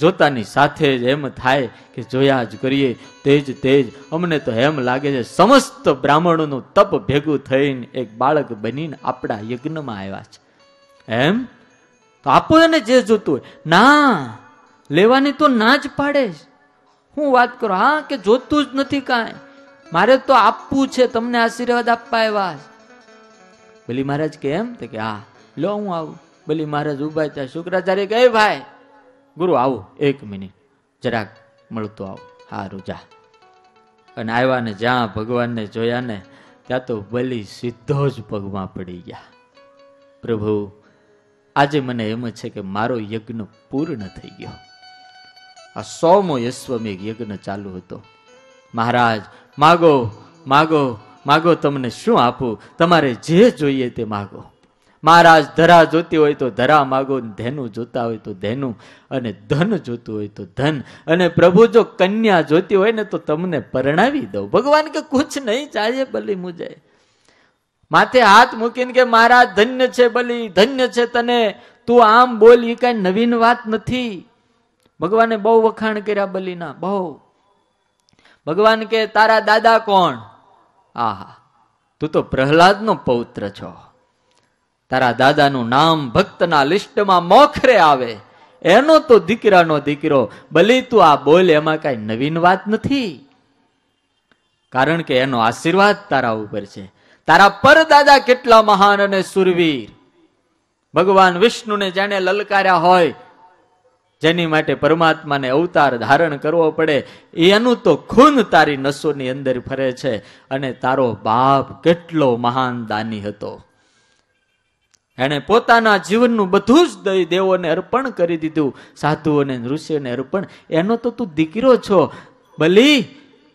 જોતાની સાથે જ એમ થાય કે જોયા જ કરીએ, તેજ તેજ. અમને તો એમ લાગે છે સમસ્ત બ્રાહ્મણોનું તપ ભેગું થઈને એક બાળક બનીને આપણા યજ્ઞમાં આવ્યા છે. એમ તો આપો એને જે જોતું હોય. ના, લેવાની તો ના જ પાડે છે. હું વાત કરો? હા, કે જોતું જ નથી કાંઈ, મારે તો આપવું છે, તમને આશીર્વાદ આપવા આવ્યા. બલી મહારાજ કે એમ? તો કે હા, લો હું આવું. બલી મહારાજ ઉભા થયા. શુક્રાચાર્ય કહે, ભાઈ ગુરુ આવું, 1 મિનિટ જરાક મળતો આવું. હારું જા. અને આવ્યા ને જ્યાં ભગવાનને જોયા ને ત્યાં તો બલી સીધો જ પગમાં પડી ગયા. પ્રભુ, આજે મને એમ છે કે મારો યજ્ઞ પૂર્ણ થઈ ગયો. આ 100મો અશ્વમેઘ યજ્ઞ ચાલુ હતો. મહારાજ માગો, માગો, માગો, તમને શું આપું? તમારે જે જોઈએ તે માગો. મહારાજ ધરા જોતી હોય તો ધરા માગો, ધેનું જોતા હોય તો ધેનું, અને ધન જોતું હોય તો ધન. અને પ્રભુ જો કન્યા જોતી હોય ને તો તમને પરણાવી દઉં. ભગવાન કે કુછ નહીં ચાહીએ બલી મુજે. માથે હાથ મૂકીને કે મહારાજ ધન્ય છે બલી, ધન્ય છે તને, તું આમ બોલ, એ કઈ નવીન વાત નથી. ભગવાને બહુ વખાણ કર્યા બલીના, બહુ. ભગવાન કે તારા દાદા કોણ? આહા, તું તો પ્રહલાદનો પૌત્ર છો. તારા દાદાનું નામ ભક્તના લિસ્ટમાં મોખરે આવે, એનો તો દીકરાનો દીકરો. બલી તું આ બોલ, એમાં કઈ નવીન વાત નથી. કારણ કે એનો આશીર્વાદ તારા ઉપર છે. તારા પરદાદા કેટલા મહાન અને સુરવીર. ભગવાન વિષ્ણુને જેને લલકાર્યા હોય, જેની માટે પરમાત્માને અવતાર ધારણ કરવો પડે, એનું તો ખૂન તારી નસોની અંદર ફરે છે. અને તારો બાપ કેટલો મહાન દાની હતો. એને પોતાના જીવનનું બધું જ દેવોને અર્પણ કરી દીધું, સાધુઓને ઋષિઓને અર્પણ. એનો તો તું દીકરો છો. બલી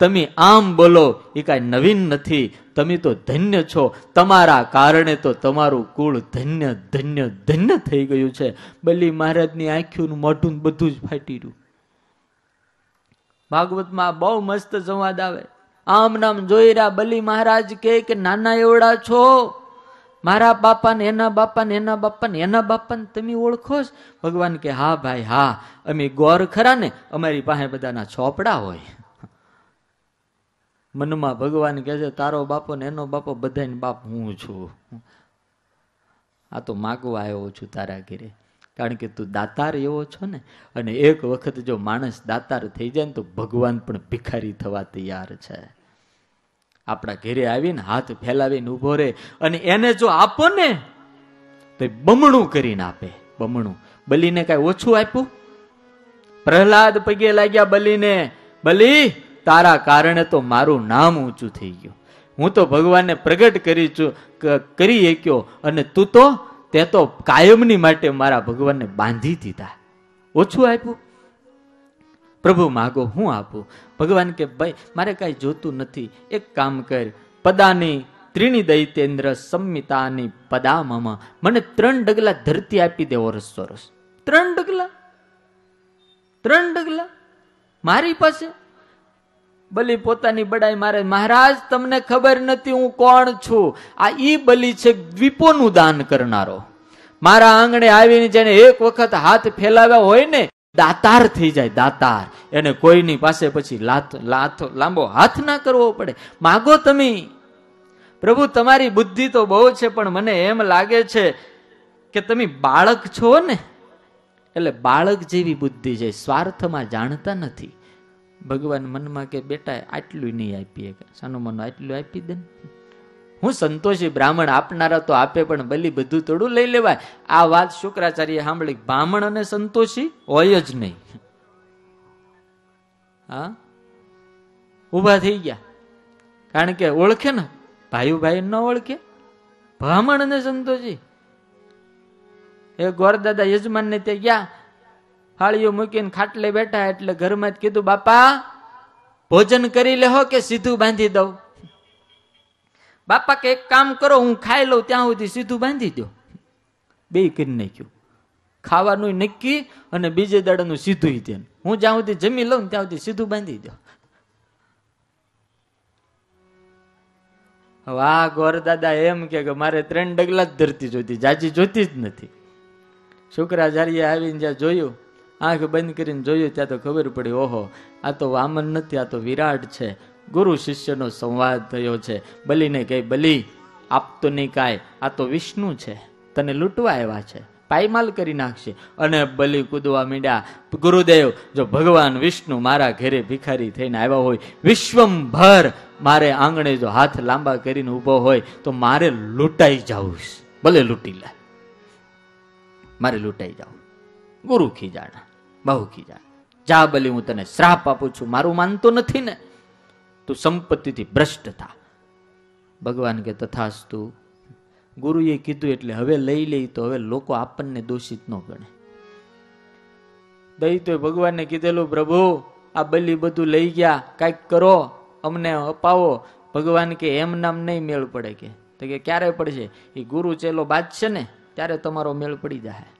તમે આમ બોલો એ કાંઈ નવીન નથી. તમે તો ધન્ય છો. તમારા કારણે તો તમારું કુળ ધન્ય ધન્ય ધન્ય થઈ ગયું છે. બલી મહારાજની આંખ્યું મોઢું બધું જ ફાટી રહ્યું. ભાગવતમાં બહુ મસ્ત સંવાદ આવે. આમ નામ જોઈ રહ્યા બલી મહારાજ કે નાના એવડા છો, મારા બાપા ને એના બાપા ને એના બાપા ને એના બાપા ને તમે ઓળખો છો? ભગવાન કે હા ભાઈ હા, અમે ગોર ખરા ને, અમારી પાસે બધાના ચોપડા હોય. મનમાં ભગવાન કહે છે તારો બાપો ને એનો બાપો બધાને બાપ હું છું. આ તો માગવા આવ્યો છું તારા ઘરે, કારણ કે તું દાતાર એવો છો ને. અને એક વખત જો માણસ દાતાર થઈ જાય ને તો ભગવાન પણ ભિખારી થવા તૈયાર છે. આપણા ઘરે આવીને હાથ ફેલાવીને ઉભો રહે અને એને જો આપો ને તો બમણું કરીને આપે. બમણું. બલીને કઈ ઓછું આપ્યું? પ્રહલાદ પગે લાગ્યા બલીને, બલી તારા કારણે તો મારું નામ ઊંચું થઈ ગયું. હું તો ભગવાનને પ્રગટ કરી શક્યો અને તું તો તે તો કાયમની માટે મારા ભગવાનને બાંધી દીધા. ઓછું આપ્યું? પ્રભુ માગો, હું આપું. ભગવાન કે ભાઈ મારે કઈ જોતું નથી, એક કામ કર, પદાની ત્રીણી દૈતેન્દ્ર સંમિતાની પદામાં મને 3 ડગલા ધરતી આપી દે. ઓરસ 3 ડગલા, 3 ડગલા. મારી પાસે? બલિ પોતાની બડાઈ મારે, મહારાજ તમને ખબર નથી હું કોણ છું. આ ઈ બલિ છે દ્વીપોનું દાન કરનારો. મારા આંગણે આવીને જેને એક વખત હાથ ફેલાવ્યા હોય ને, દાતાર થઈ જાય, દાતાર. એને કોઈની પાસે પછી લાંબો હાથ ના કરવો પડે. માગો તમે. પ્રભુ તમારી બુદ્ધિ તો બહુ છે, પણ મને એમ લાગે છે કે તમે બાળક છો ને, એટલે બાળક જેવી બુદ્ધિ છે, સ્વાર્થમાં જાણતા નથી. ભગવાન મનમાં કે બેટા આટલું નહીં આપીએ, સાનું મનો આટલું આપી દે. હું સંતોષી બ્રાહ્મણ આપનારા તો આપે, પણ બલી બધું થોડું લઈ લેવાય. આ વાત શુક્રાચાર્ય સાંભળી. બ્રાહ્મણ અને સંતોષી હોય જ નહીં. હા, ઉભા થઈ ગયા. કારણ કે ઓળખે ને, ભાઈ ભાઈ ન ઓળખે. બ્રાહ્મણ અને સંતોષી. એ ગોરદાદા યજમાન ને ત્યાં ગયા, થાળીઓ મૂકીને ખાટલે બેઠા, એટલે ઘરમાં જ કીધું, બાપા ભોજન કરી લેહો કે સીધું બાંધી દઉં? બાપા કે એક કામ કરો, હું ખાઈ લઉં ત્યાં સુધી સીધું બાંધી દો. બે કરી નાખ્યું. ખાવાનું નક્કી અને બીજે દાડાનું સીધું ધ્યાન. હું જ્યાં સુધી જમી લઉં ત્યાં સુધી સીધું બાંધી દો. વાહ, ગોરદાદા એમ કે મારે 3 ડગલા જ ધરતી જોતી, જાજી જોતી જ નથી. શુક્રાચાર્ય આવીને જ્યાં જોયું, આંખ બંધ કરીને જોયું, ત્યાં તો ખબર પડી, ઓહો આ તો વામન નથી, આ તો વિરાટ છે. ગુરુ શિષ્યનો સંવાદ થયો છે. બલિને કહે, બલિ આપતો નહીં કાંઈ, આ તો વિષ્ણુ છે, તને લૂંટવા આવ્યા છે, પાયમાલ કરી નાખશે. અને બલિ કૂદવા માંડ્યા. ગુરુદેવ, જો ભગવાન વિષ્ણુ મારા ઘરે ભિખારી થઈને આવ્યા હોય, વિશ્વભર મારે આંગણે જો હાથ લાંબા કરીને ઉભો હોય, તો મારે લૂંટાઈ જાવું. ભલે લૂંટી લે, મારે લૂંટાઈ જાવું. ગુરુ ખીજાણા, બહુ ખીજાણા. જા બલિ, હું તને શ્રાપ આપું છું, મારું માનતો નથી ને, તું સંપત્તિથી ભ્રષ્ટ થા. ભગવાન કે તથાસ્તુ. ગુરુએ કીધું એટલે હવે લઈ લઈ તો હવે લોકો આપણને દોષિત ન ગણે. દૈત્યોએ ભગવાનને કીધેલું, પ્રભુ આ બલિ બધું લઈ ગયા, કાંઈક કરો, અમને અપાવો. ભગવાન કે એમ નામ નહીં મેળ પડે. કે તો કે ક્યારે પડશે? એ ગુરુ ચેલો બાંધશે ને ત્યારે તમારો મેળ પડી જાય.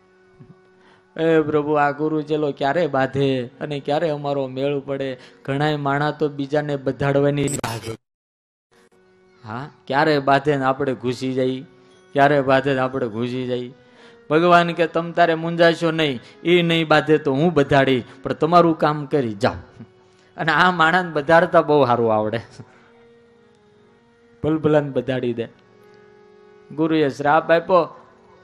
એ પ્રભુ, આ ગુરુ ચેલો ક્યારે બાંધે અને ક્યારે અમારો મેળ પડે? ઘણા માણા તો બીજાને બધાડવાની બાંધે. હા, ક્યારે બાંધે ને આપણે ઘૂસી જઈએ, ક્યારે બાંધે ને આપણે ઘૂસી જઈએ. ભગવાન કે તમ તારે મુંજાશો નહીં, એ નહીં બાંધે તો હું બધાડી, પણ તમારું કામ કરી જાઓ. અને આ માણાને બધાડતા બહુ સારું આવડે, ભલભલાને બધાડી દે. ગુરુએ શ્રાપ આપ્યો.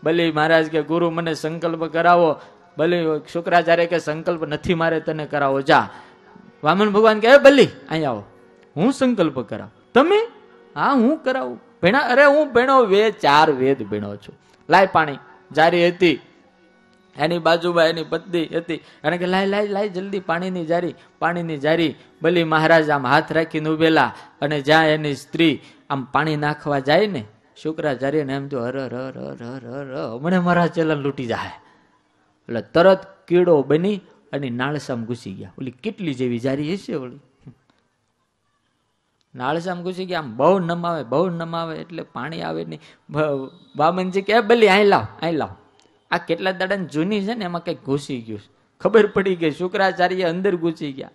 બલિ મહારાજ કે ગુરુ મને સંકલ્પ કરાવો. બલિ શુક્રાચાર્ય કે સંકલ્પ નથી મારે તને કરાવો, જા. વામન ભગવાન કે બલિ અહીં આવો, હું સંકલ્પ કરાવ. તમે? હા, હું કરાવું. ભેણા? અરે હું ભેણો 4 વેદ ભેણો છું. લાય પાણી. જારી હતી, એની બાજુમાં એની પત્ની હતી. એને કે લાય લાય લાય જલ્દી પાણીની જારી, પાણીની જારી. બલિ મહારાજ આમ હાથ રાખીને ઉભેલા, અને જ્યાં એની સ્ત્રી આમ પાણી નાખવા જાય ને, શુક્રાચાર્યને એમ તો હર હર હર હર હર હમણે મારા ચેલા લૂંટી જાય. એટલે તરત કીડો બની અને નાળસામ ઘૂસી ગયા. ઓલી કેટલી જેવી જારી હશે, ઓલી નાળસામ ઘૂસી ગયા. આમ બહુ નમાવે, બહુ નમાવે એટલે પાણી આવે નહીં. વામનજી કે બલી અહીં લાવ, અહીં લાવ. આ કેટલા દાડાની જૂની છે ને, એમાં કંઈક ઘૂસી ગયું. ખબર પડી ગઈ, શુક્રાચાર્ય અંદર ઘૂસી ગયા.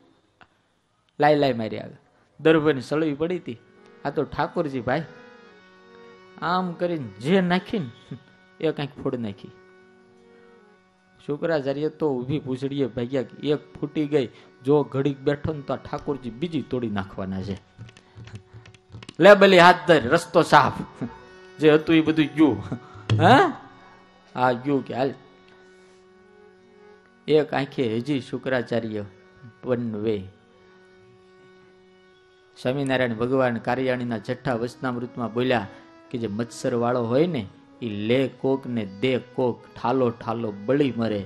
લાય લાય મારી આવે. દરભની સળવી પડી હતી. આ તો ઠાકોરજી ભાઈ આમ કરીને જે નાખીને એ કંઈક ફોડ નાખી. શુક્રાચાર્ય તો ઊભી પૂછડીએ ભાગ્યા. એક ફૂટી ગઈ. જો ઘડીક બેઠો ને તો ઠાકોરજી બીજી તોડી નાખવાના છે. લે બલી હાથ ધર, રસ્તો સાફ. જે હતું એ બધું ગયું. હા ગયું કે હાલ. એક આંખે હજી શુક્રાચાર્ય વનવે. સ્વામિનારાયણ ભગવાન કાર્યાણીના છઠ્ઠા વચનામૃતમાં બોલ્યા કે જે મત્સર વાળો હોય ને, એ લે કોક ને દે કોક, ઠાલો ઠાલો બળી મરે.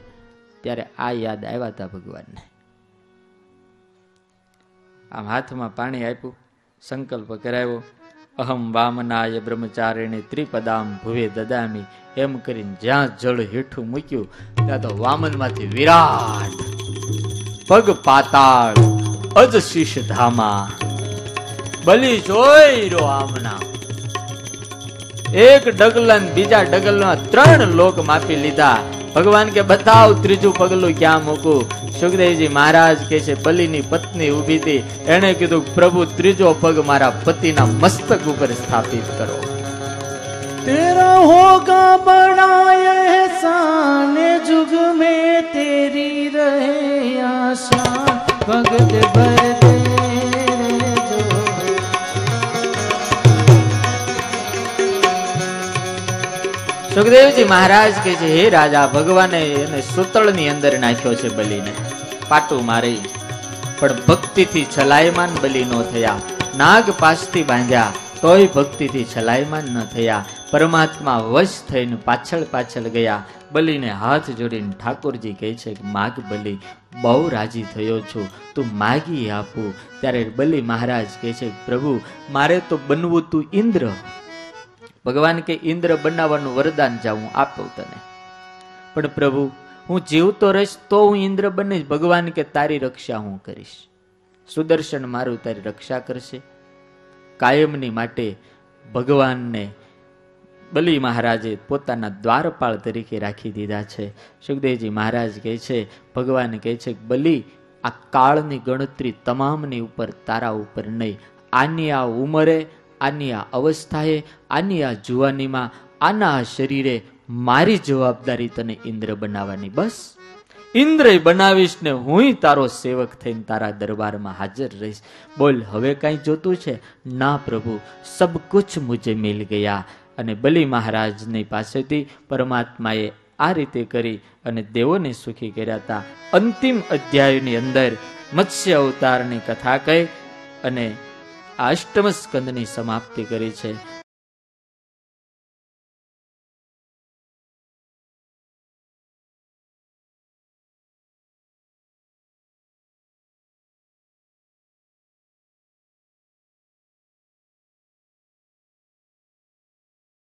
ત્યારે આ યાદ આવ્યા હતા ભગવાનને. આમ હાથમાં પાણી આપ્યું, સંકલ્પ કરાવ્યો. અહમ વામનાય બ્રહ્મચારિણે ત્રિપદામ ભુવે દદામી. એમ કરીને જ્યાં જળ હેઠું મૂક્યું ત્યાં તો વામન માંથી વિરાટ, પગ પાતાળ, અજ શીશ ધામા. બલી જોઈ રો આમના એક ડગલા ને બીજા ડગલમાં 3 લોક માપી લીધા. ભગવાન કે બતાવ ત્રીજું પગલું ક્યાં મૂકું? સુખદેવજી મહારાજ કે છે બલિની પત્ની ઉભી હતી, એને કીધું પ્રભુ ત્રીજો પગ મારા પતિના મસ્તક ઉપર સ્થાપિત કરો. तेरा होगा बड़ा एहसान जुग में तेरी रहे आशा भगत भर दे जो. સુખદેવજી મહારાજ કે છે હે રાજા, ભગવાને એને સૂતળની અંદર નાખ્યો છે બલિને, પાટું મારી, પણ ભક્તિથી છલાયમાન બલિ નો થયા. નાગ પાસથી બાંધ્યા તોય ભક્તિથી છલાયમાન ન થયા. પરમાત્મા વશ થઈને પાછળ પાછળ ગયા. બલિને હાથ જોડીને ઠાકોરજી કહે છે કે માગ બલિ, બહુ રાજી થયો છું, તું માગી આપું. ત્યારે બલિ મહારાજ કહે છે પ્રભુ મારે તો બનવું તું ઇન્દ્ર. ભગવાન કે ઇન્દ્ર બનાવવાનું વરદાન જાઉં આપું તને, પણ પ્રભુ હું જીવતો રહીશ તો હું ઇન્દ્ર બનીશ. ભગવાન કે તારી રક્ષા હું કરીશ. સુદર્શન મારું તારી રક્ષા કરશે. કાયમની માટે ભગવાનને બલિ મહારાજે પોતાના દ્વારપાળ તરીકે રાખી દીધા છે. સુખદેવજી મહારાજ કહે છે, ભગવાન કહે છે બલિ આ કાળની ગણતરી તમામની ઉપર, તારા ઉપર નહીં. આની આ ઉંમરે, આની આ અવસ્થાએ, આની આ જુવાનીમાં, આના આ શરીરે મારી જવાબદારી તને ઇન્દ્ર બનાવવાની. બસ ઇન્દ્ર બનાવીશ ને હું તારો સેવક થઈને તારા દરબારમાં હાજર રહીશ. બોલ હવે કઈ જોતું છે? ના પ્રભુ, સબ કુછ મુझे મિલ ગયા. અને બલિ મહારાજની પાસેથી પરમાત્માએ આ રીતે કરી અને દેવોને સુખી કર્યા હતા. અંતિમ અધ્યાયની અંદર મત્સ્ય અવતારની કથા કહી અને આ અષ્ટમ સ્કંદની સમાપ્તિ કરી છે.